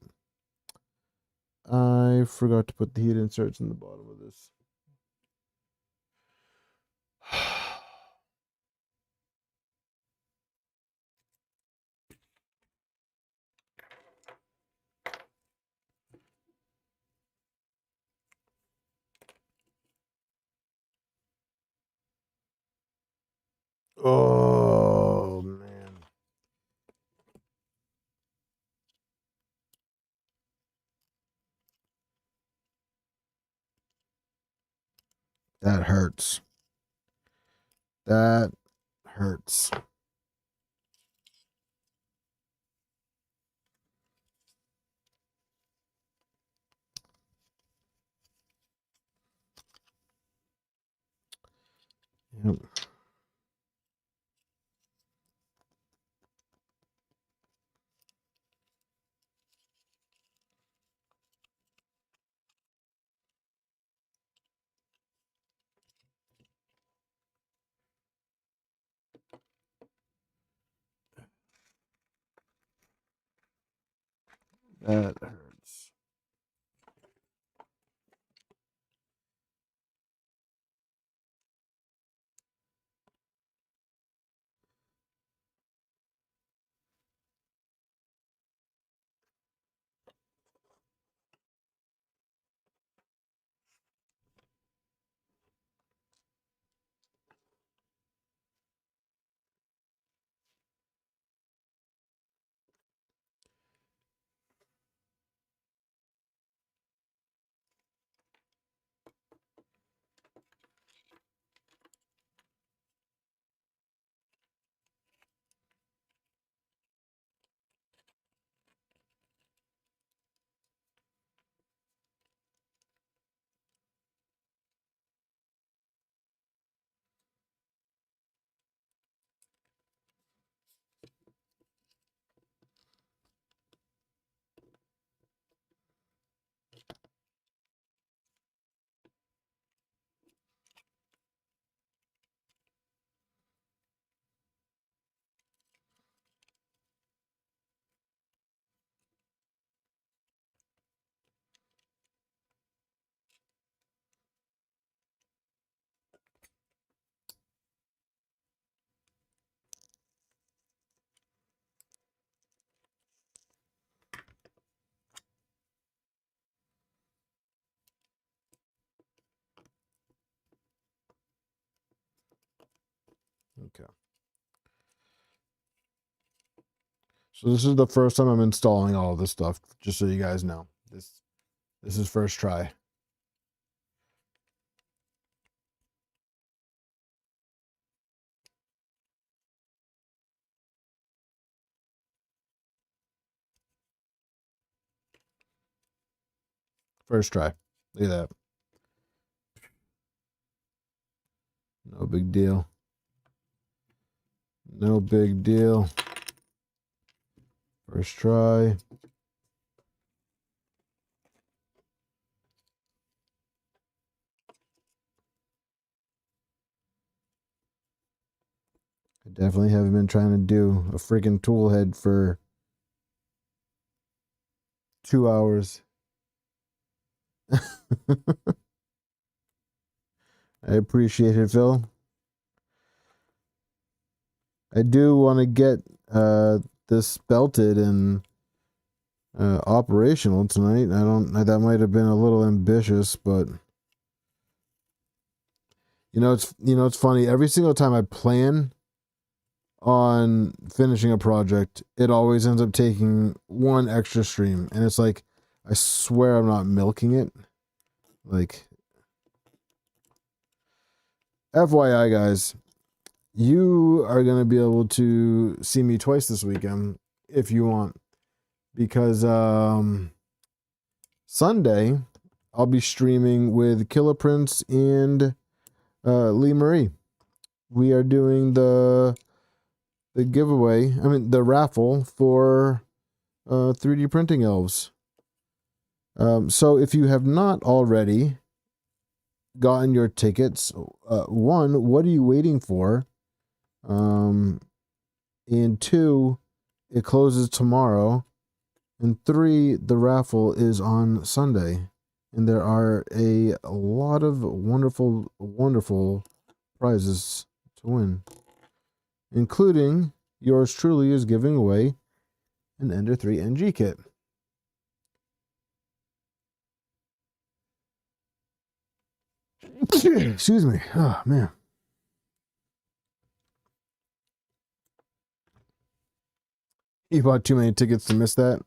I forgot to put the heat inserts in the bottom of this. Oh, man. That hurts. That hurts. Yep. That hurts. Okay. So this is the first time I'm installing all of this stuff, just so you guys know. This is first try. First try. Look at that. No big deal. No big deal. First try. I definitely haven't been trying to do a freaking tool head for 2 hours. I appreciate it, Phil. I do want to get this belted and operational tonight. That might have been a little ambitious, but it's funny. Every single time I plan on finishing a project, it always ends up taking one extra stream, and it's like, I swear I'm not milking it. Like, FYI, guys, you are going to be able to see me twice this weekend if you want, because Sunday I'll be streaming with Killer Prince and Lee Marie. We are doing the giveaway, the raffle for 3D printing elves. So if you have not already gotten your tickets, one, what are you waiting for? And two, it closes tomorrow. And three, the raffle is on Sunday. And there are a lot of wonderful, wonderful prizes to win, including yours truly is giving away an Ender 3 NG kit. Excuse me. Oh, man. You bought too many tickets to miss that.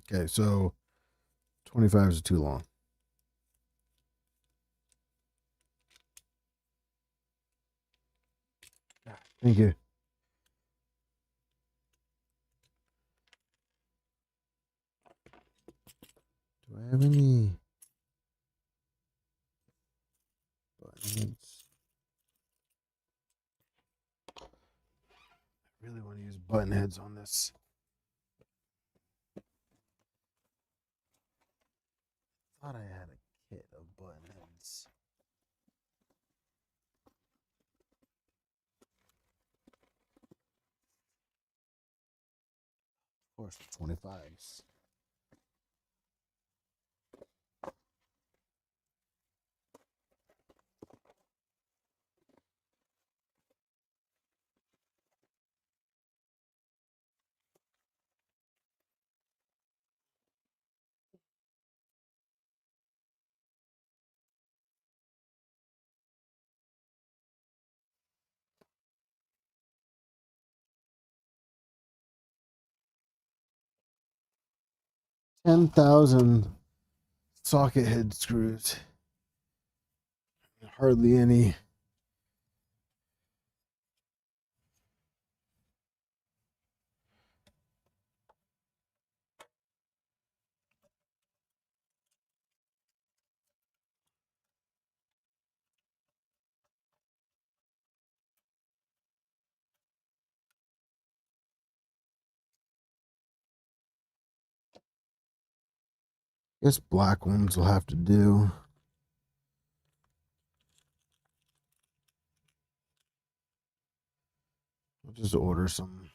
Okay, so 25 is too long. Thank you. Do I have any buttons? I really want to use button heads on this. I thought I had a kit of button heads. Of course, 25s. $10,000 socket head screws. Hardly any. Guess black ones will have to do. I'll just order some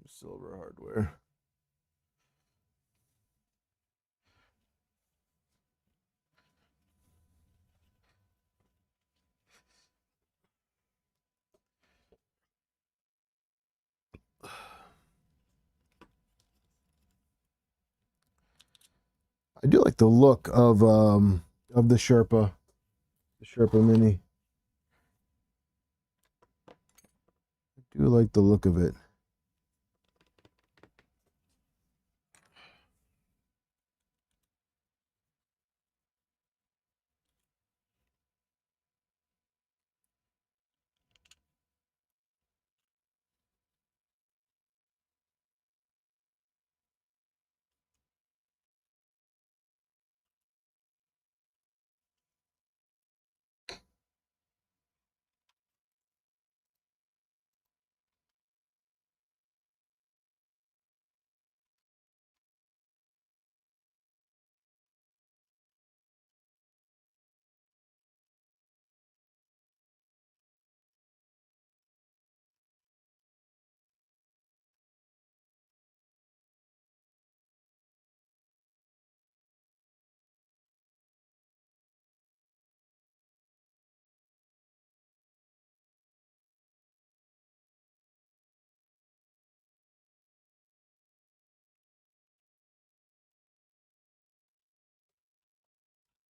silver hardware. I do like the look of the Sherpa Mini. I do like the look of it.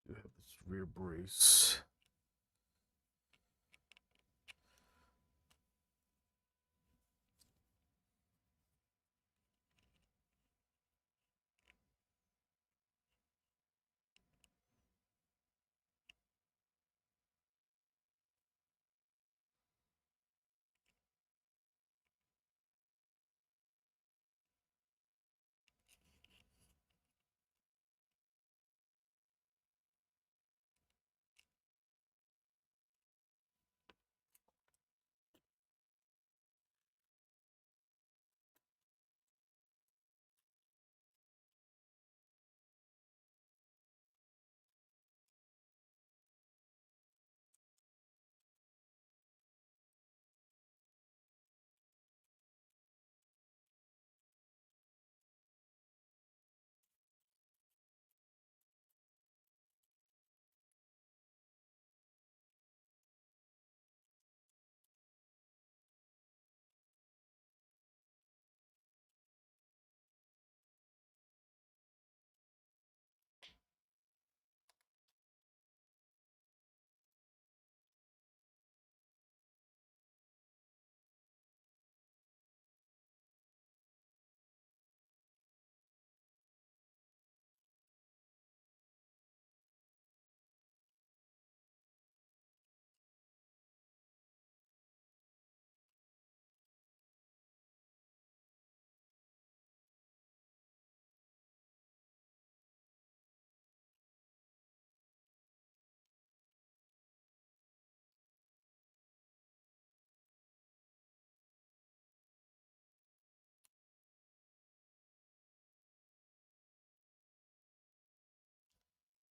You have this rear brace.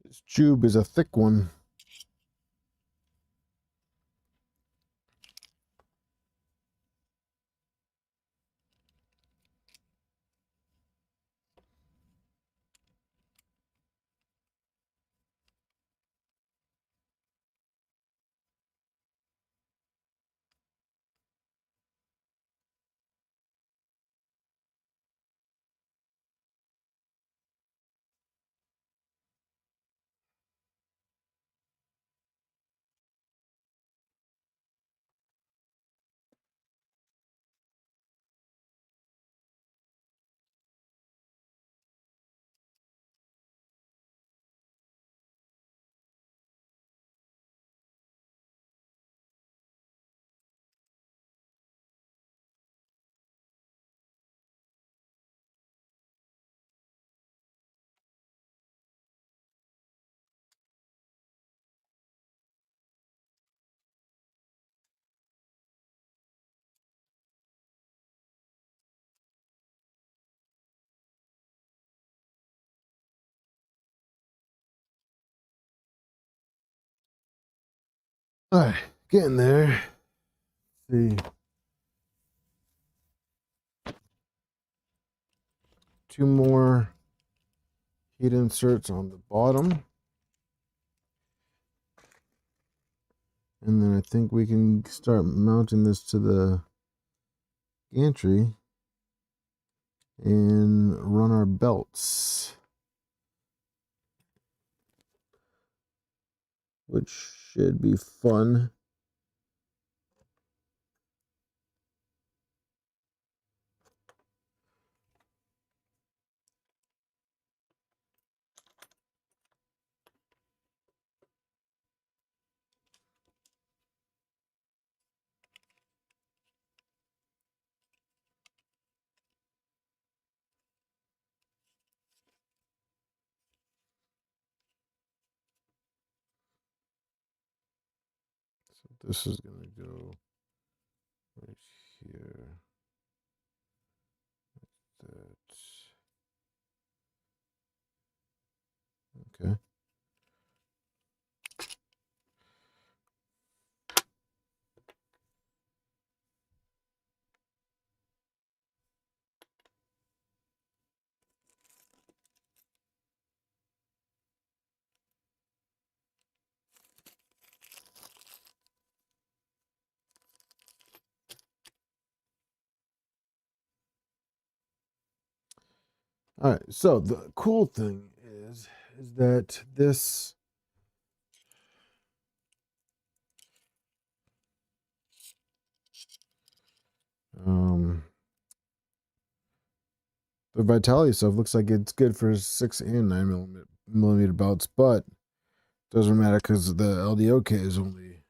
This tube is a thick one. All right, getting there. Let's see. Two more heat inserts on the bottom. And then I think we can start mounting this to the gantry and run our belts. which should be fun. So this is going to go right here. That. Okay. All right. So the cool thing is that this the Vitalii stuff looks like it's good for 6 and 9mm belts, but doesn't matter because the LDO kit is only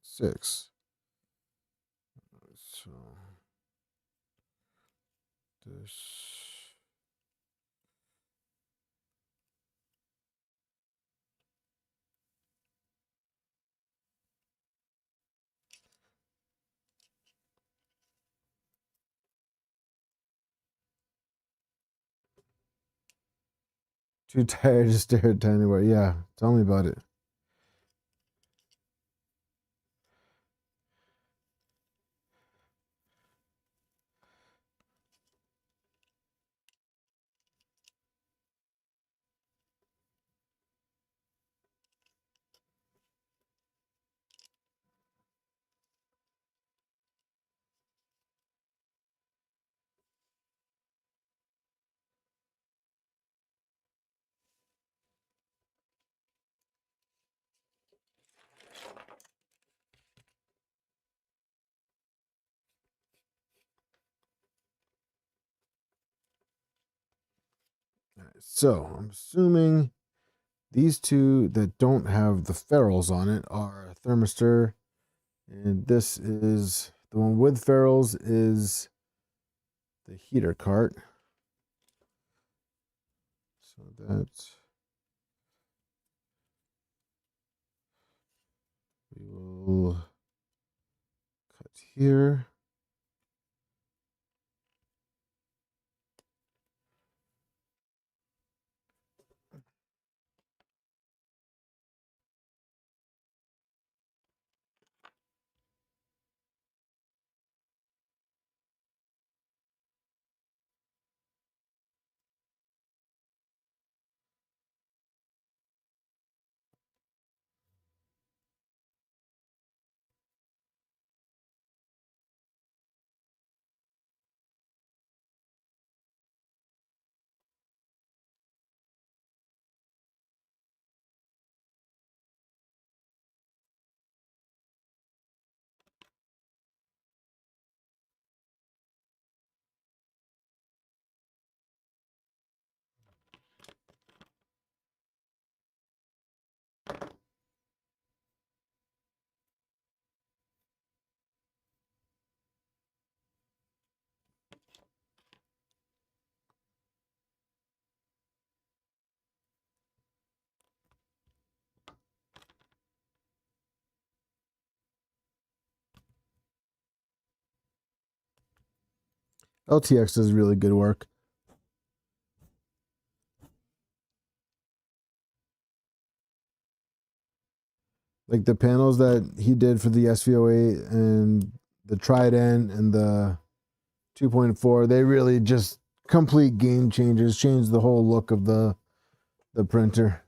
6. So this 2 tired to stare at anywhere. Yeah, tell me about it. All right, so I'm assuming these two that don't have the ferrules on it are a thermistor, and this is the one with ferrules is the heater cart. So that's we will cut here. LTX does really good work. Like the panels that he did for the SVO8 and the Trident and the 2.4, they really just complete game changers, changed the whole look of the printer.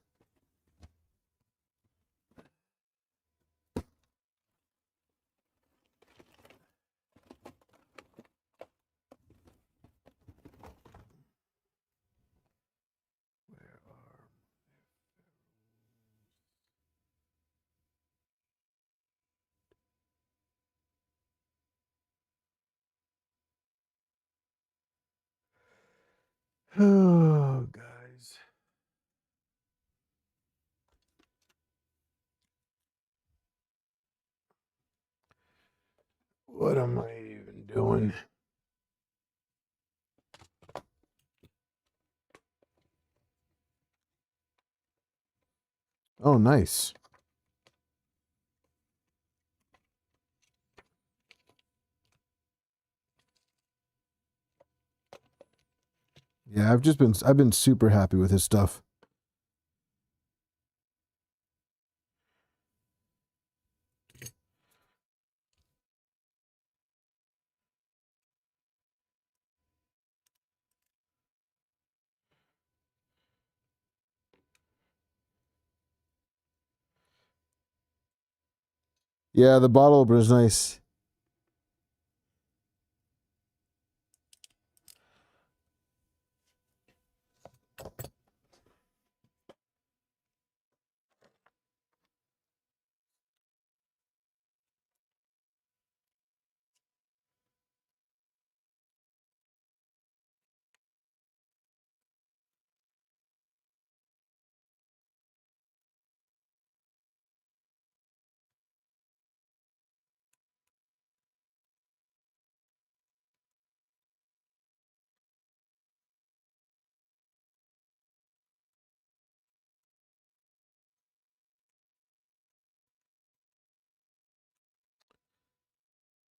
Oh, guys. What am I even doing? Oh, nice. Yeah, I've been super happy with his stuff. Yeah, the bottle opener is nice.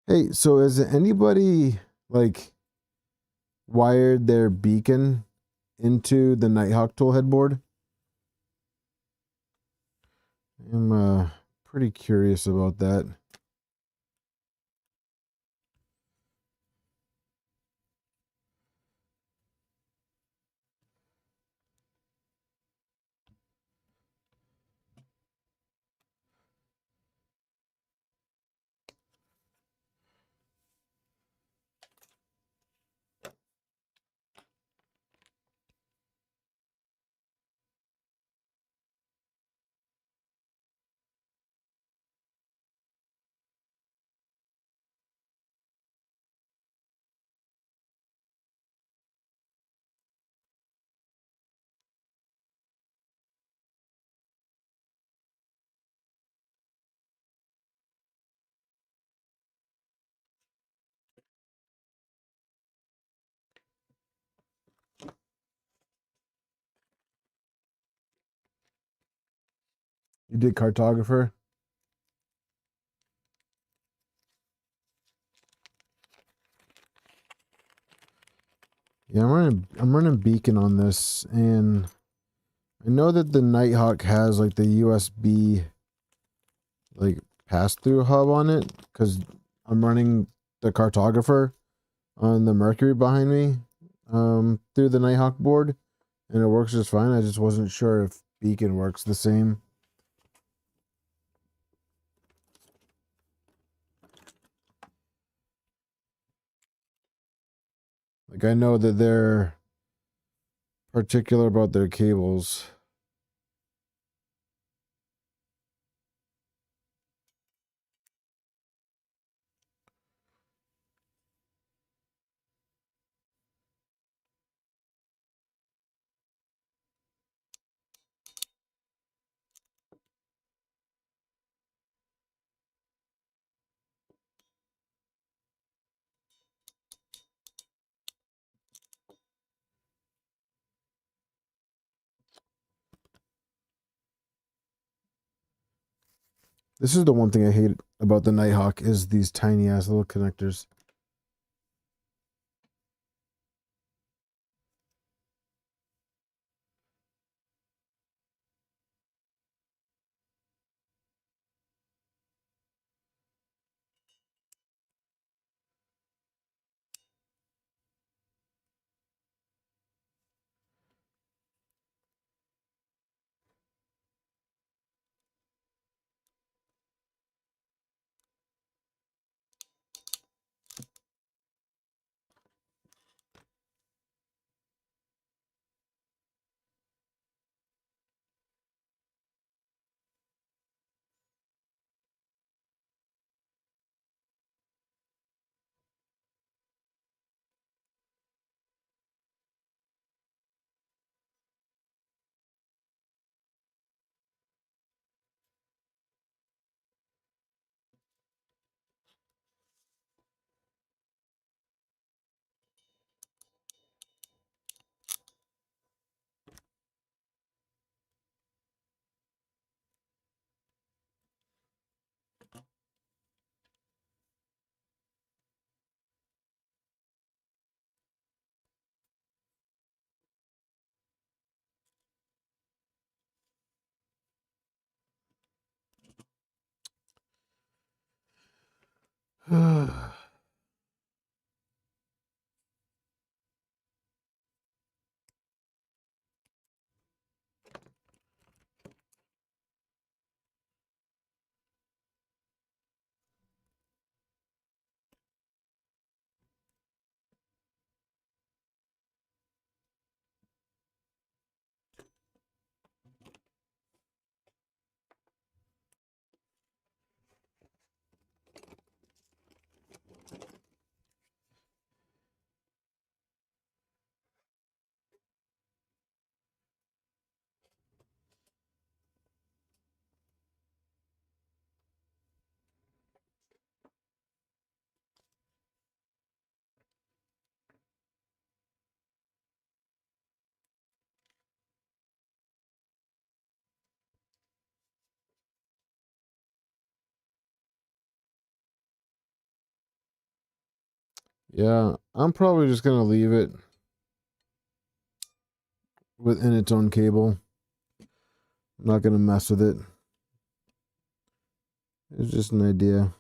Hey, so has anybody like wired their beacon into the Nighthawk toolhead board? I'm pretty curious about that. You did cartographer? Yeah, I'm running beacon on this, and I know that the Nighthawk has like the USB like pass-through hub on it because I'm running the cartographer on the Mercury behind me through the Nighthawk board, and it works just fine. I just wasn't sure if beacon works the same. Like I know that they're particular about their cables. This is the one thing I hate about the Nighthawk is these tiny ass little connectors. Yeah, I'm probably just gonna leave it within its own cable. I'm not gonna mess with it. It's just an idea.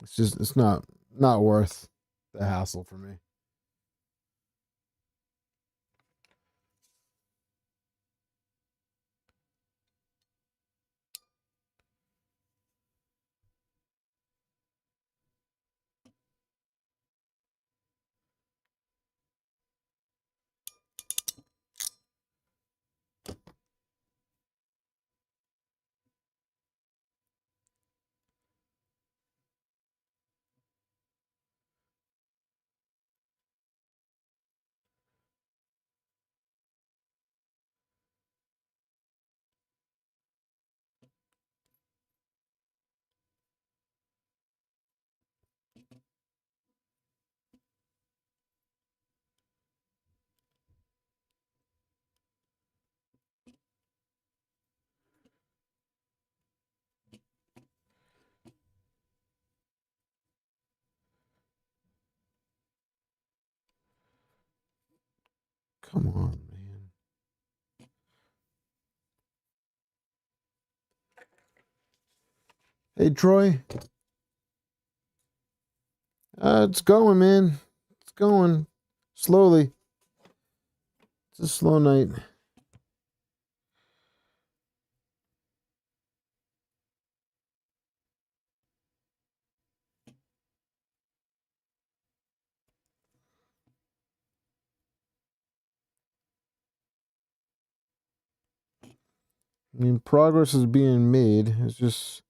It's not worth the hassle for me. Come on, man. Hey, Troy. It's going, man. It's going slowly. It's a slow night. I mean, progress is being made. It's just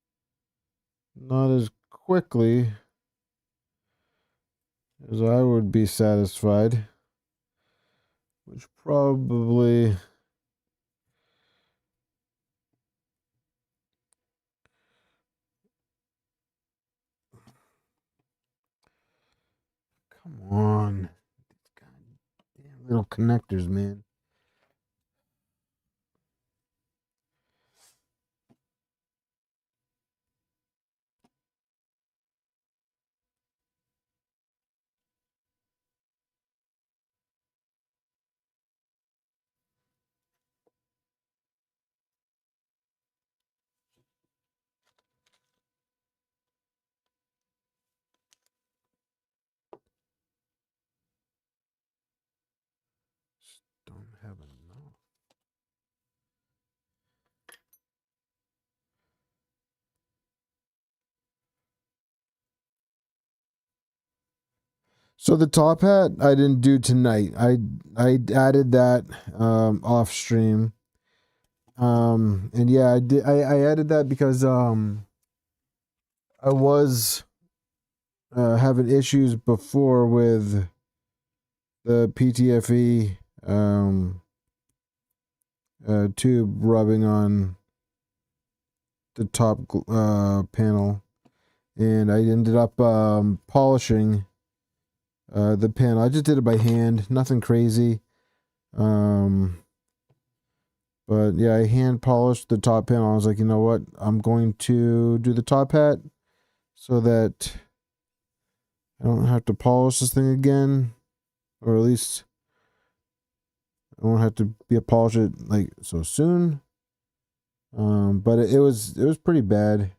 not as quickly as I would be satisfied. Which probably... Come on. Goddamn little connectors, man. Don't have enough. So the top hat I didn't do tonight. I added that off stream. And yeah, I did I added that because I was having issues before with the PTFE tube rubbing on the top panel, and I ended up polishing the panel. I just did it by hand, nothing crazy. But yeah, I hand polished the top panel. I was like, you know what? I'm going to do the top hat so that I don't have to polish this thing again, or at least I won't have to be a polish it like so soon. But it was pretty bad.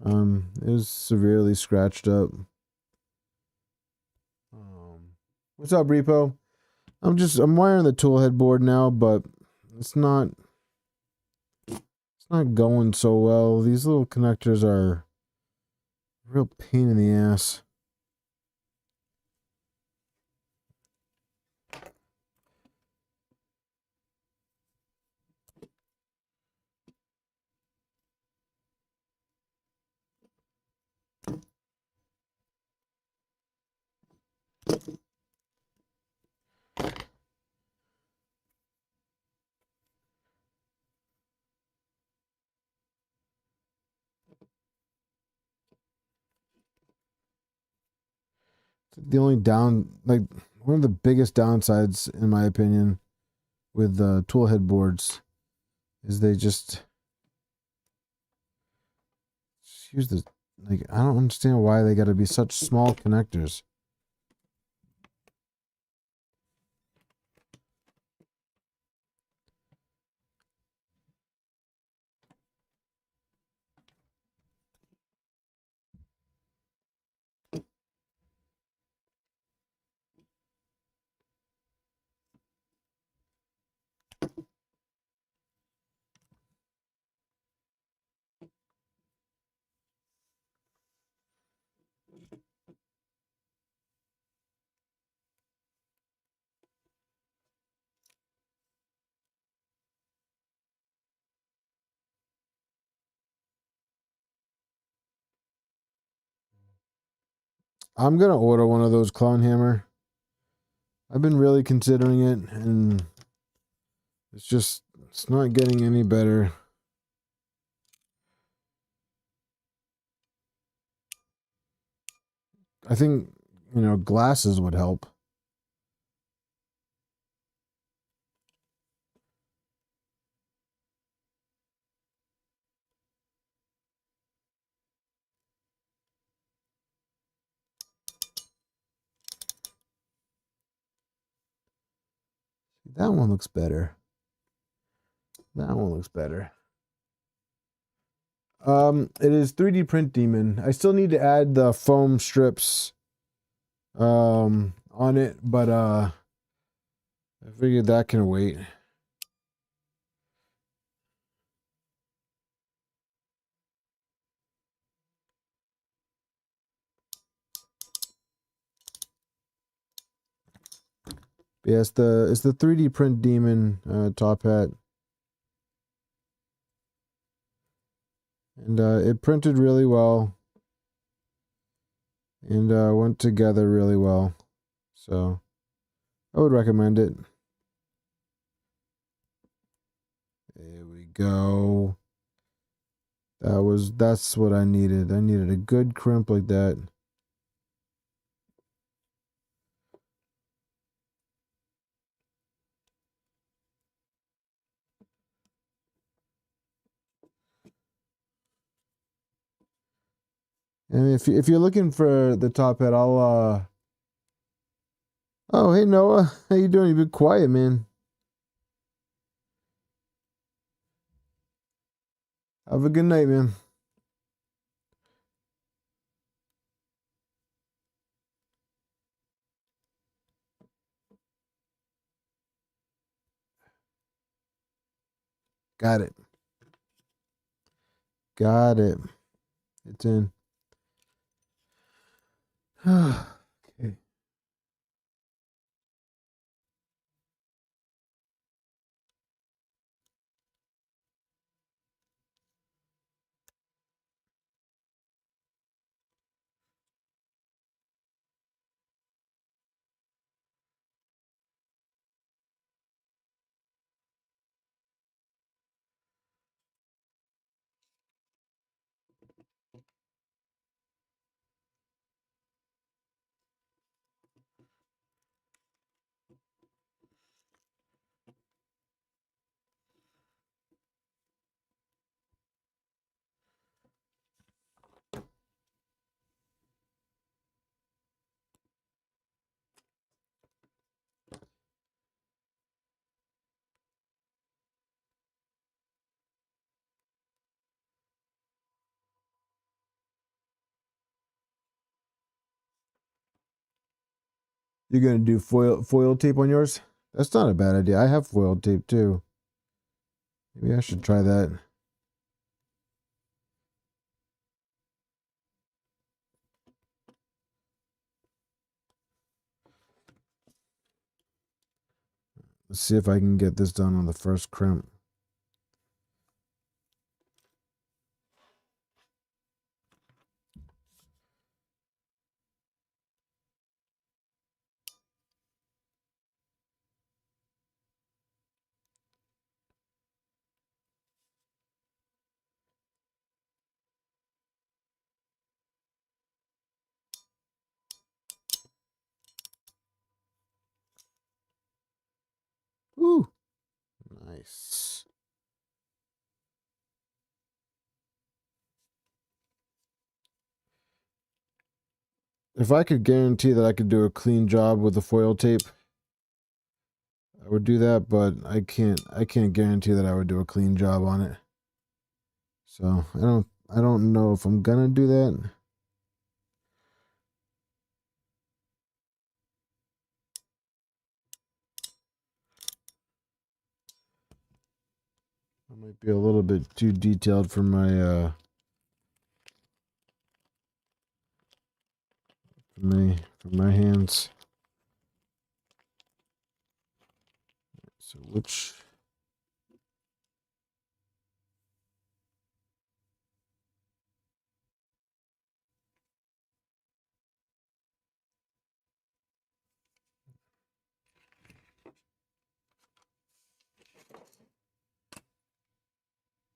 It was severely scratched up. What's up, Repo? I'm wiring the toolhead board now, but it's not going so well. These little connectors are a real pain in the ass. The only one of the biggest downsides, in my opinion, with toolhead boards is they just use the, like, I don't understand why they got to be such small connectors. I'm going to order one of those clone hammer. I've been really considering it, and it's not getting any better. I think, glasses would help. That one looks better. That one looks better. It is 3D Print Demon. I still need to add the foam strips on it, but I figured that can wait. But yeah, it's the 3D Print Demon top hat. And it printed really well. And went together really well. So I would recommend it. There we go. That's what I needed. I needed a good crimp like that. And if you're looking for the top hat, I'll Oh, hey Noah. How you doing? You've been quiet, man. Have a good night, man. Got it. Got it. It's in. Okay. You're gonna do foil tape on yours? That's not a bad idea. I have foil tape too. Maybe I should try that. Let's see if I can get this done on the first crimp. Ooh, nice. If I could guarantee that I could do a clean job with the foil tape, I would do that, but I can't guarantee that I would do a clean job on it. So I don't know if I'm gonna do that. I might be a little bit too detailed for my for my hands. So which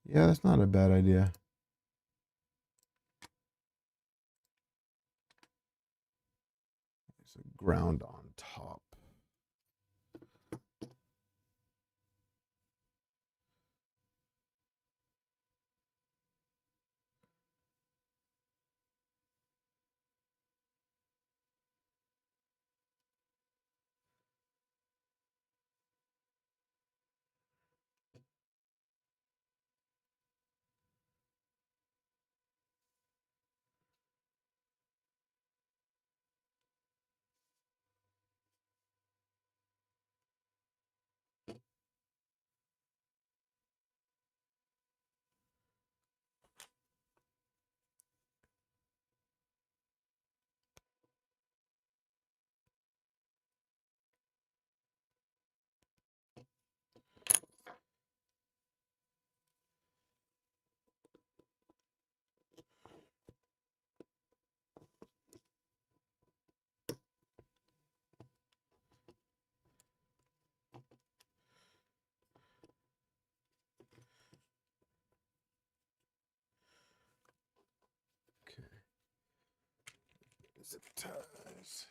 yeah, that's not a bad idea. There's a ground on top. Okay. Zip ties.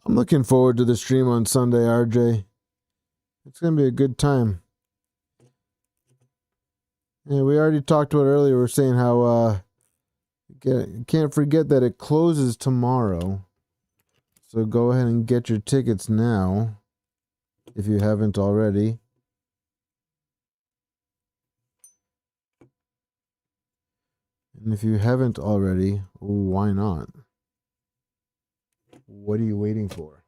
I'm looking forward to the stream on Sunday, RJ. It's gonna be a good time. Yeah, we already talked about it earlier. We were saying how can't forget that it closes tomorrow. So go ahead and get your tickets now if you haven't already. And if you haven't already, why not? What are you waiting for?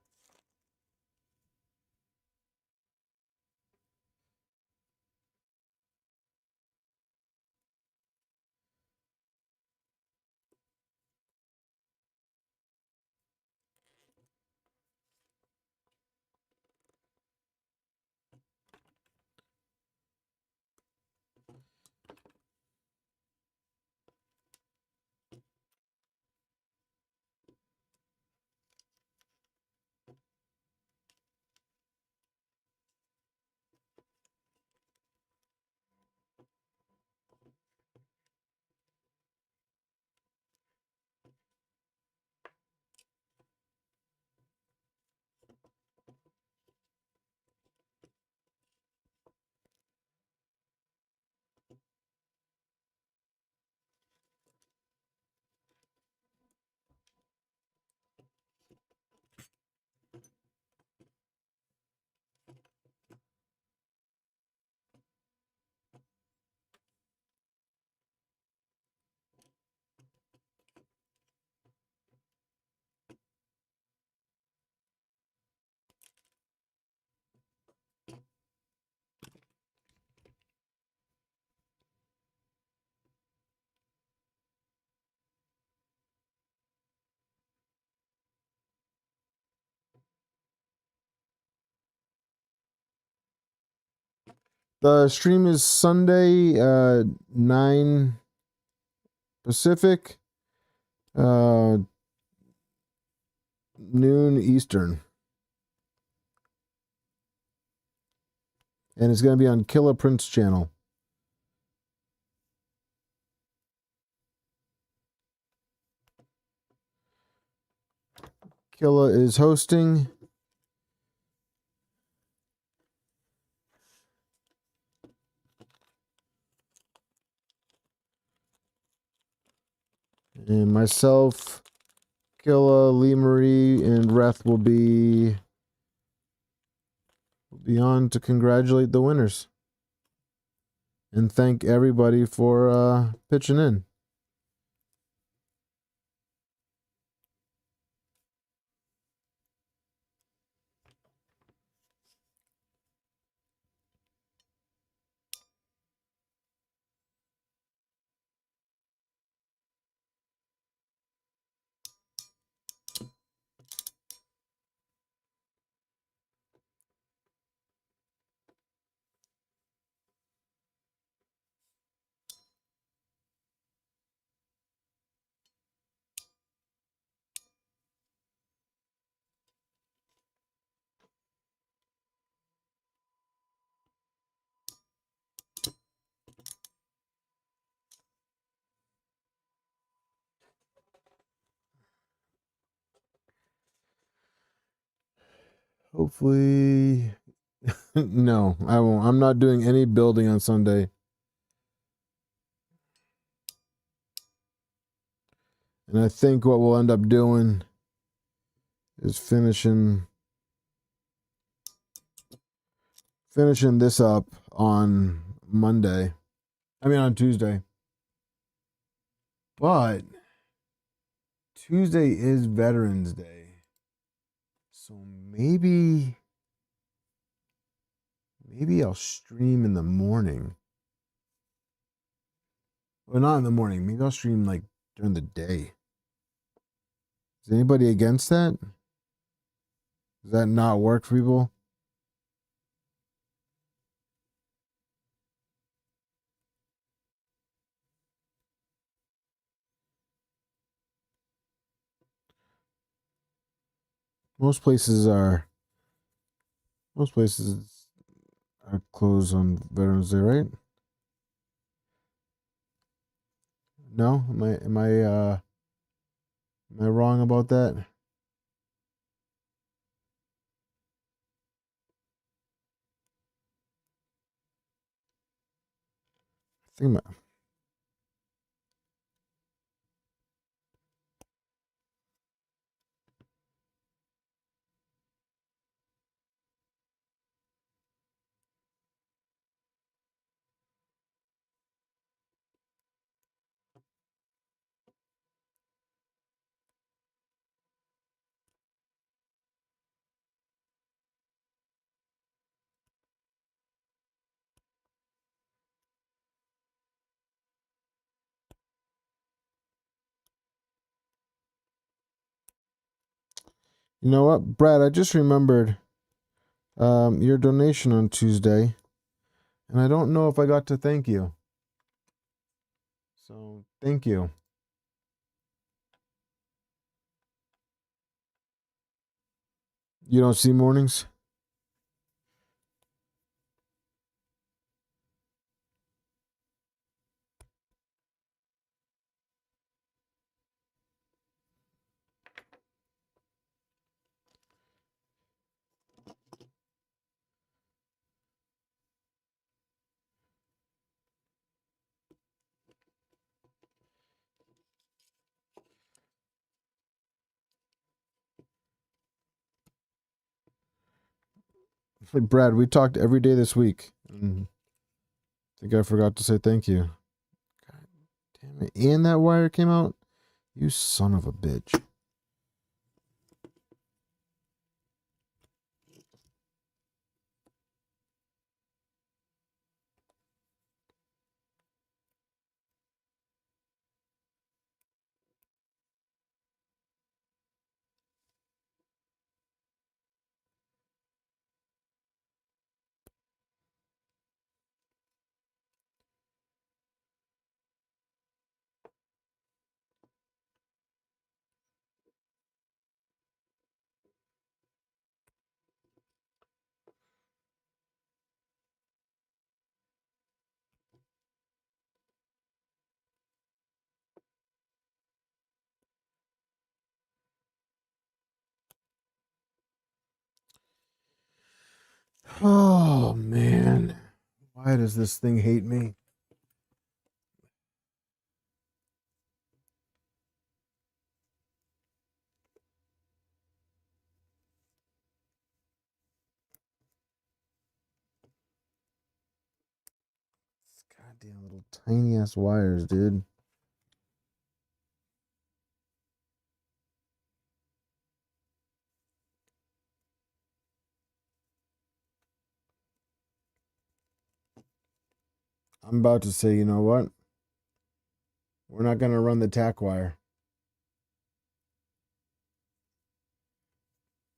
The stream is Sunday, 9 Pacific, noon Eastern. And it's going to be on Killer Prince channel. Killa is hosting. And myself, Killa, Lee Marie, and Reth will be on to congratulate the winners. And thank everybody for pitching in. Hopefully, no, I won't. I'm not doing any building on Sunday. And I think what we'll end up doing is finishing this up on Monday. I mean on Tuesday. But Tuesday is Veterans Day. So maybe I'll stream in the morning. Well, not in the morning. Maybe I'll stream like during the day. Is anybody against that? Does that not work for people? Most places are closed on Veterans Day, right? No? Am I wrong about that? I think you know what, Brad? I just remembered your donation on Tuesday, and I don't know if I got to thank you. So thank you. You don't see mornings? Like, Brad, we talked every day this week. I think I forgot to say thank you. God damn it. And that wire came out? You son of a bitch. Oh, man. Why does this thing hate me? Goddamn little tiny ass wires, dude. I'm about to say, you know what? We're not going to run the tack wire.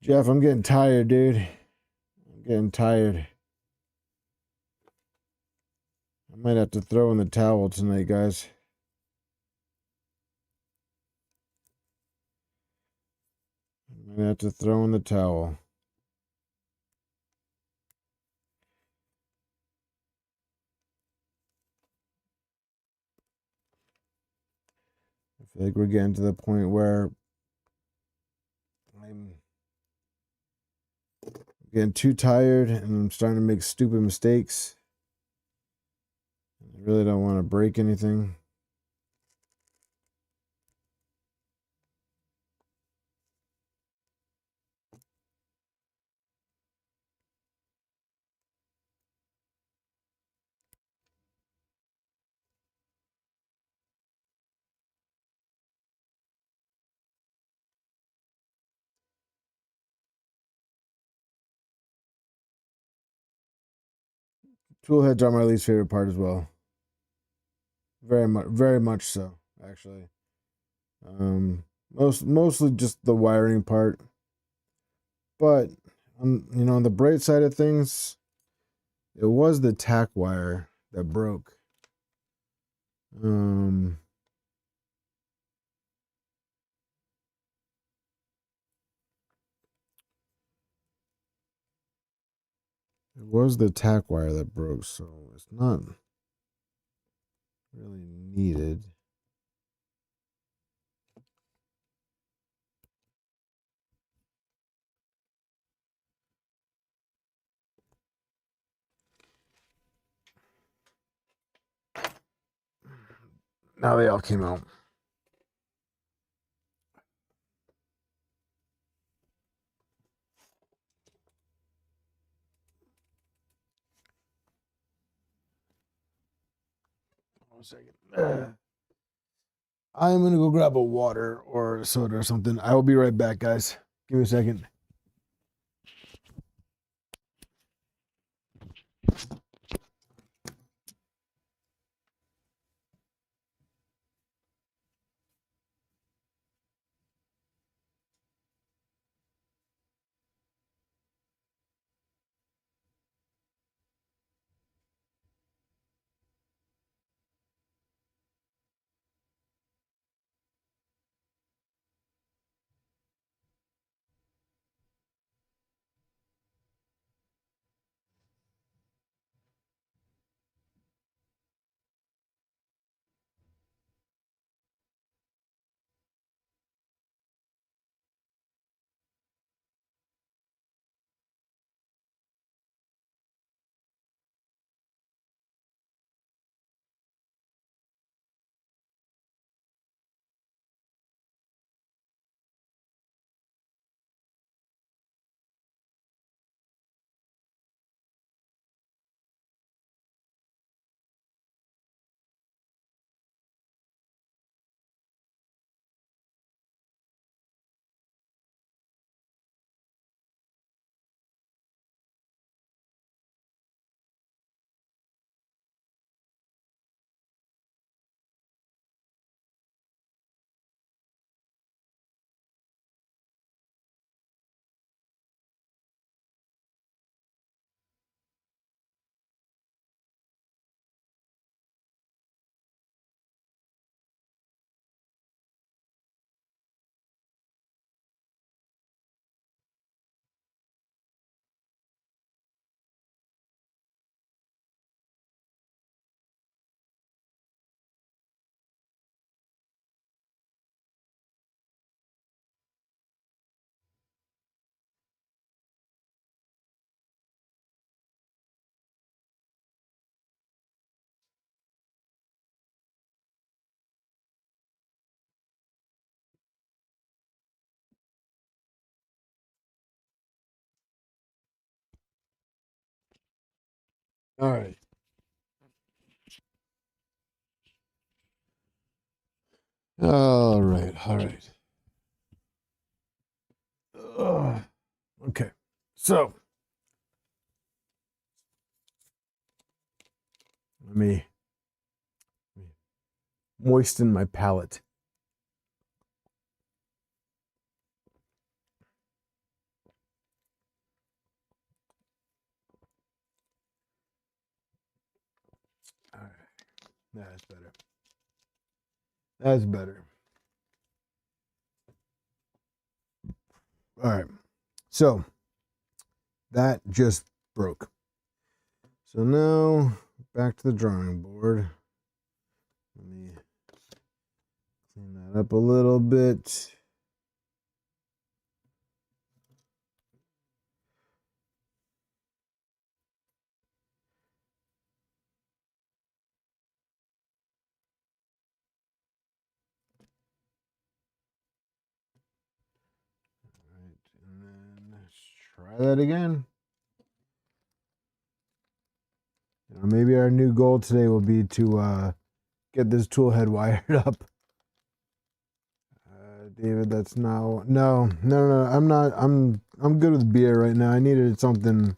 Jeff, I'm getting tired, dude. I'm getting tired. I might have to throw in the towel tonight, guys. I might have to throw in the towel. I feel like we're getting to the point where I'm getting too tired and I'm starting to make stupid mistakes. I really don't want to break anything. Tool heads are my least favorite part as well. Very much so, actually. Mostly just the wiring part. But on the bright side of things, it was the tack wire that broke. It was the tack wire that broke, so it's not really needed. Now they all came out. One second. I'm gonna go grab a water or a soda or something. I will be right back, guys. Give me a second. All right. All right, all right. Okay, so let me moisten my palate. All right, that's better. That's better. All right, so that just broke. So now back to the drawing board. Let me clean that up a little bit. All right, and then let's try that again. Maybe our new goal today will be to get this tool head wired up. David, that's now no. I'm not. I'm good with beer right now. I needed something.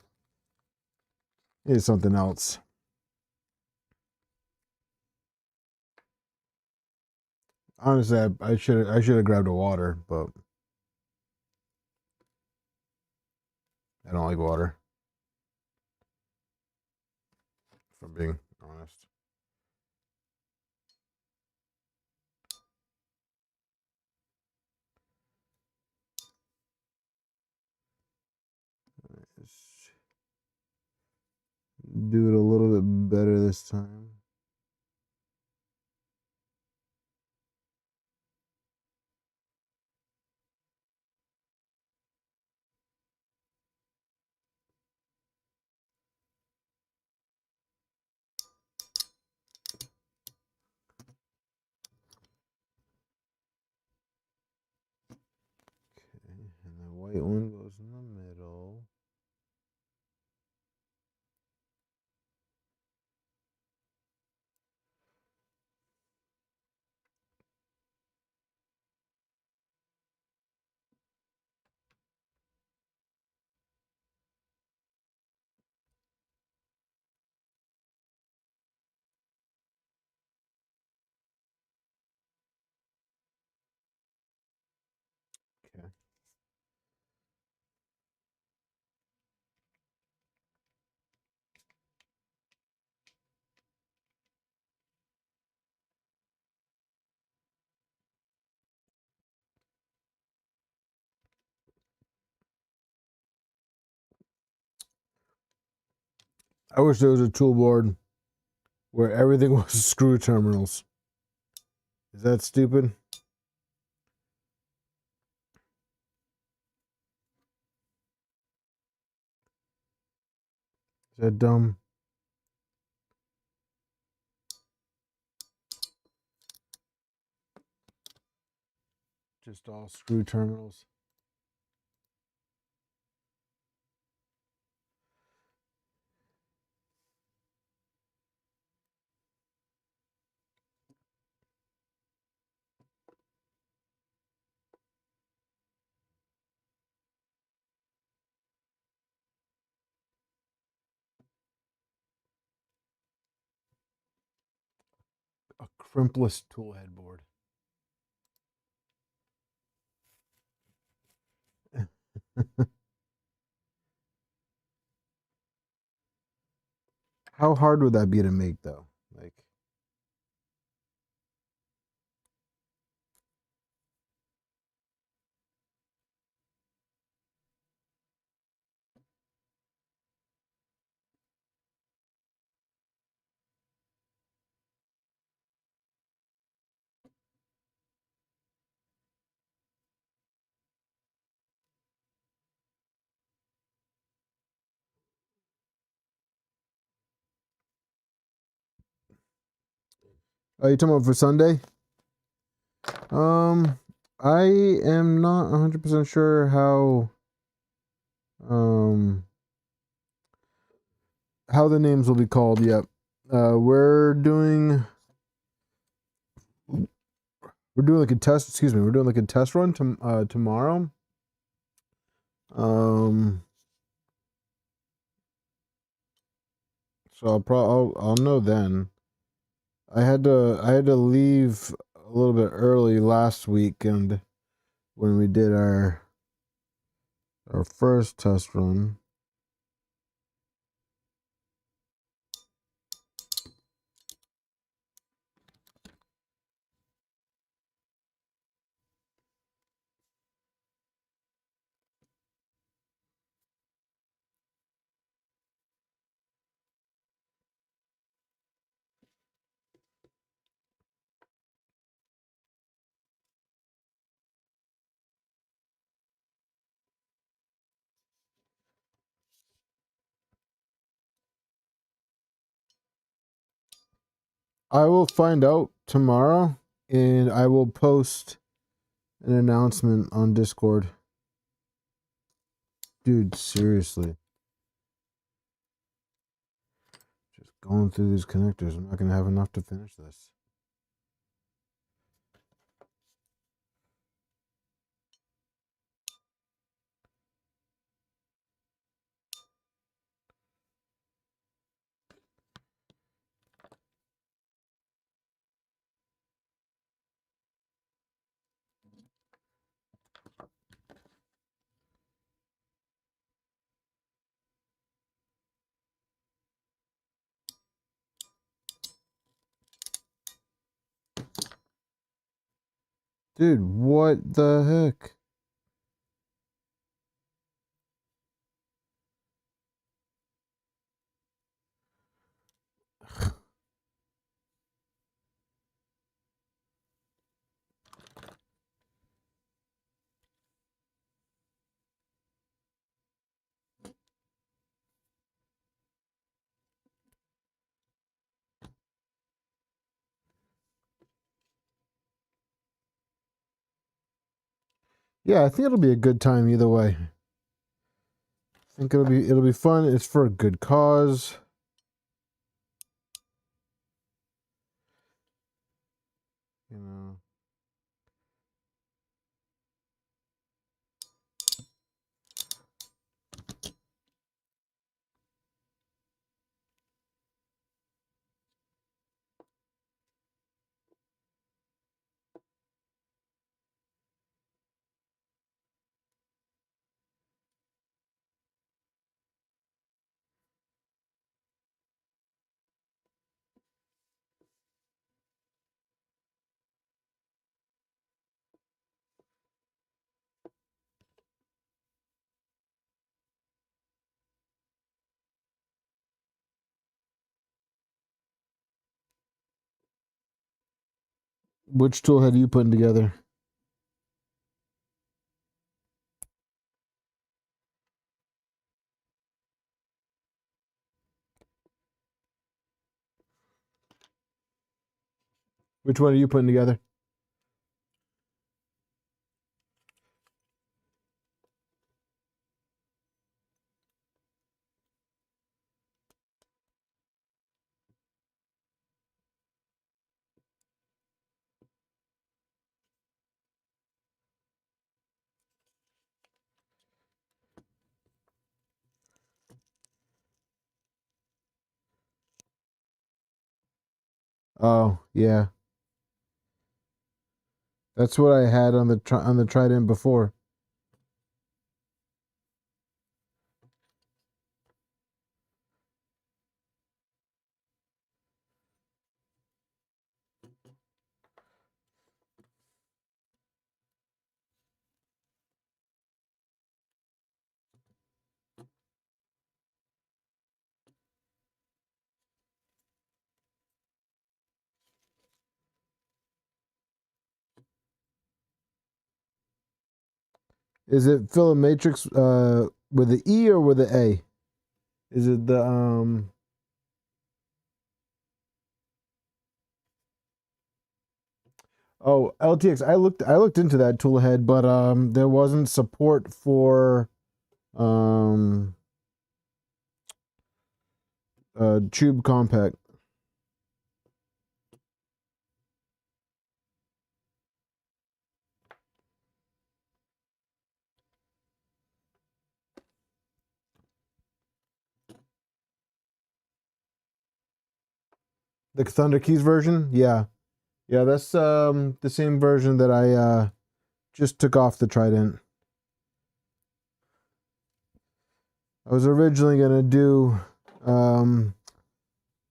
Needed something else. Honestly, I should have grabbed a water, but I don't like water. If I'm being honest. Let's do it a little bit better this time. Okay, and the white one goes in the middle. Okay. I wish there was a tool board where everything was screw terminals. Is that stupid? Is that dumb? Just all screw terminals. A crimpless tool head board. How hard would that be to make, though? Like, are you talking about for Sunday? I am not 100% sure how the names will be called yet. We're doing We're doing like a test. Excuse me. We're doing like a test run tomorrow. So I'll know then. I had to leave a little bit early last weekend when we did our first test run. I will find out tomorrow, and I will post an announcement on Discord. Dude, seriously. Just going through these connectors. I'm not going to have enough to finish this. Dude, what the heck? Yeah, I think it'll be a good time either way. I think it'll be fun. It's for a good cause. You know. Which tool had you putting together? Which one are you putting together? Oh, yeah. That's what I had on the Trident before. Is it Philip Matrix with the E or with the A? Is it the Oh, LTX. I looked into that toolhead, but there wasn't support for um Chube Compact. The Thunder Keys version? Yeah. Yeah, that's the same version that I just took off the Trident. I was originally gonna do the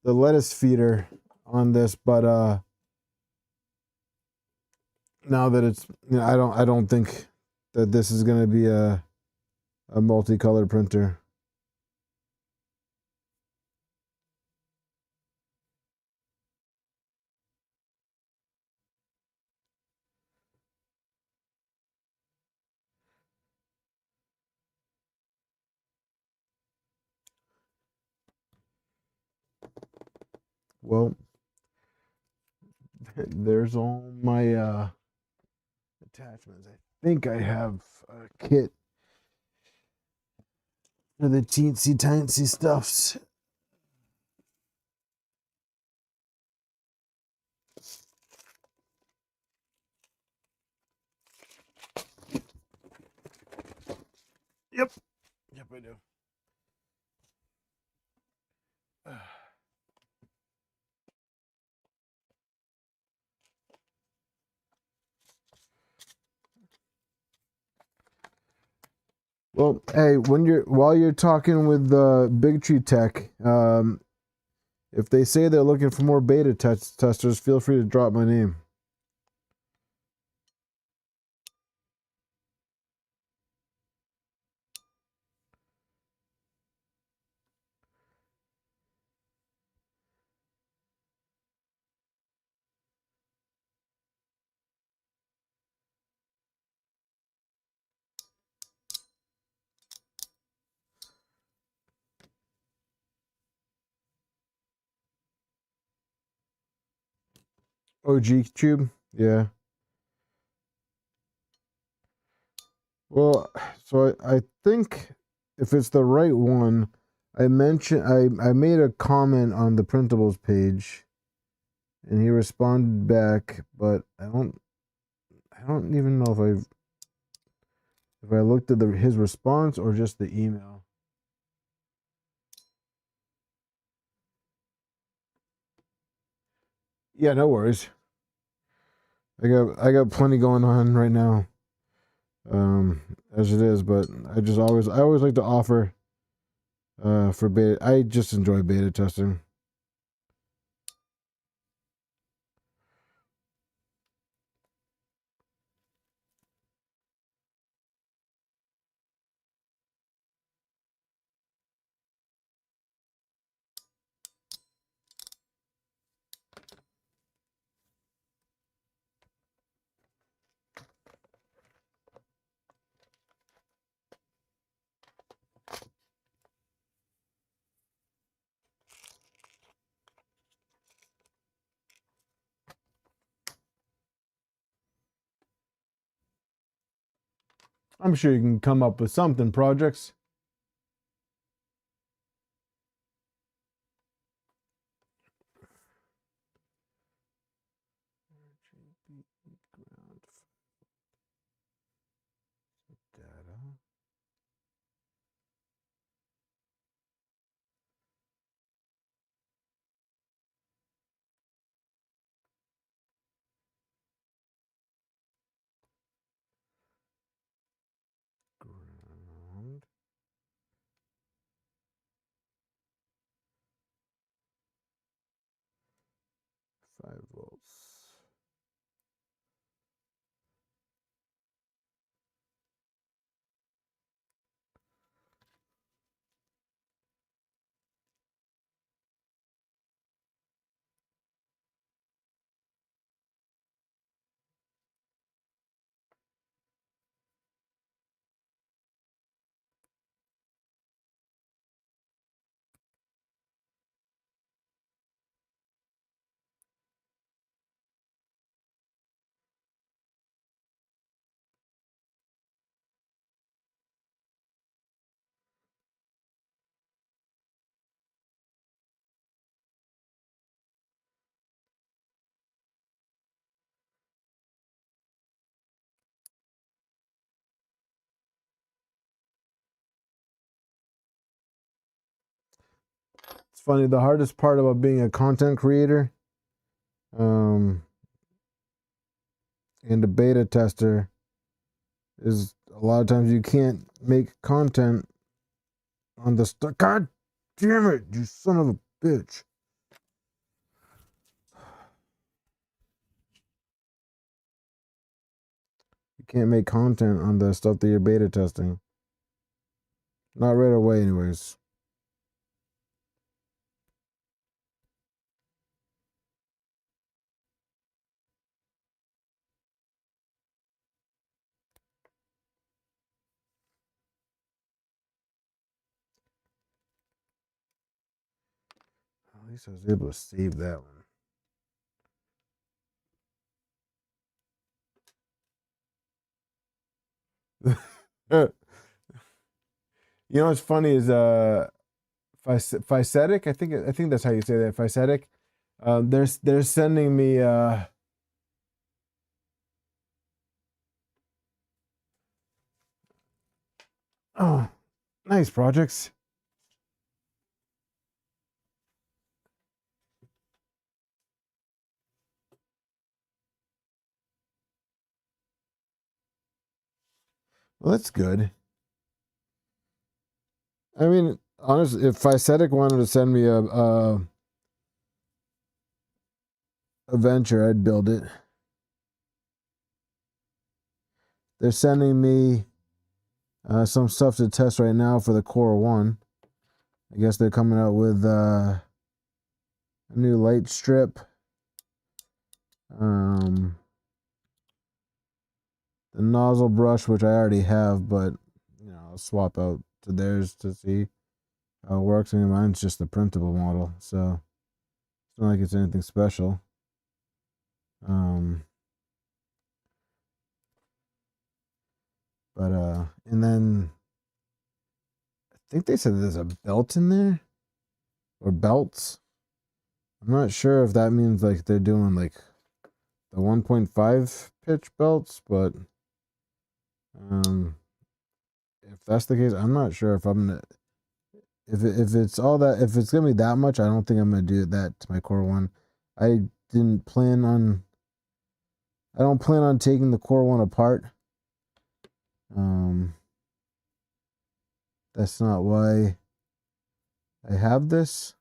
lettuce feeder on this, but now that it's, you know, I don't think that this is gonna be a multicolor printer. Well, there's all my attachments. I think I have a kit for the teensy tiny stuffs. Yep. Yep, I do. Well, hey, while you're talking with Big Tree Tech, if they say they're looking for more beta testers, feel free to drop my name. OG Tube, yeah. Well, so I think if it's the right one, I made a comment on the printables page, and he responded back, but I don't even know if I looked at his response or just the email. Yeah, no worries. I got plenty going on right now, as it is, but I always like to offer for beta. I just enjoy beta testing. I'm sure you can come up with something, projects. Data. Ground. 5 volts. funny. The hardest part about being a content creator, and a beta tester is a lot of times you can't make content on the stuff. God damn it, you son of a bitch. You can't make content on the stuff that you're beta testing. Not right away, anyways. At least I was able to save that one. You know what's funny is Physetic, I think that's how you say that. Physetic. They're sending me oh, nice projects. Well, that's good. I mean, honestly, if Physetic wanted to send me a venture, I'd build it. They're sending me some stuff to test right now for the Core 1. I guess they're coming out with a new light strip. The nozzle brush, which I already have, but you know, I'll swap out to theirs to see how it works. I mean, mine's just the printable model, so it's not like it's anything special. And then I think they said there's a belt in there or belts. I'm not sure if that means like they're doing like the 1.5 pitch belts, but if that's the case, I'm not sure if I'm gonna if it's all that, if it's gonna be that much, I don't think I'm gonna do that to my Core 1. I don't plan on taking the Core 1 apart. That's not why I have this.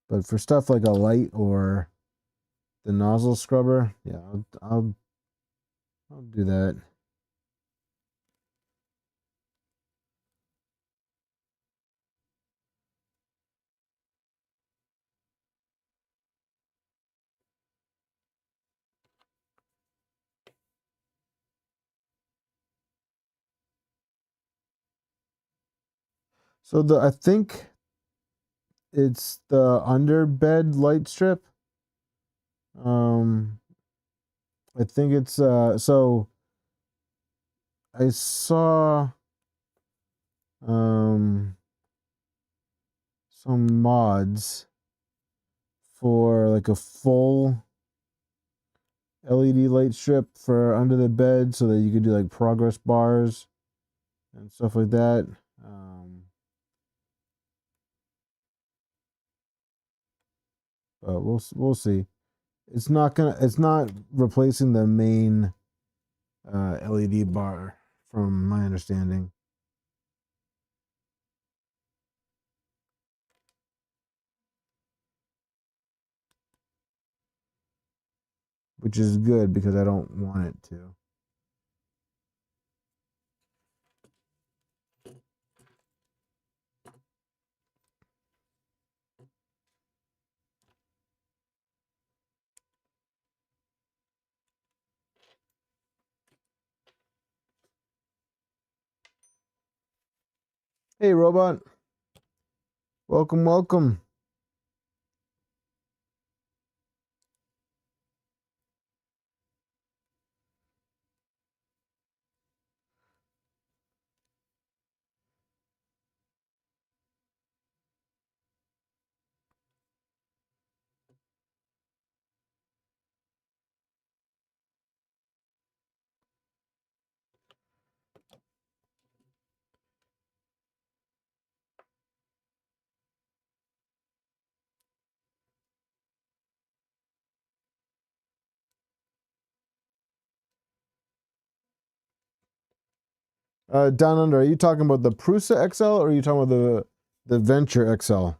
But for stuff like a light or the nozzle scrubber, yeah, I'll do that. So I think it's the underbed light strip. I think it's so I saw some mods for like a full LED light strip for under the bed so that you could do like progress bars and stuff like that. But we'll see. It's not replacing the main LED bar from my understanding. Which is good because I don't want it to. Hey, robot. Welcome, welcome. Down under, are you talking about the Prusa XL or are you talking about the Venture XL?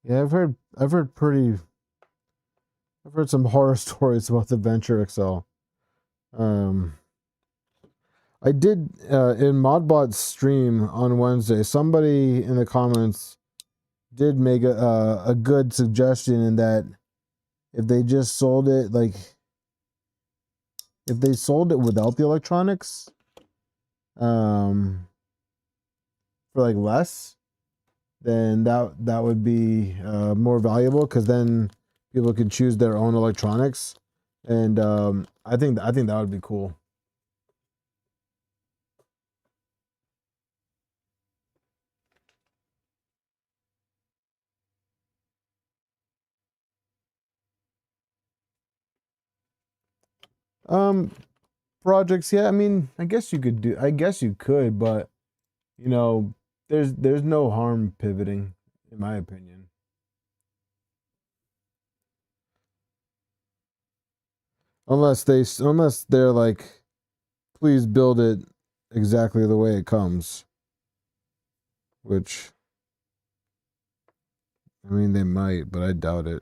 Yeah, I've heard some horror stories about the Venture XL. I did in Modbot's stream on Wednesday. Somebody in the comments did make a good suggestion in that if they just sold it if they sold it without the electronics, for like less, then that would be more valuable because then people could choose their own electronics, and I think that would be cool. Projects, yeah. I mean, I guess you could, but you know, there's no harm pivoting, in my opinion. Unless they're like, please build it exactly the way it comes, which I mean they might, but I doubt it.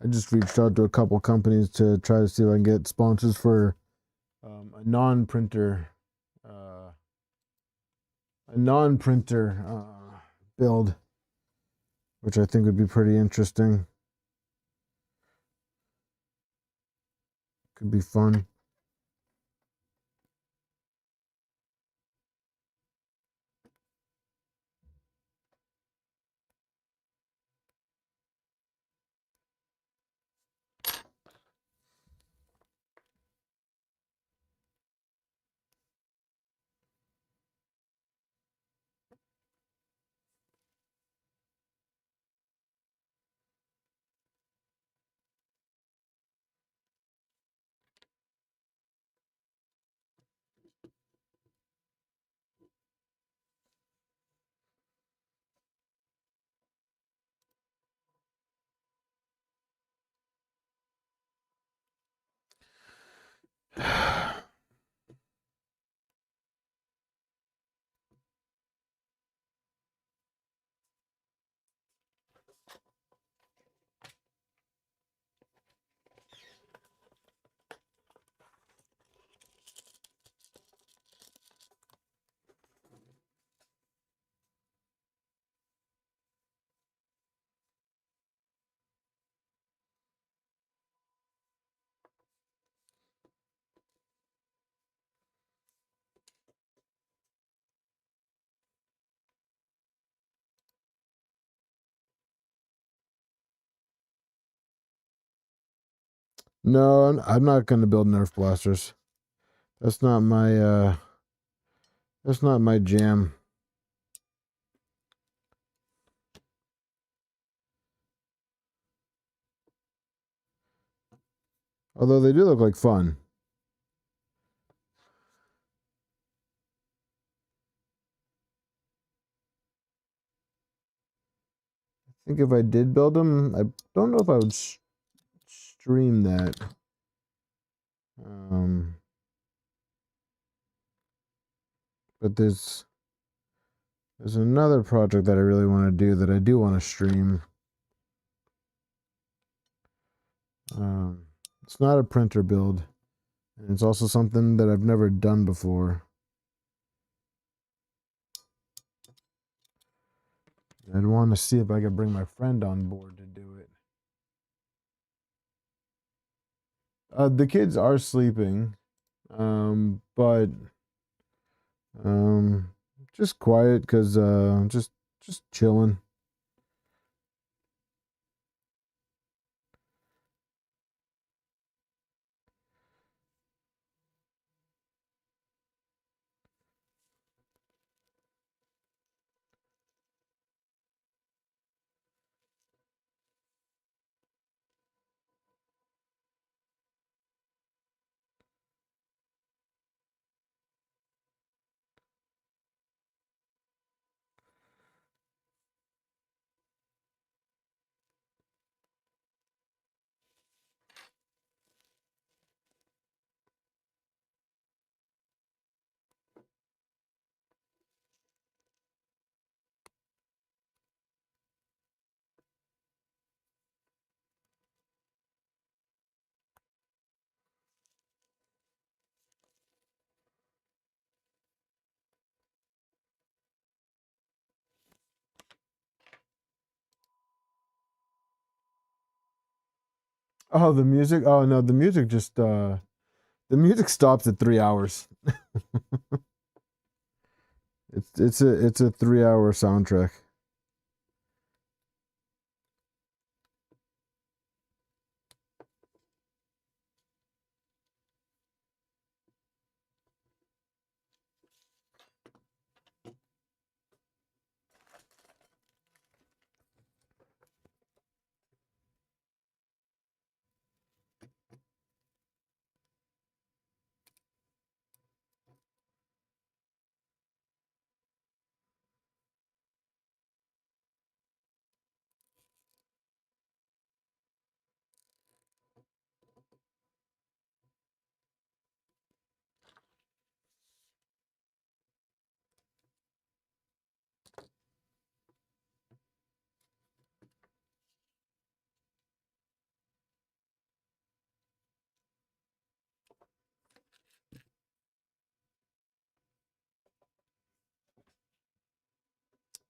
I just reached out to a couple companies to try to see if I can get sponsors for a non-printer build, which I think would be pretty interesting. Could be fun. No, I'm not going to build Nerf blasters. That's not my jam. Although they do look like fun. I think if I did build them, I don't know if I would stream that. But there's another project that I really want to do that I do want to stream. It's not a printer build, and it's also something that I've never done before. I'd want to see if I could bring my friend on board to do it. The kids are sleeping, but just quiet because just chilling. Oh, the music. Oh no, the music just the music stops at 3 hours. It's a 3 hour soundtrack.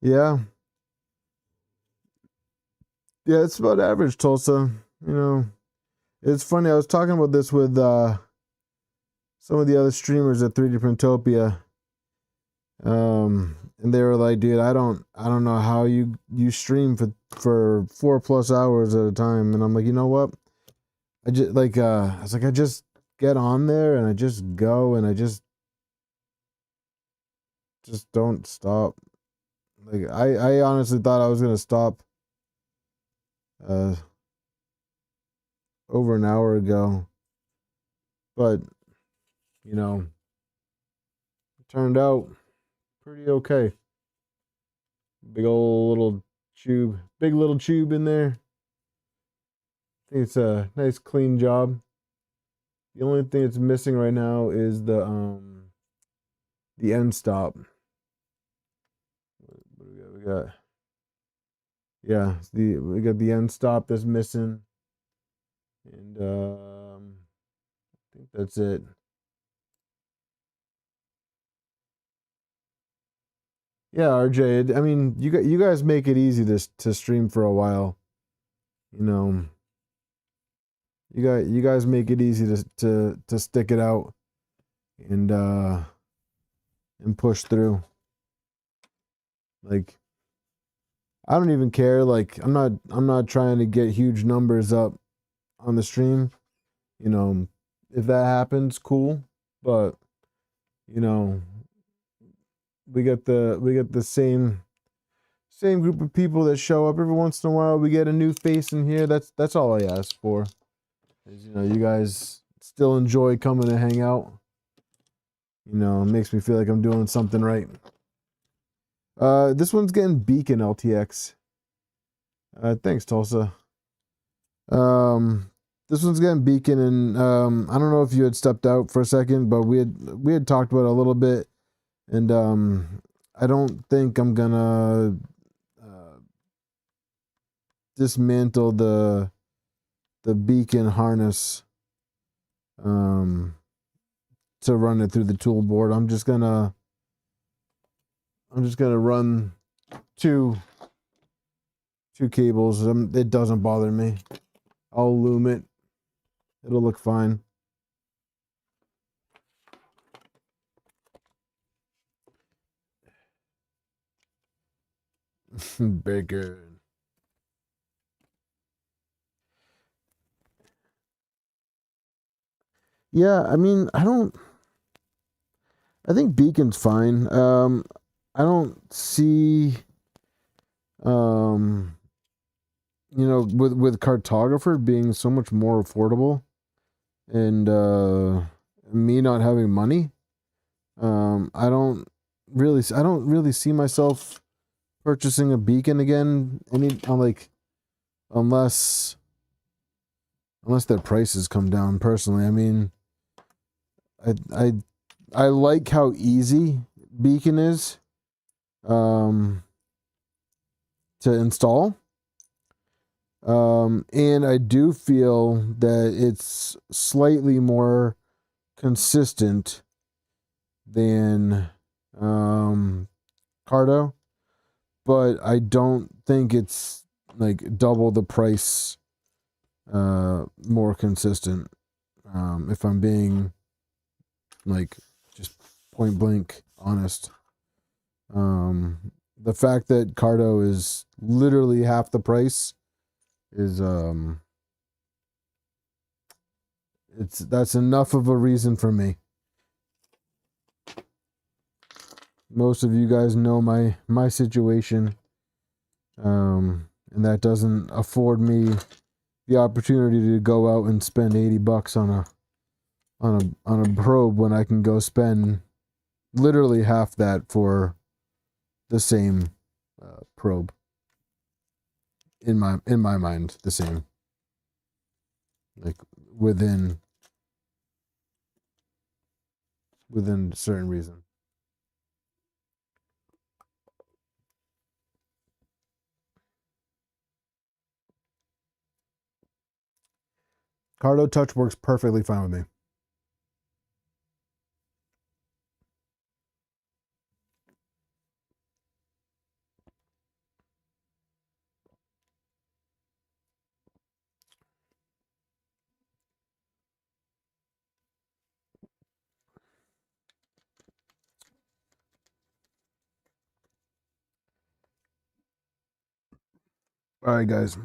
Yeah. Yeah, it's about average, Tulsa. You know, it's funny. I was talking about this with some of the other streamers at 3D Printopia. And they were like, dude, I don't know how you stream for 4+ hours at a time. And I'm like, you know what? I just like I was like, I just get on there and I just go and I just don't stop. Like I honestly thought I was gonna stop uh over an hour ago. But you know, it turned out pretty okay. Big old little tube, big little tube in there. I think it's a nice clean job. The only thing it's missing right now is the end stop. What do we got? We got the end stop that's missing. And I think that's it. Yeah, RJ. I mean, you guys make it easy to stream for a while. You know, you guys make it easy to stick it out and push through. Like, I don't even care. Like, I'm not trying to get huge numbers up on the stream. You know, if that happens, cool. But you know, we get the same group of people that show up every once in a while. We get a new face in here. That's all I ask for. As you know, you guys still enjoy coming to hang out. You know, it makes me feel like I'm doing something right. This one's getting Beacon LTX. Thanks, Tulsa. This one's getting Beacon, and I don't know if you had stepped out for a second, but we had talked about it a little bit, and I don't think I'm gonna dismantle the Beacon harness to run it through the tool board. I'm just gonna run two cables. It doesn't bother me. I'll loom it. It'll look fine. Bigger. Yeah, I mean, I think Beacon's fine. I don't see, you know, with Cartographer being so much more affordable, and me not having money, I don't really see myself purchasing a Beacon again. Unless their prices come down. Personally, I mean, I like how easy Beacon is to install. And I do feel that it's slightly more consistent than Cardo, but I don't think it's like double the price more consistent. If I'm being like just point blank honest. The fact that Cardo is literally half the price is that's enough of a reason for me. Most of you guys know my situation, and that doesn't afford me the opportunity to go out and spend $80 on a probe when I can go spend literally half that for the same probe. In my mind, the same, like within a certain reason. Cardo Touch works perfectly fine with me. All right, guys.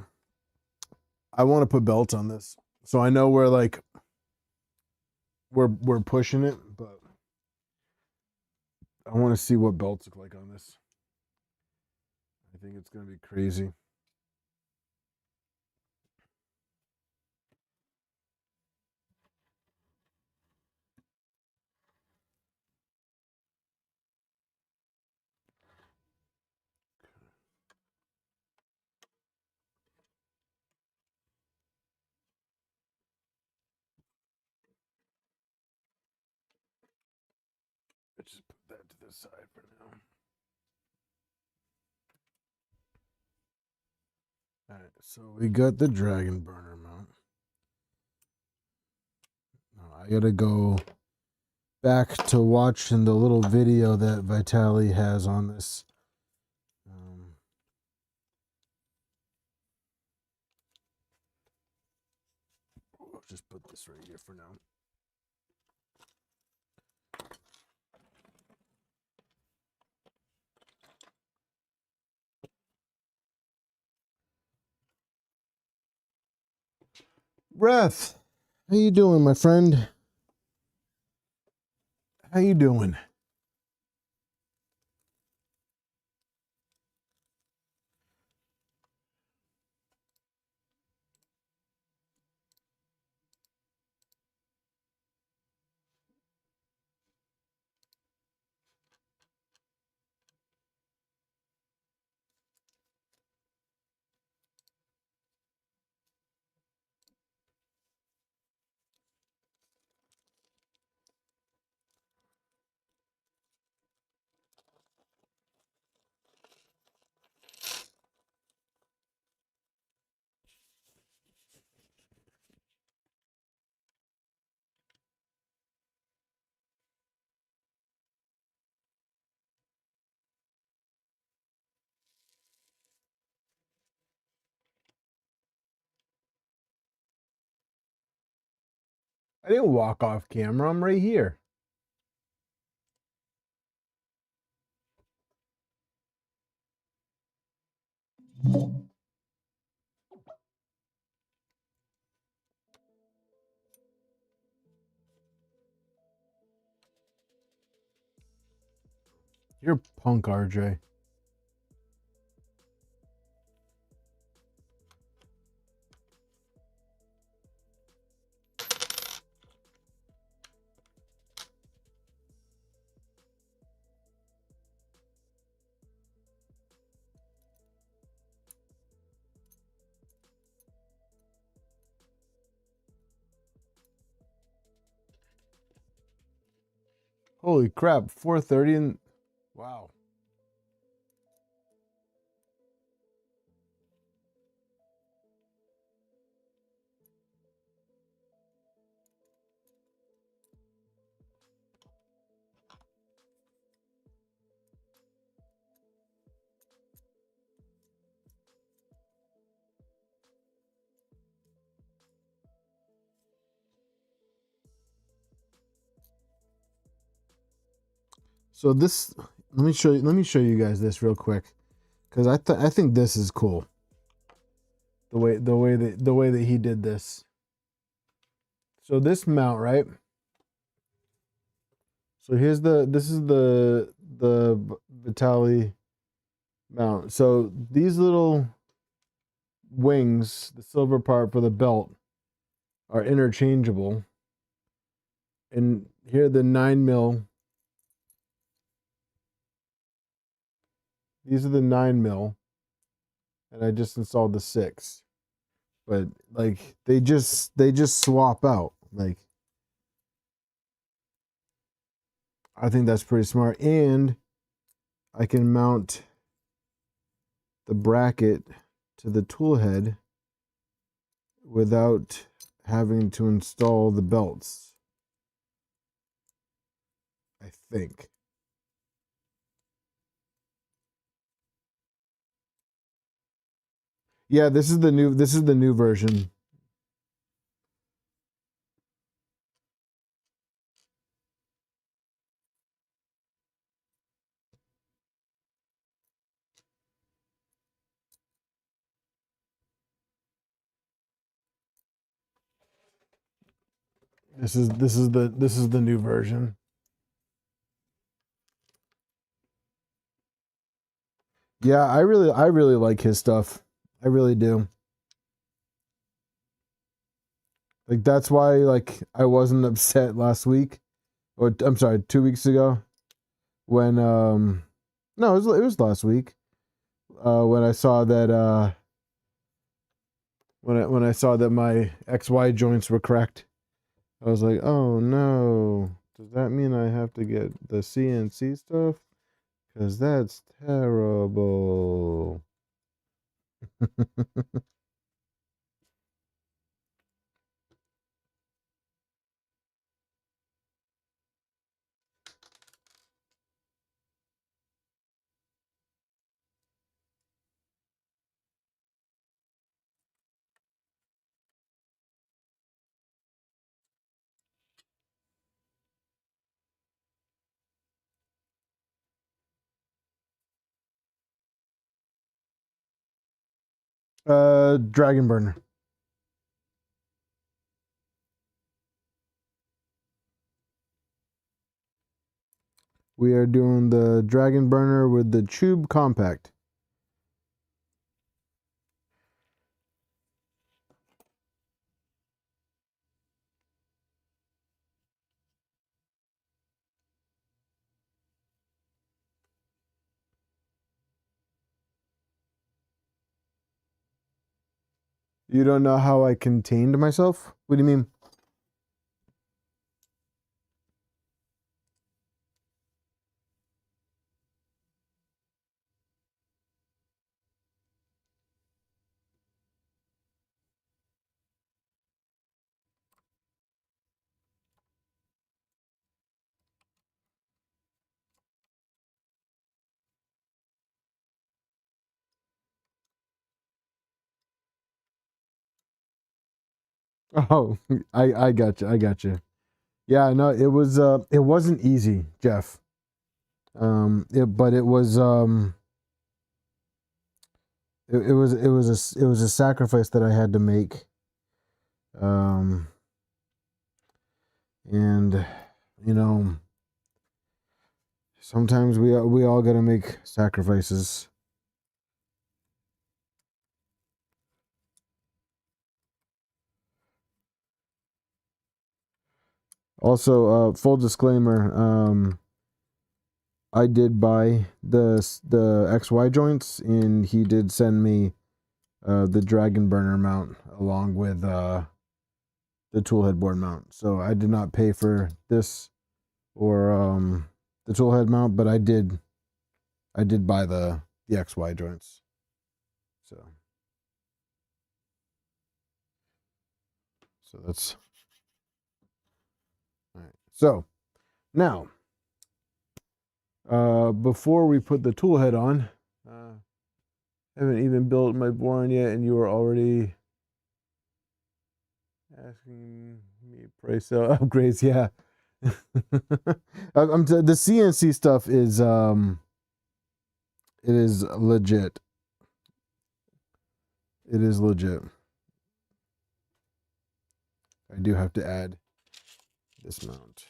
I want to put belts on this, so I know we're pushing it, but I want to see what belts look like on this. I think it's gonna be crazy. Let's just put that to the side for now. All right, so we got the Dragonburner mount. Now I gotta go back to watching the little video that Vitalii has on this. I'll just put this right here for now. Breath, how you doing, my friend? How you doing? I didn't walk off camera. I'm right here. You're a punk, RJ. Holy crap, 4:30 and wow. So this, let me show you guys this real quick, because I think this is cool. The way that he did this. So this mount, right? So here's this is the Vitalii mount. So these little wings, the silver part for the belt, are interchangeable. And here the 9mm. These are the 9mm, and I just installed the 6. But like they just swap out. Like I think that's pretty smart, and I can mount the bracket to the tool head without having to install the belts, I think. Yeah, this is the new version. This is the new version. Yeah, I really like his stuff. I really do. Like that's why like I wasn't upset last week, or I'm sorry, 2 weeks ago, when no, it was last week, when I saw that when I saw that my XY joints were cracked. I was like, oh no, does that mean I have to get the CNC stuff? Because that's terrible. Dragonburner. We are doing the Dragonburner with the Chube Compact. You don't know how I contained myself? What do you mean? Oh, I got you. I got you. Yeah, no, it wasn't easy, Jeff. But it was it was a sacrifice that I had to make. Um, and you know, sometimes we all got to make sacrifices. Also, full disclaimer, I did buy the XY joints, and he did send me the Dragonburner mount along with the toolhead board mount. So I did not pay for this or the toolhead mount, but I did buy the XY joints. So that's all right. So now, before we put the toolhead on, I haven't even built my boron yet, and you are already asking me price sale upgrades. Yeah. The CNC stuff is it is legit. It is legit. I do have to add this mount.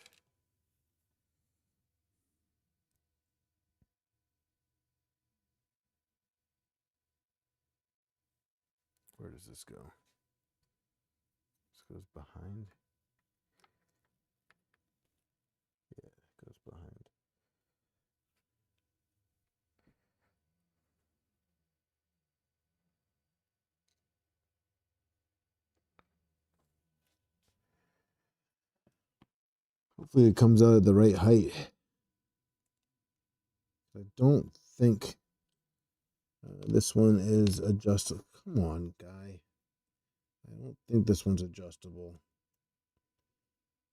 Where does this go? This goes behind. Yeah, it goes behind. Hopefully it comes out at the right height. I don't think this one is adjustable. Come on, guy. I don't think this one's adjustable.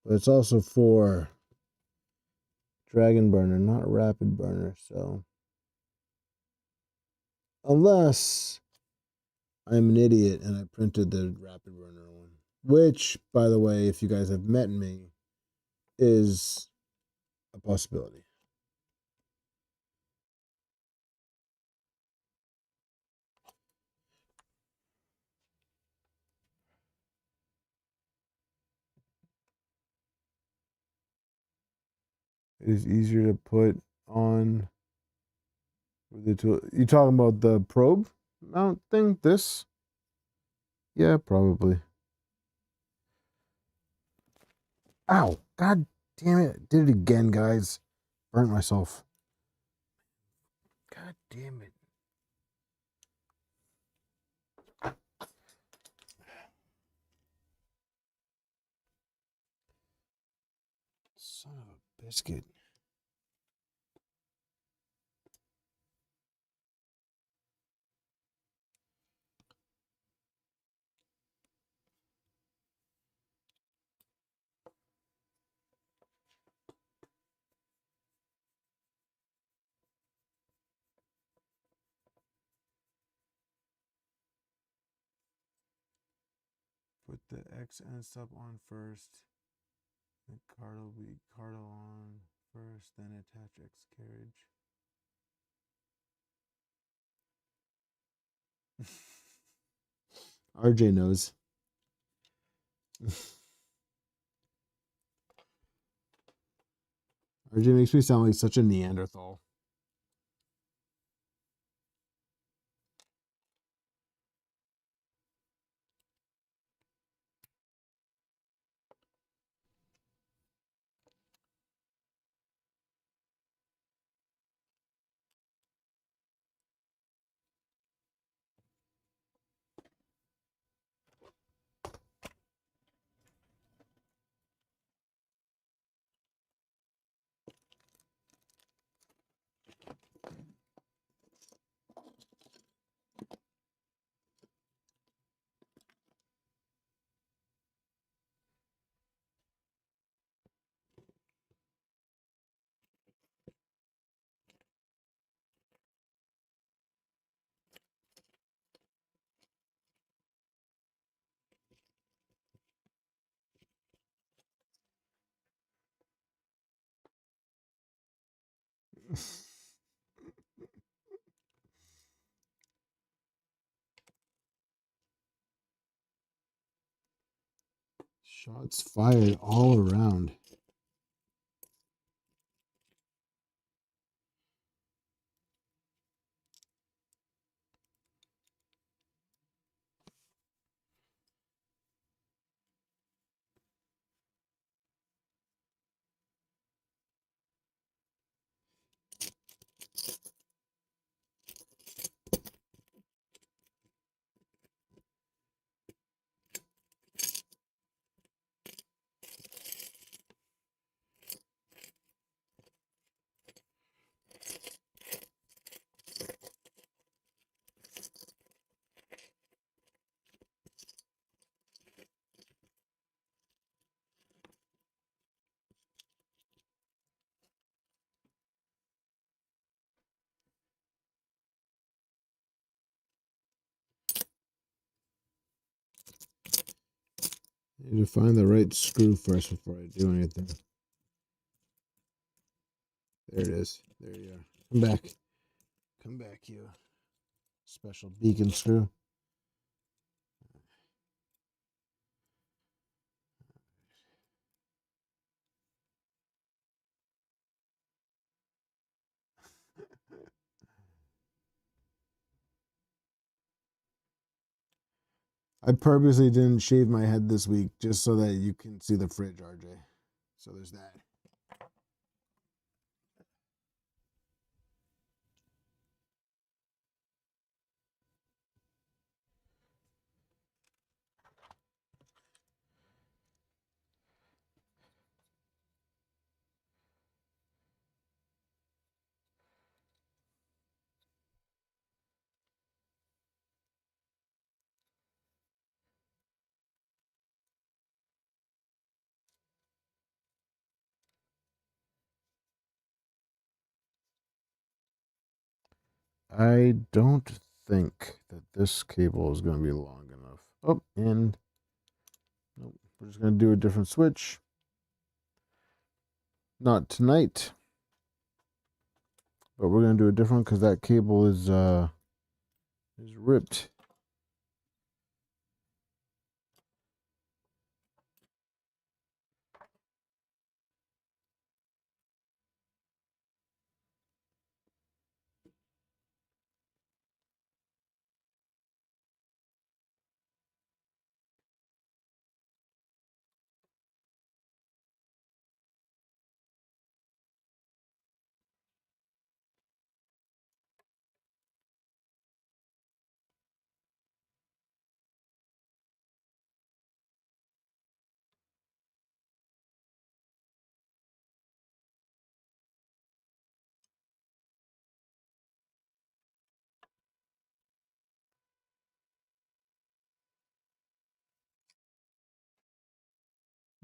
But it's also for Dragonburner, not Rapid Burner. So unless I'm an idiot and I printed the Rapid Burner one, which, by the way, if you guys have met me, is a possibility. It is easier to put on with the tool. You talking about the probe mount thing? This? Yeah, probably. Ow! God damn it! Did it again, guys. Burnt myself. God damn it. Son of a biscuit. Put the X end stop on first. Then cardle on first, then attach X carriage. RJ knows. RJ makes me sound like such a Neanderthal. Shots fired all around. Need to find the right screw first before I do anything. There it is. There you are. Come back. Come back, you special beacon screw. I purposely didn't shave my head this week just so that you can see the fridge, RJ. So there's that. I don't think that this cable is going to be long enough. Oh, and nope, we're just going to do a different switch. Not tonight, but we're going to do a different because that cable is ripped.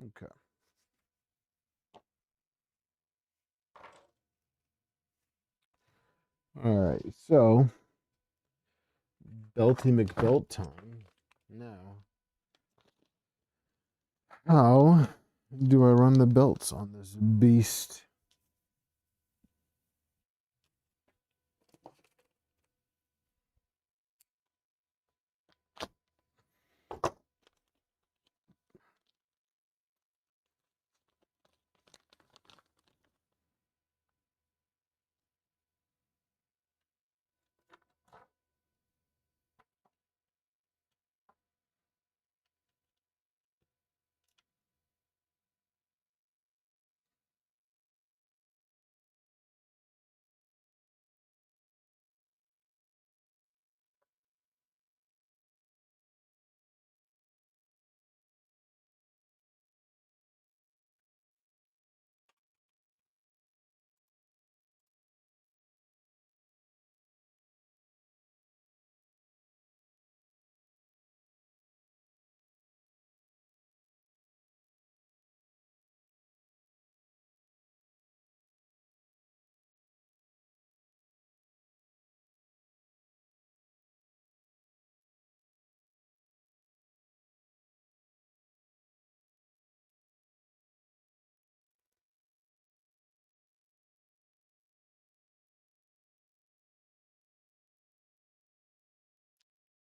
Okay. All right. So, Belty McBelt time. Now, how do I run the belts on this beast?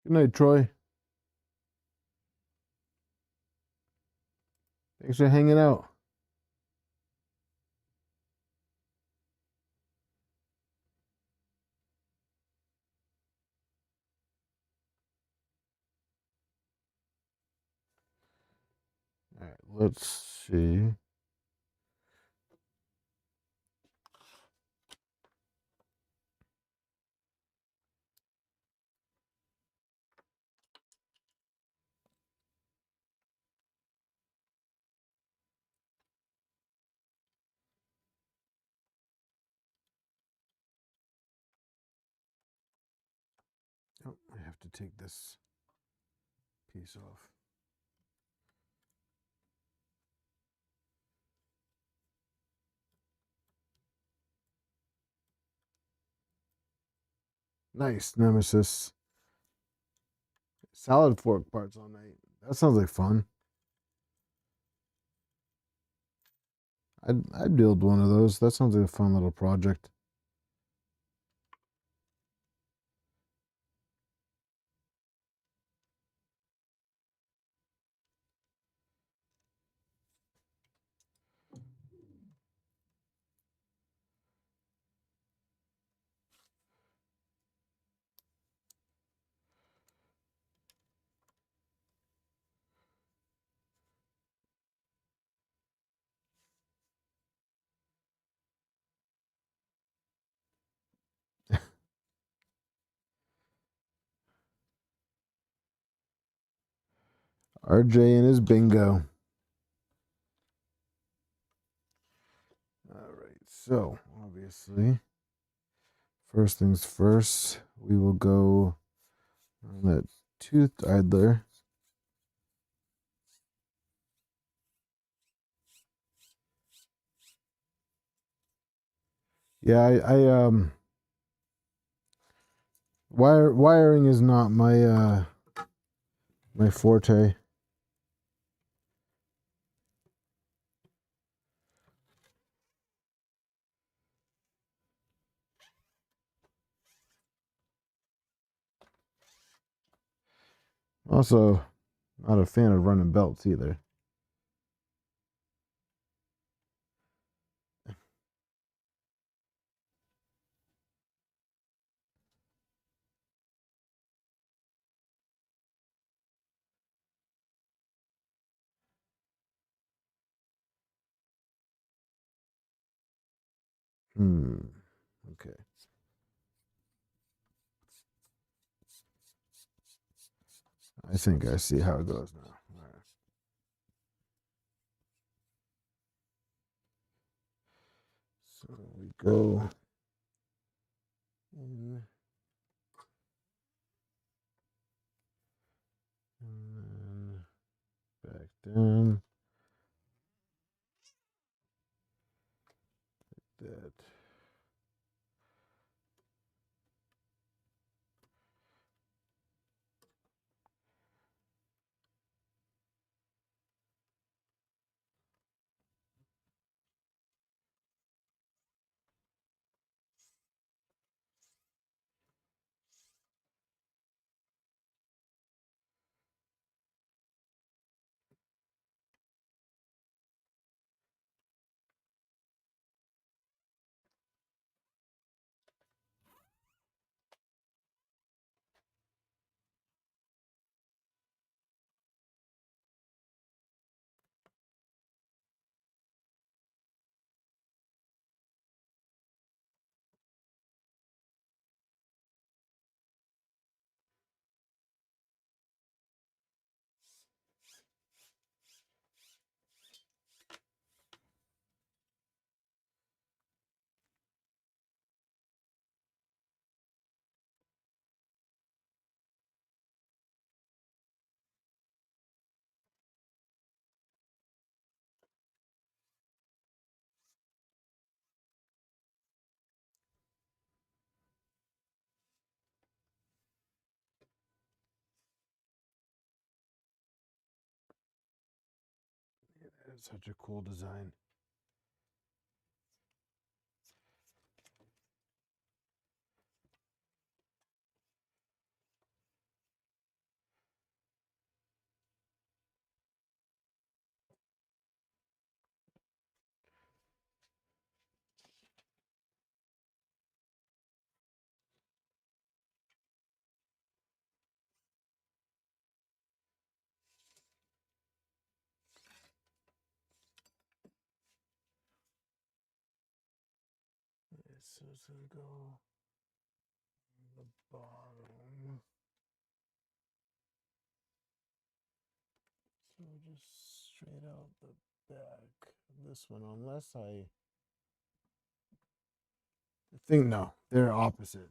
Good night, Troy. Thanks for hanging out. All right, let's see. Oh, I have to take this piece off. Nice, Nemesis. Salad fork parts all night. That sounds like fun. I'd build one of those. That sounds like a fun little project. RJ and his bingo. All right, so obviously, first things first, we will go on that tooth idler. Yeah, wiring is not my my forte. Also, not a fan of running belts either. Okay. I think I see how it goes now. All right. So we go in and then back down. That. That's such a cool design. so it's gonna go on the bottom. So just straight out the back of this one, unless I think no, they're opposite.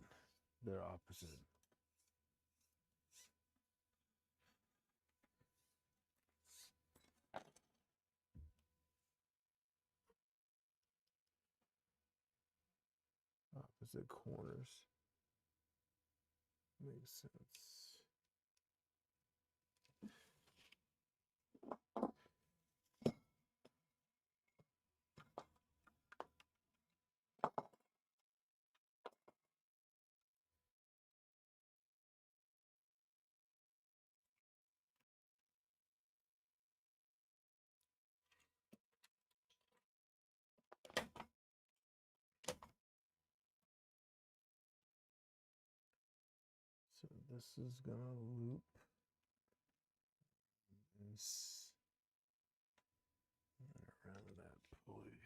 They're opposite. Opposite corners. Makes sense. So this is gonna loop around that pulley.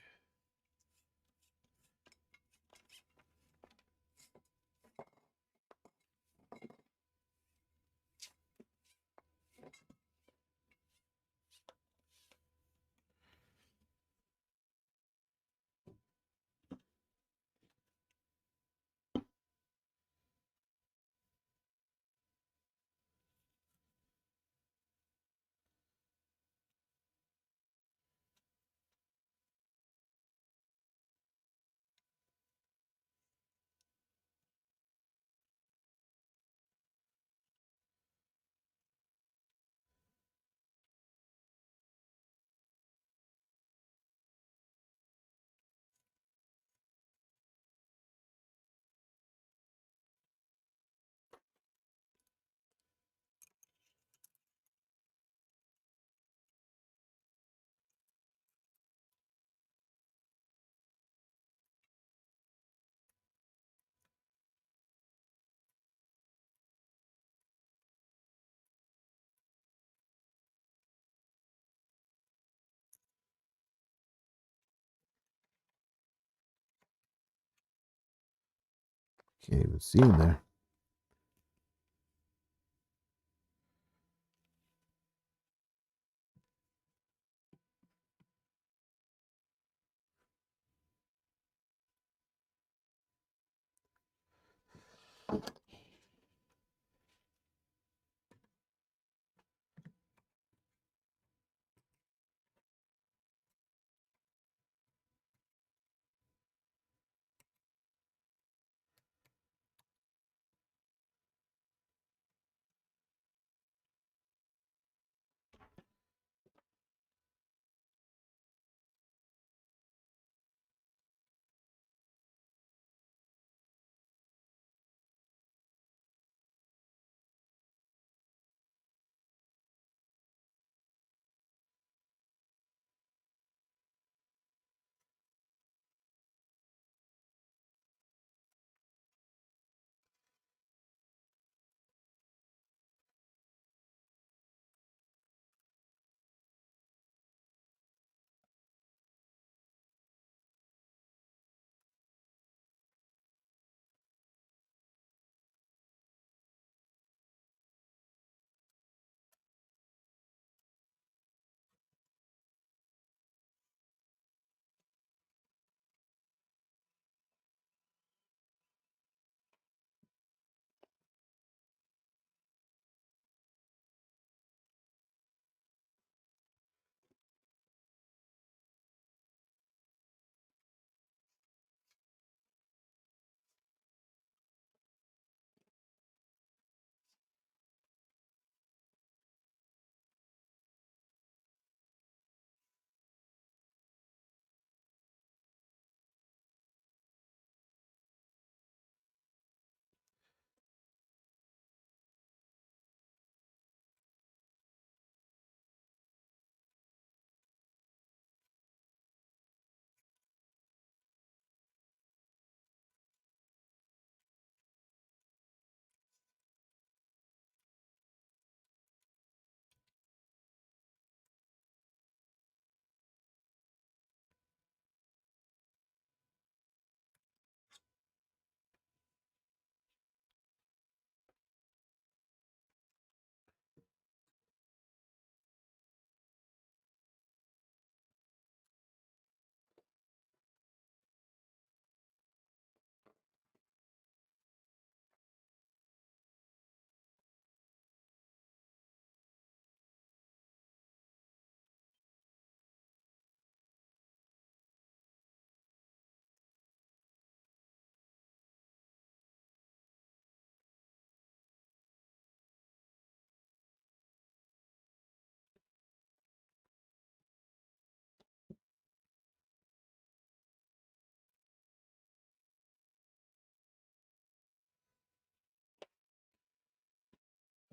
Can't even see in there.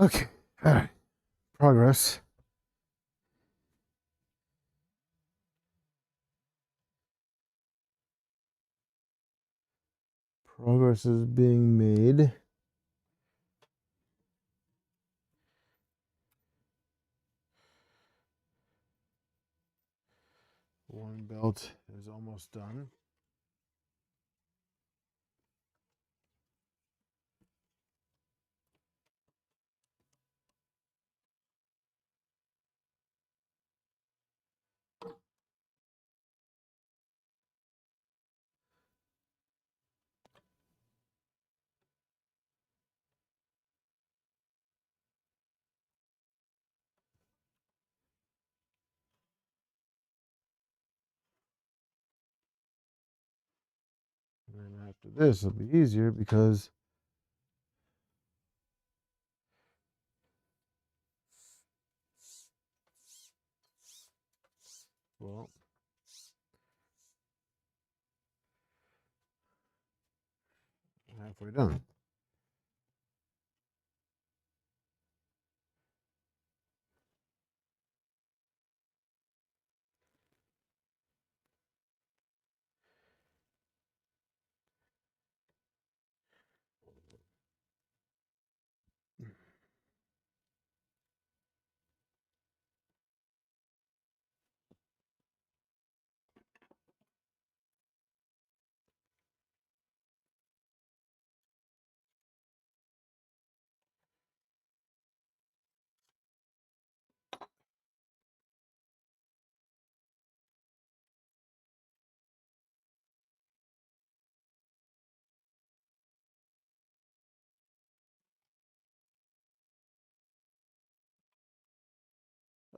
Okay. All right. Progress. Progress is being made. One belt is almost done. And then after this, it'll be easier because, well, halfway done.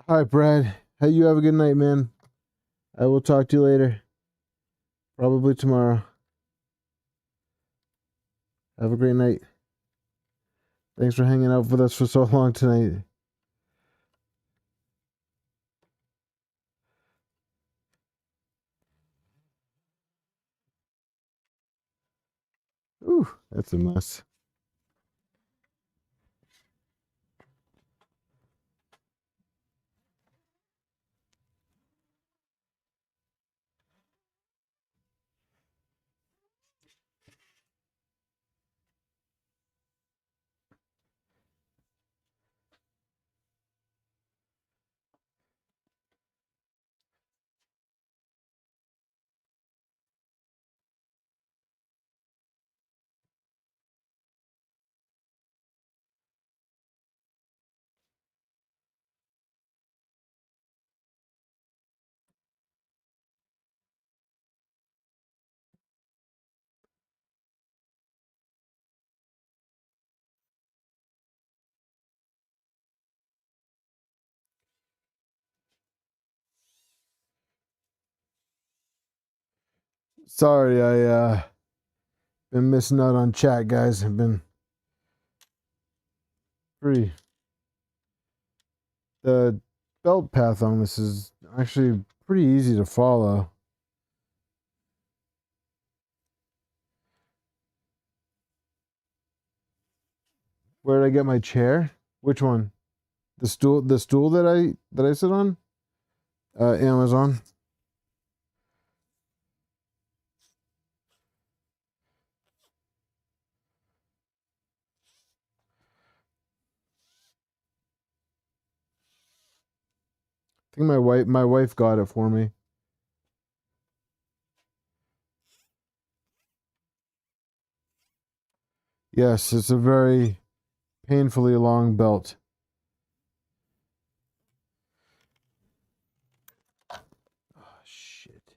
Hi, Brad. Hey, you have a good night, man. I will talk to you later. Probably tomorrow. Have a great night. Thanks for hanging out with us for so long tonight. Ooh, that's a mess. Sorry, I been missing out on chat, guys. I've been pretty. The belt path on this is actually pretty easy to follow. Where did I get my chair? Which one? The stool that I sit on? Amazon. I think my wife got it for me. Yes, it's a very painfully long belt. Oh, shit.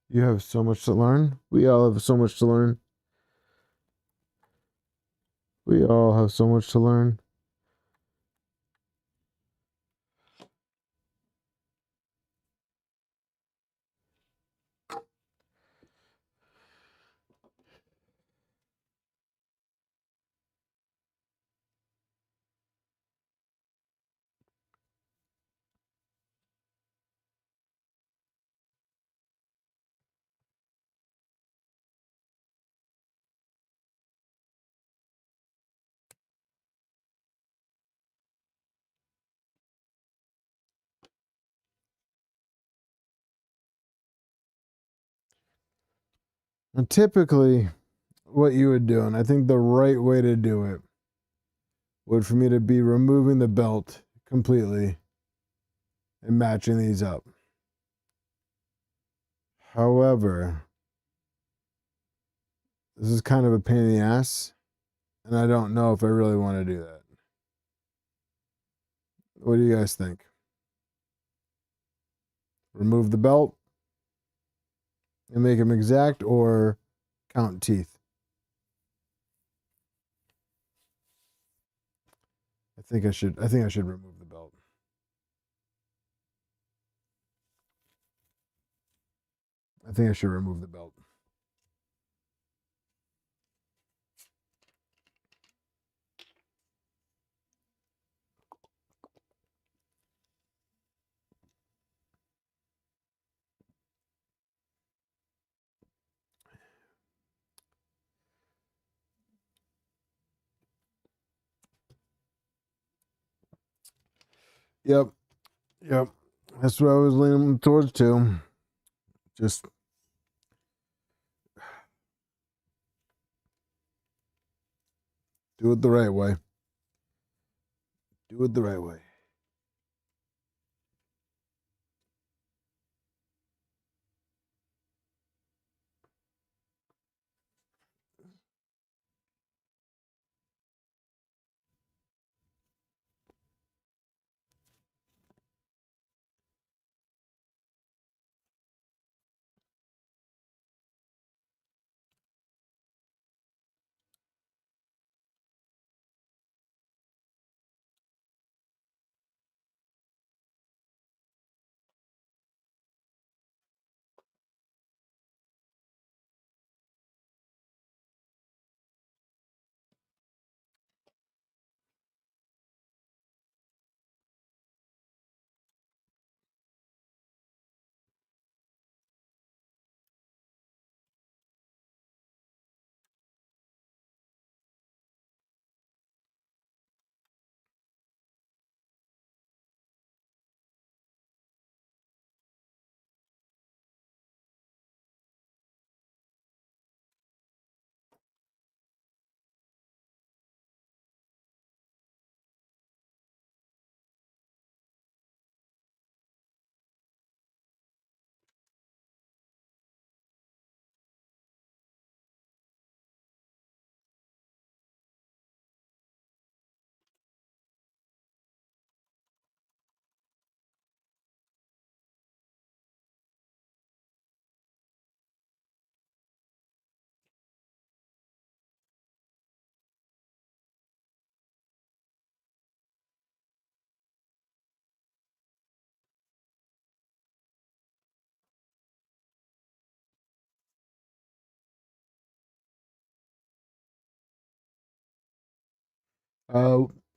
You have so much to learn. We all have so much to learn. We all have so much to learn. And typically, what you would do, and I think the right way to do it, would for me to be removing the belt completely and matching these up. However, this is kind of a pain in the ass, and I don't know if I really want to do that. What do you guys think? Remove the belt and make them exact, or count teeth? I think I should remove the belt. I think I should remove the belt. Yep. Yep. That's what I was leaning towards too. Just do it the right way. Do it the right way.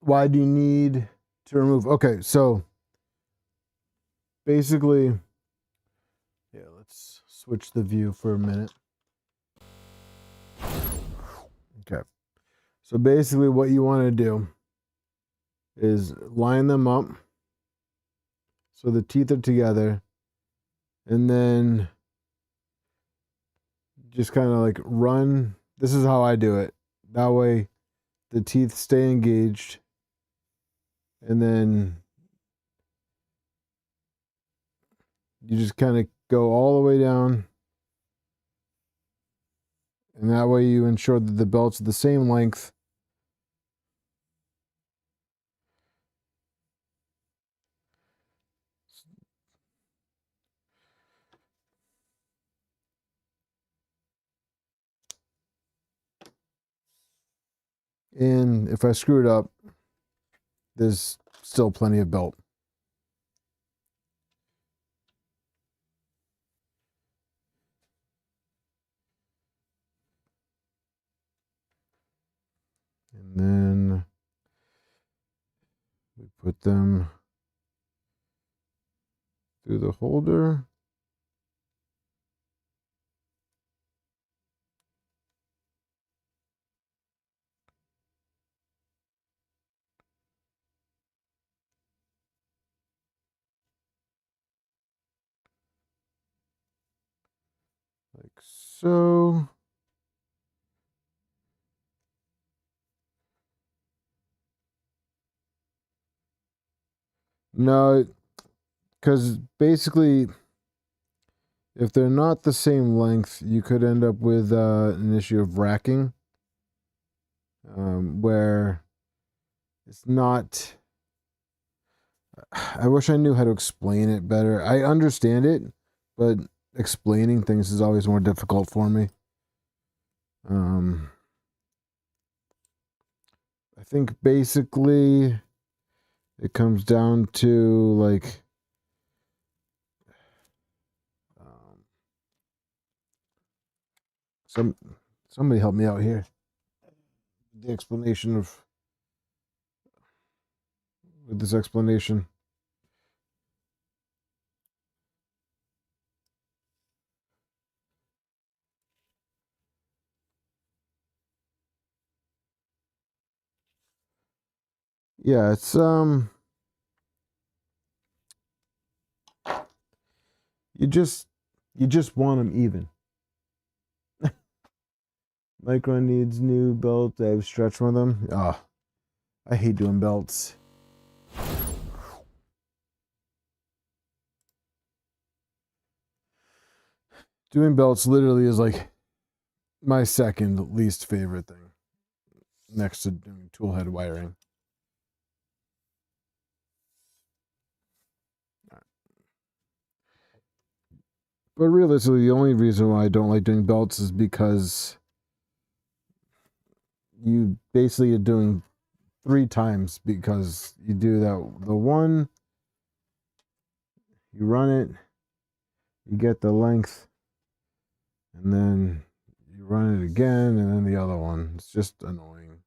Why do you need to remove? Okay, so basically, yeah, let's switch the view for a minute. Okay, so basically what you want to do is line them up so the teeth are together, and then just kind of like run. This is how I do it. That way the teeth stay engaged, and then you just kind of go all the way down, and that way you ensure that the belt's the same length. And if I screw it up, there's still plenty of belt. And then we put them through the holder. Like so. No, because basically, if they're not the same length, you could end up with an issue of racking, where it's not. I wish I knew how to explain it better. I understand it, but explaining things is always more difficult for me. I think basically it comes down to like somebody help me out here. The explanation of with this explanation. Yeah, it's you just want them even. Micron needs new belt. I have stretched one of them. Oh, I hate doing belts. Doing belts literally is like my second least favorite thing, next to doing toolhead wiring. But realistically, the only reason why I don't like doing belts is because you basically are doing 3 times, because you do the one, you run it, you get the length, and then you run it again, and then the other one. It's just annoying.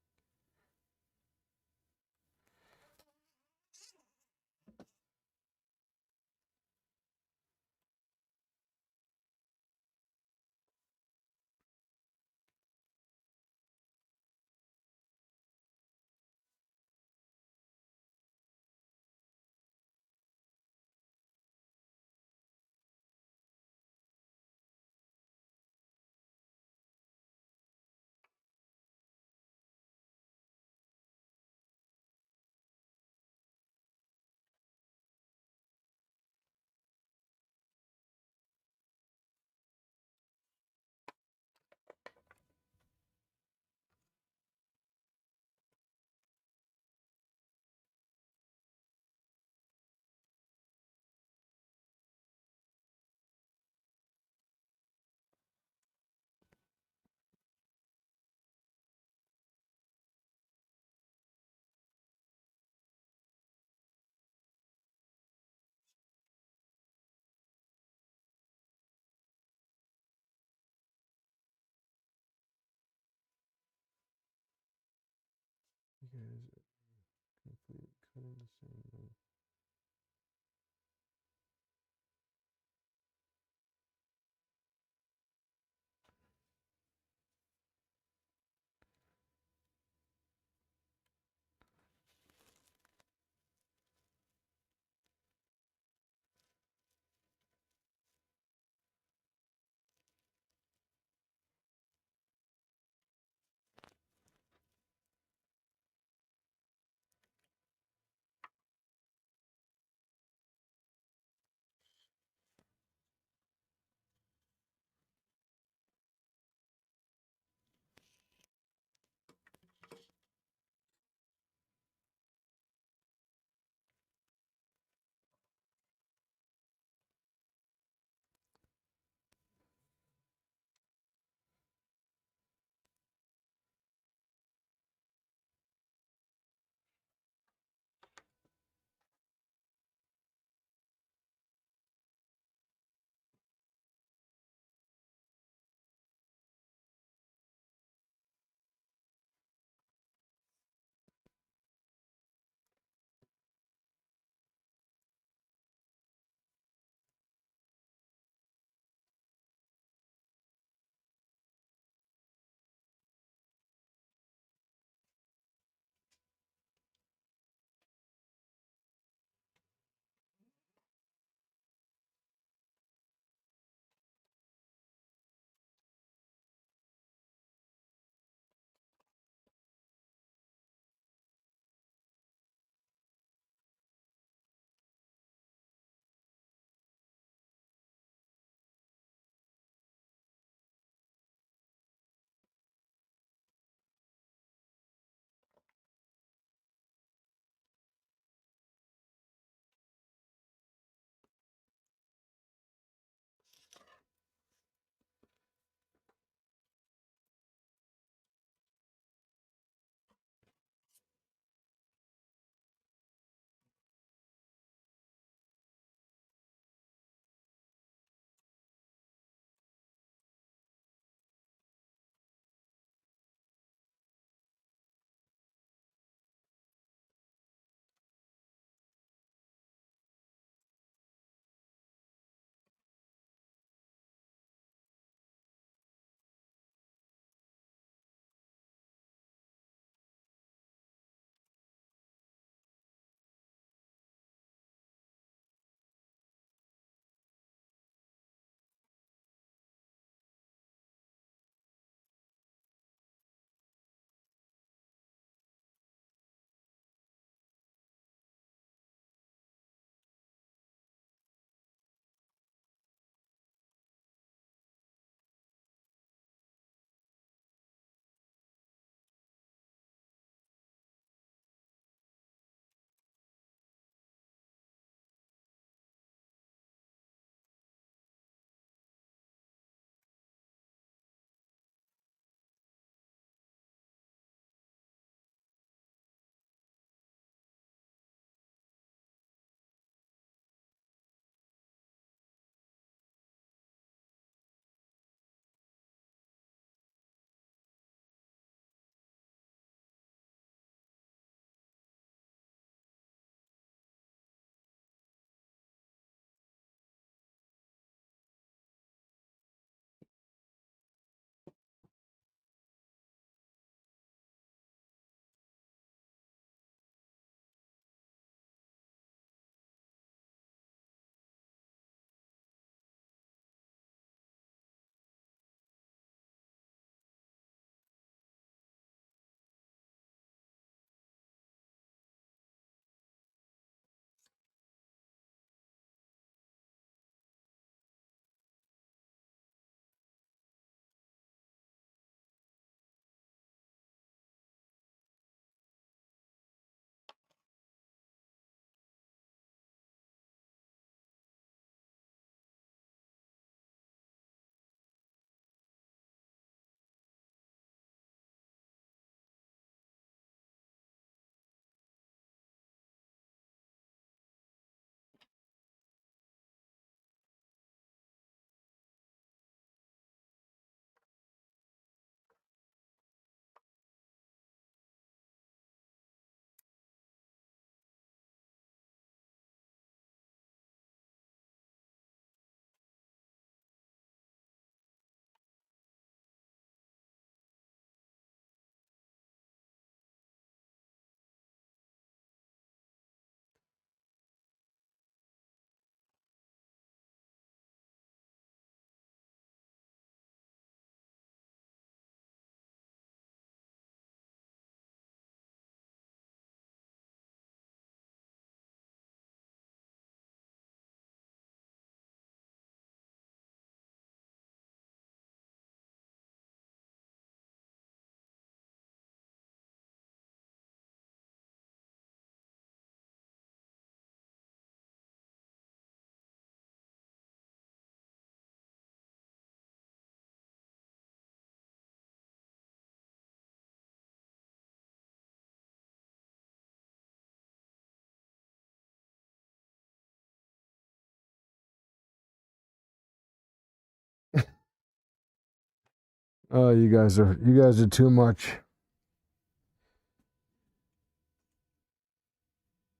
Oh, you guys are too much.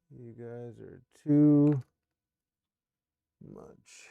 You guys are too much.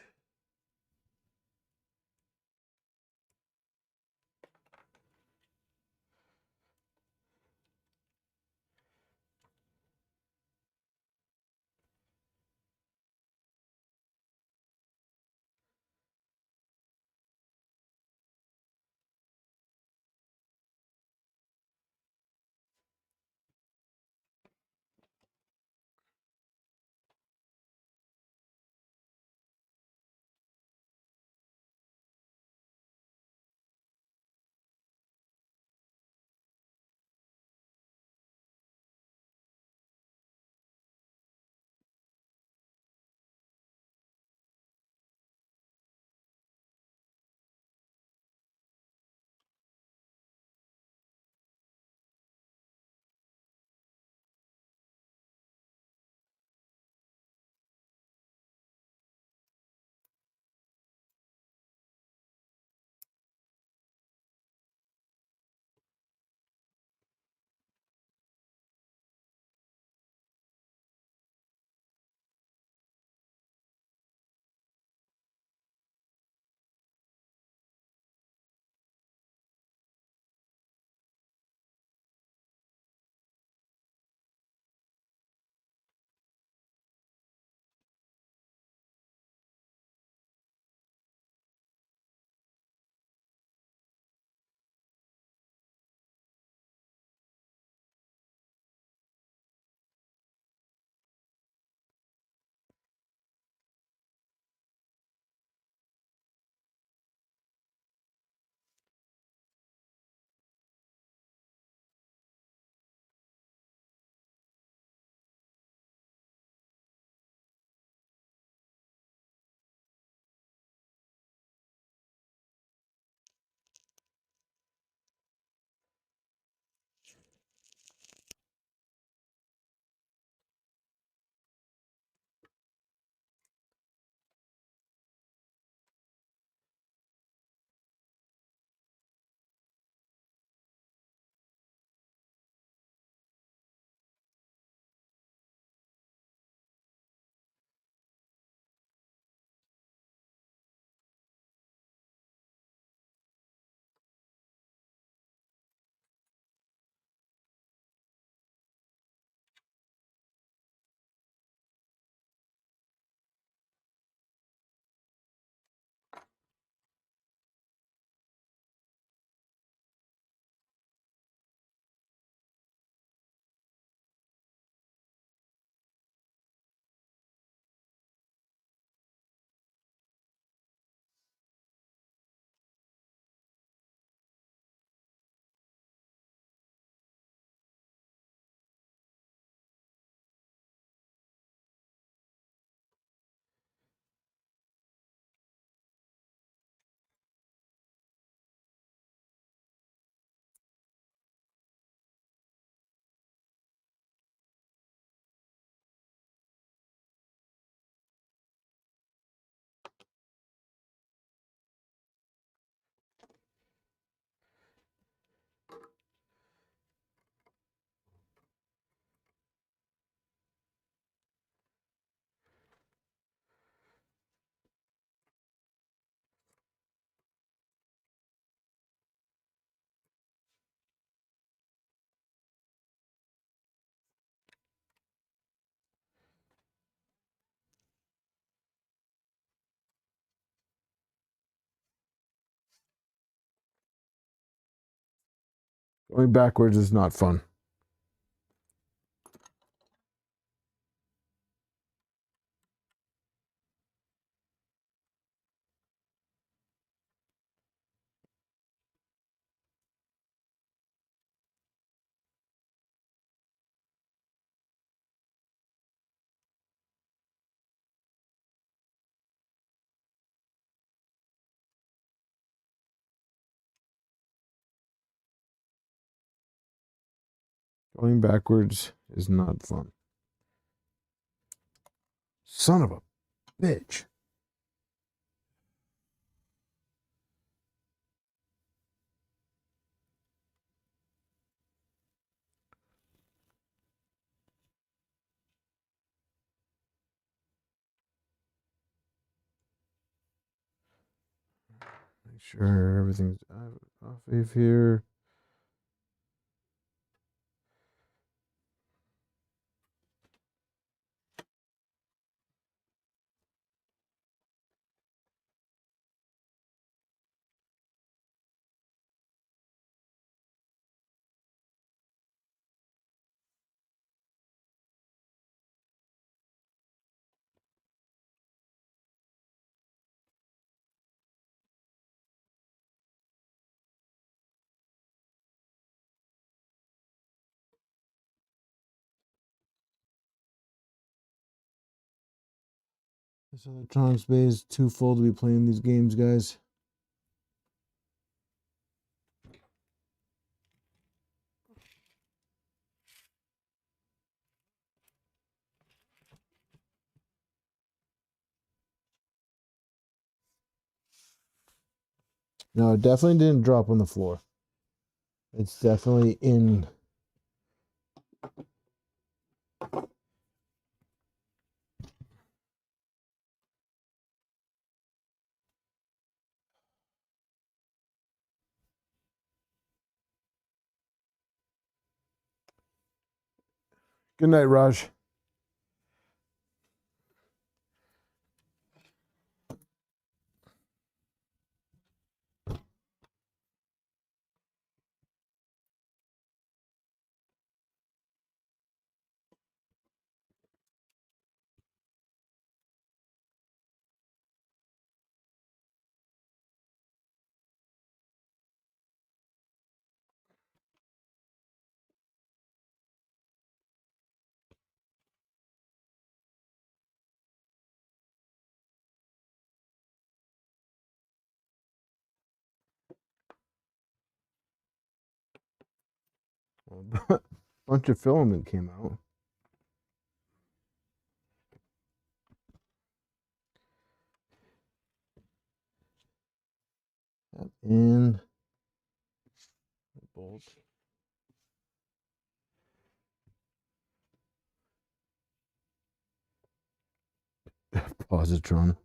Going backwards is not fun. Going backwards is not fun. Son of a bitch. sure everything's off of here. This electronics bay is too full to be playing these games, guys. No, it definitely didn't drop on the floor. It's definitely in. Good night, Raj. A bunch of filament came out. And the bolt. Positron.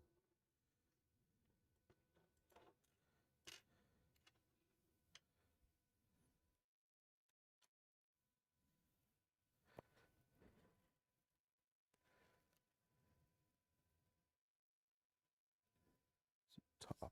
Top.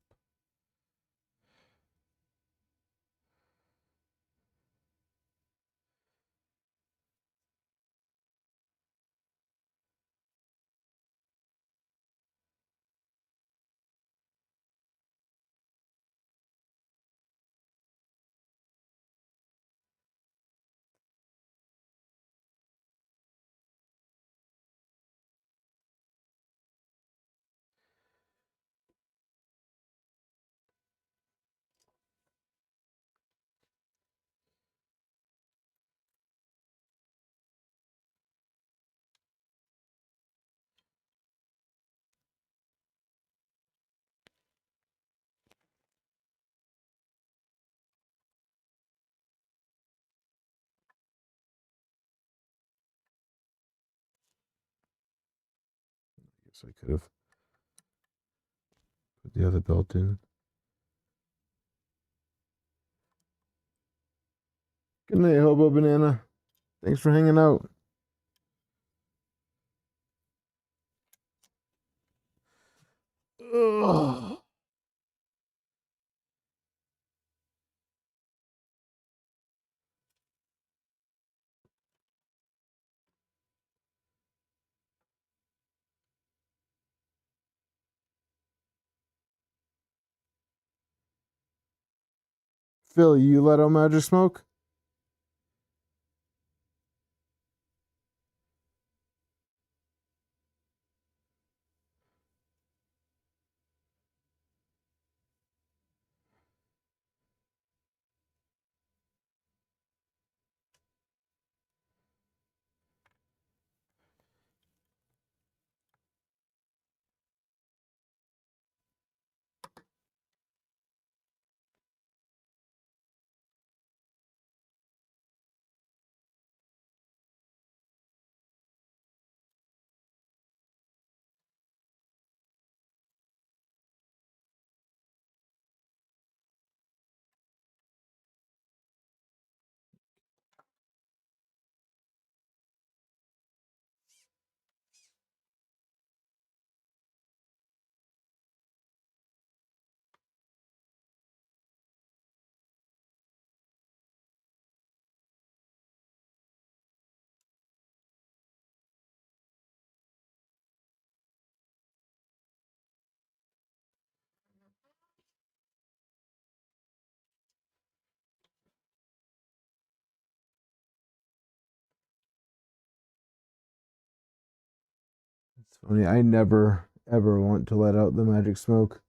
Guess I could have put the other belt in. Good night, Hobo Banana. Thanks for hanging out. Ugh. Phil, you let out magic smoke? It's funny, I never ever want to let out the magic smoke.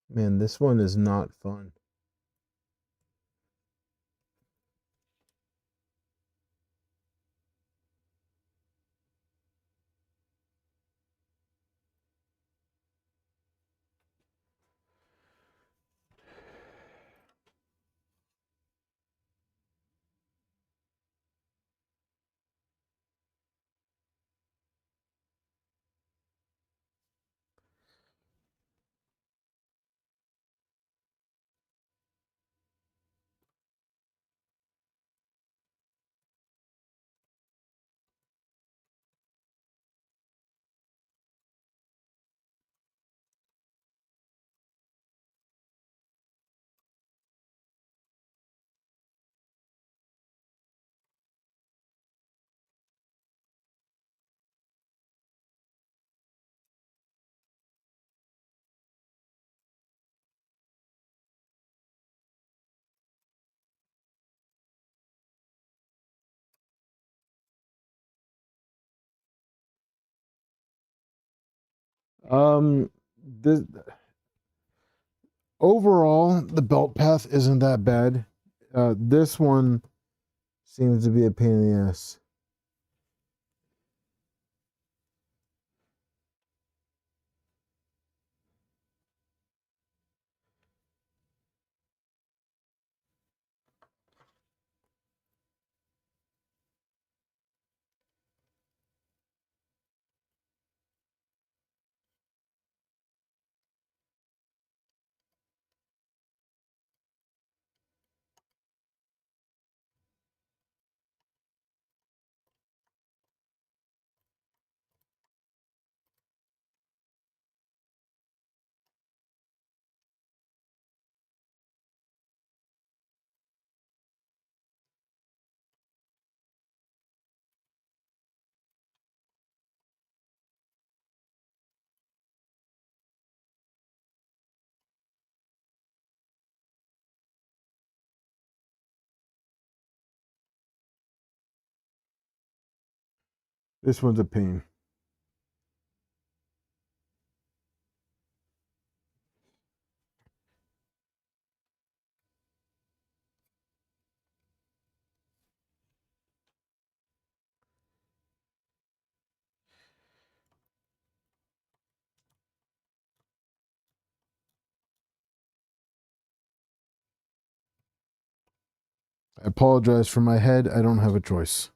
Man, this one is not fun. This overall the belt path isn't that bad. This one seems to be a pain in the ass. This one's a pain. I apologize for my head. I don't have a choice.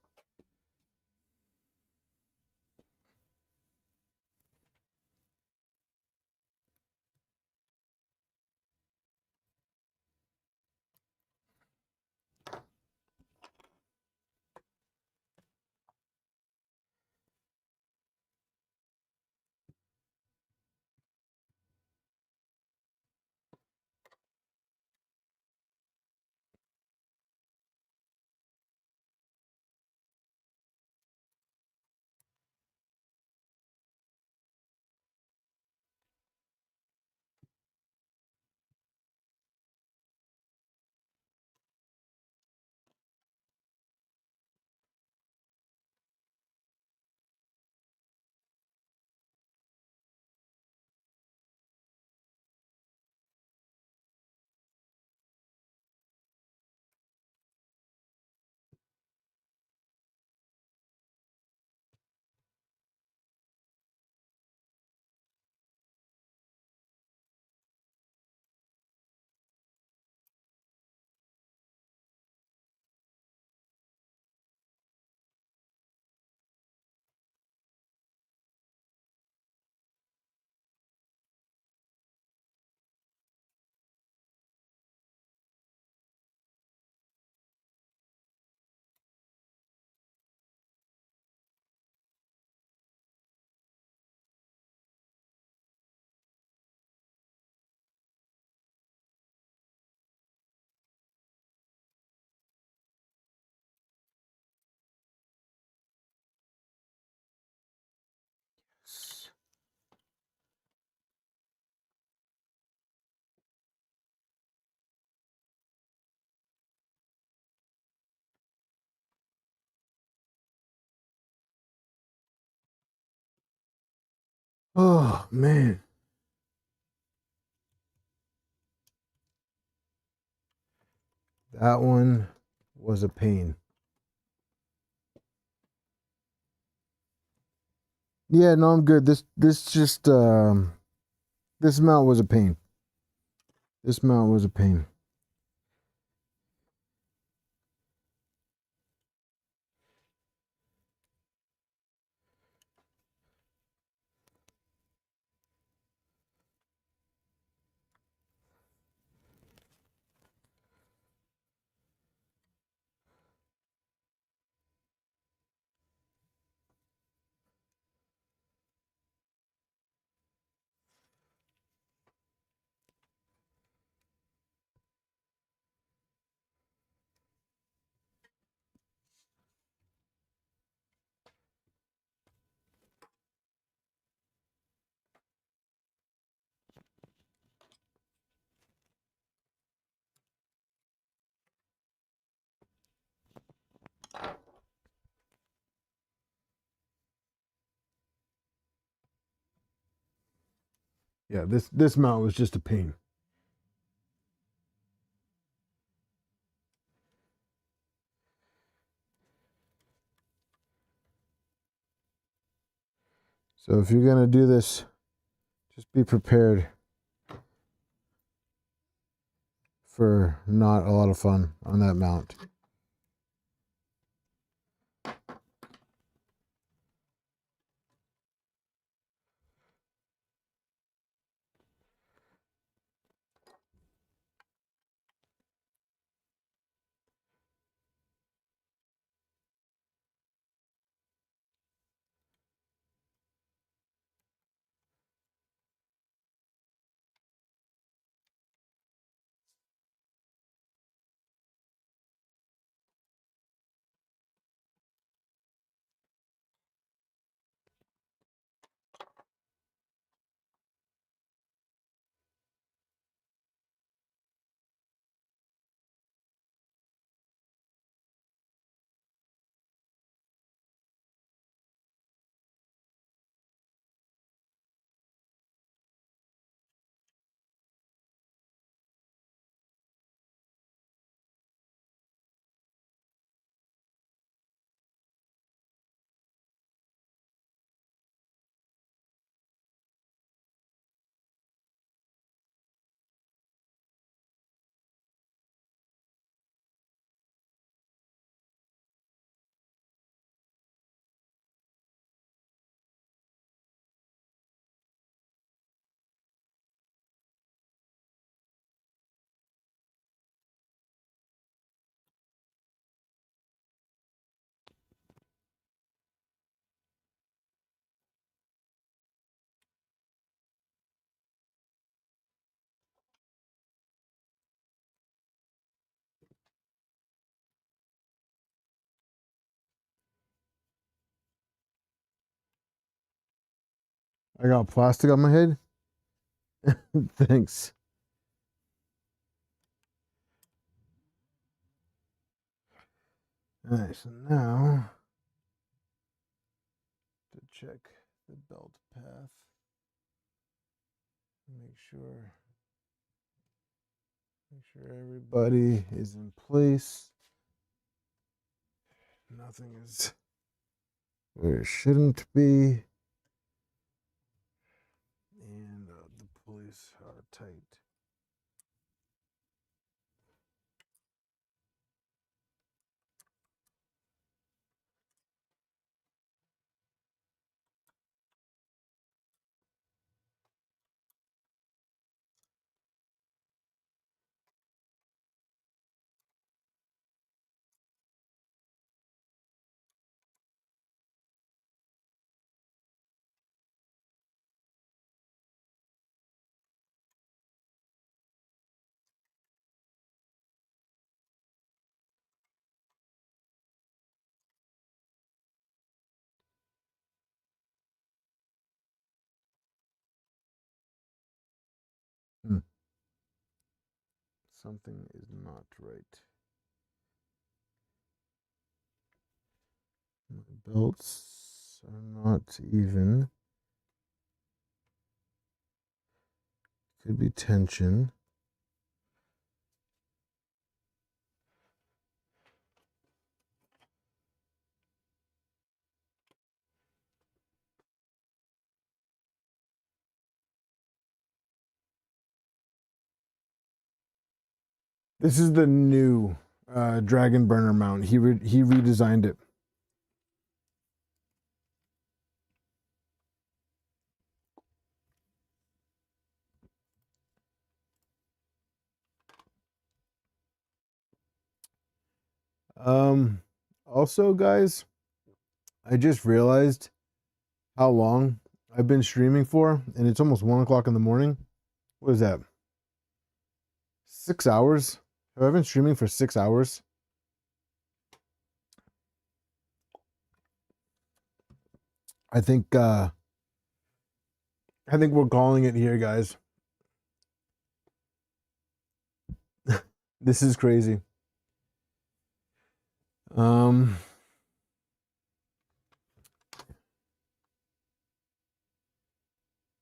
Oh, man. That one was a pain. Yeah, no, I'm good. This mount was a pain. This mount was a pain. Yeah, this mount was just a pain. So if you're gonna do this, just be prepared for not a lot of fun on that mount. I got plastic on my head. Thanks. All right, so now to check the belt path. Make sure everybody is in place. Nothing is where it shouldn't be. And the pulleys are tight. Something is not right. My belts are not even. Could be tension. This is the new Dragonburner mount. He redesigned it. Also, guys, I just realized how long I've been streaming for, and it's almost 1 o'clock in the morning. What is that? 6 hours? Have I been streaming for 6 hours? I think we're calling it here, guys. This is crazy.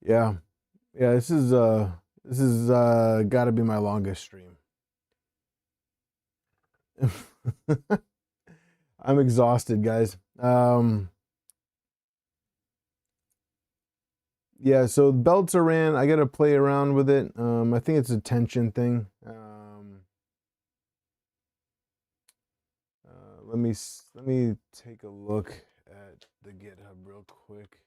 Yeah. Yeah, this is gotta be my longest stream. I'm exhausted, guys. Yeah, so belts are in. I gotta play around with it. I think it's a tension thing. Let me take a look at the GitHub real quick.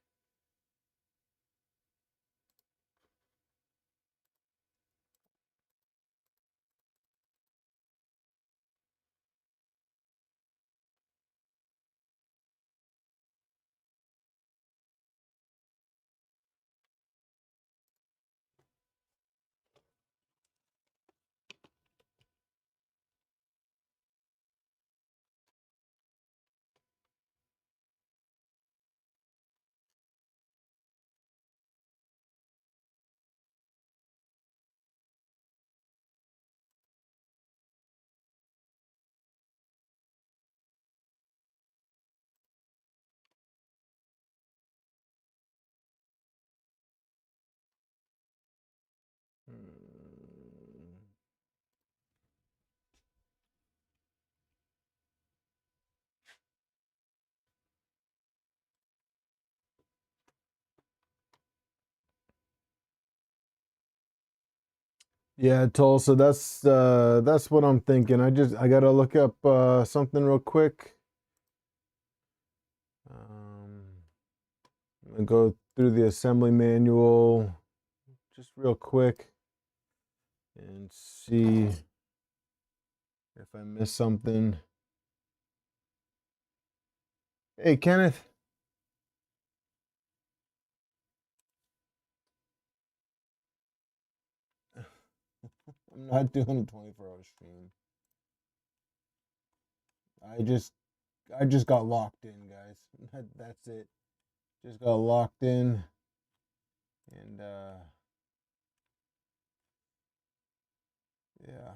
Yeah, Tulsa, that's what I'm thinking. I gotta look up something real quick. I'm gonna go through the assembly manual just real quick and see if I missed something. Hey, Kenneth. I'm not doing a 24-hour stream. I just got locked in, guys. That's it. Just got locked in. And yeah.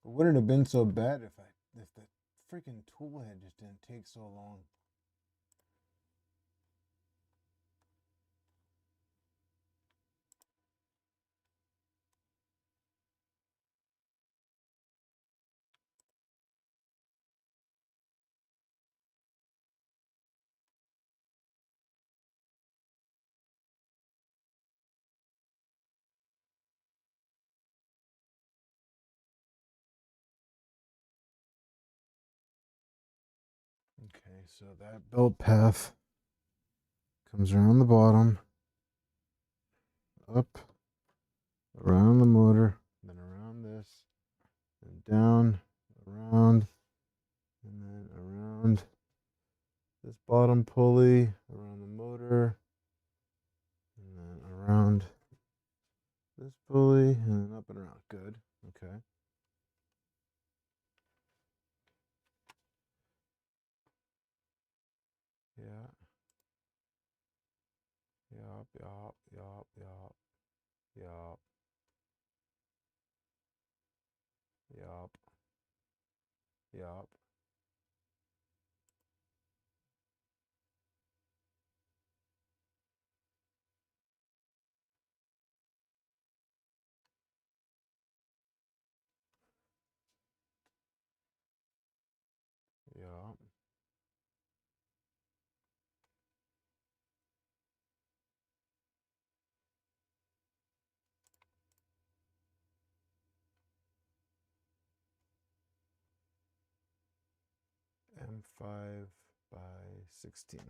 It wouldn't have been so bad if the freaking tool head just didn't take so long. Okay, so that belt path comes around the bottom, up, around the motor, then around this, and down, around, and then around this bottom pulley, around the motor, and then around this pulley, and then up and around. Good. Okay. Yeah. Yup, yup, yup, yup, yup, yup, yup. Yup. M5 by 16.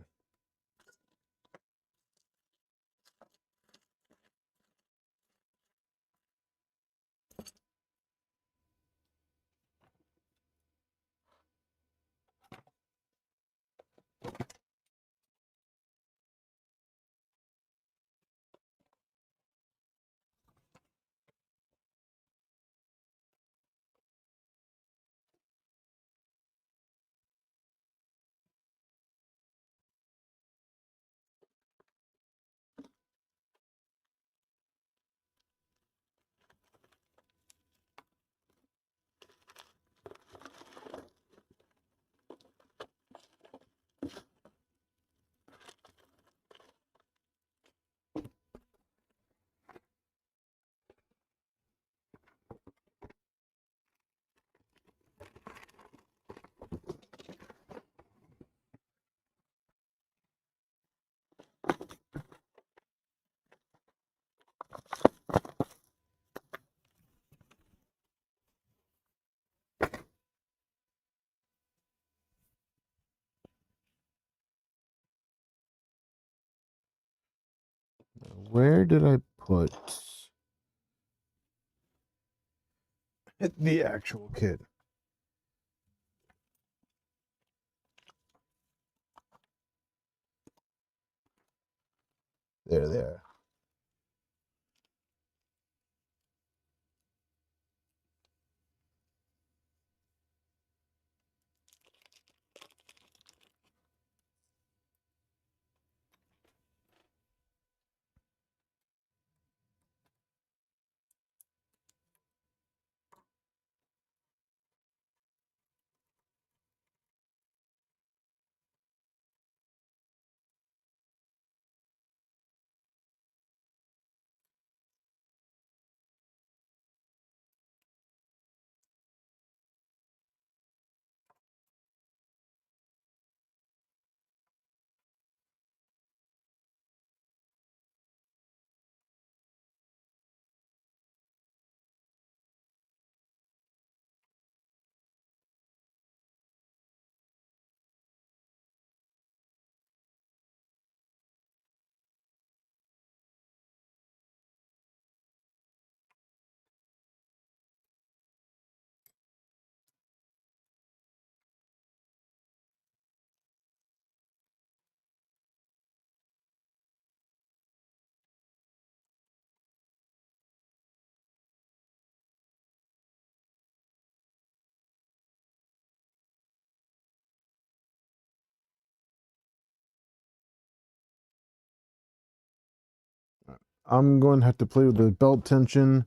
Where did I put the actual kit? There. I'm going to have to play with the belt tension.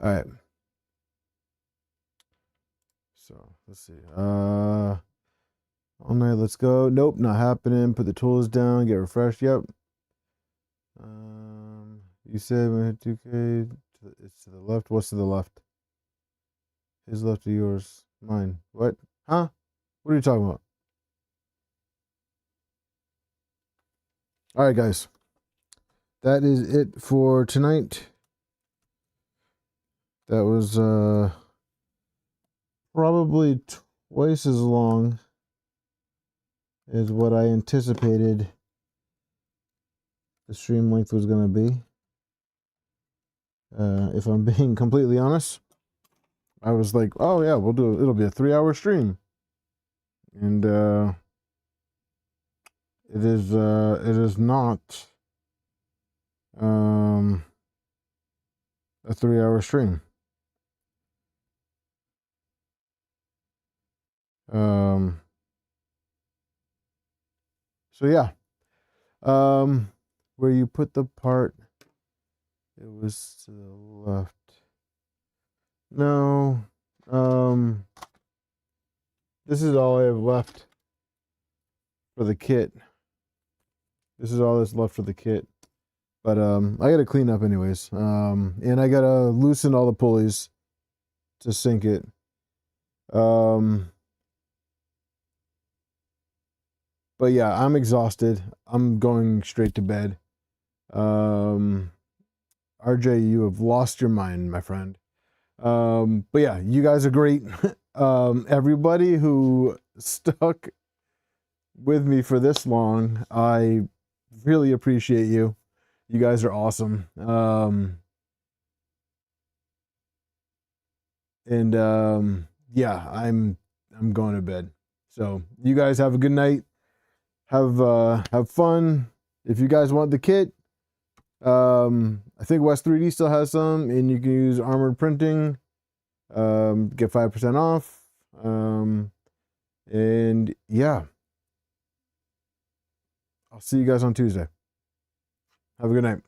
All right. So let's see. All night, let's go. Nope, not happening. Put the tools down, get refreshed. Yep. You said when I hit 2K, it's to the left. What's to the left? His left or yours? Mine. What? Huh? What are you talking about? All right, guys. That is it for tonight. That was probably twice as long as what I anticipated the stream length was going to be. If I'm being completely honest, I was like, oh yeah, it'll be a 3-hour stream. And it is not a 3-hour stream. So yeah. Where you put the part, it was to the left. No. This is all I have left for the kit. This is all that's left for the kit. But I gotta clean up anyways. And I gotta loosen all the pulleys to sink it. But yeah, I'm exhausted. I'm going straight to bed. RJ, you have lost your mind, my friend. But yeah, you guys are great. Everybody who stuck with me for this long, I really appreciate you. You guys are awesome. Yeah, I'm going to bed. So you guys have a good night. Have fun. If you guys want the kit, I think West 3D still has some, and you can use Armored Printing. Get 5% off. And yeah, I'll see you guys on Tuesday. Have a good night.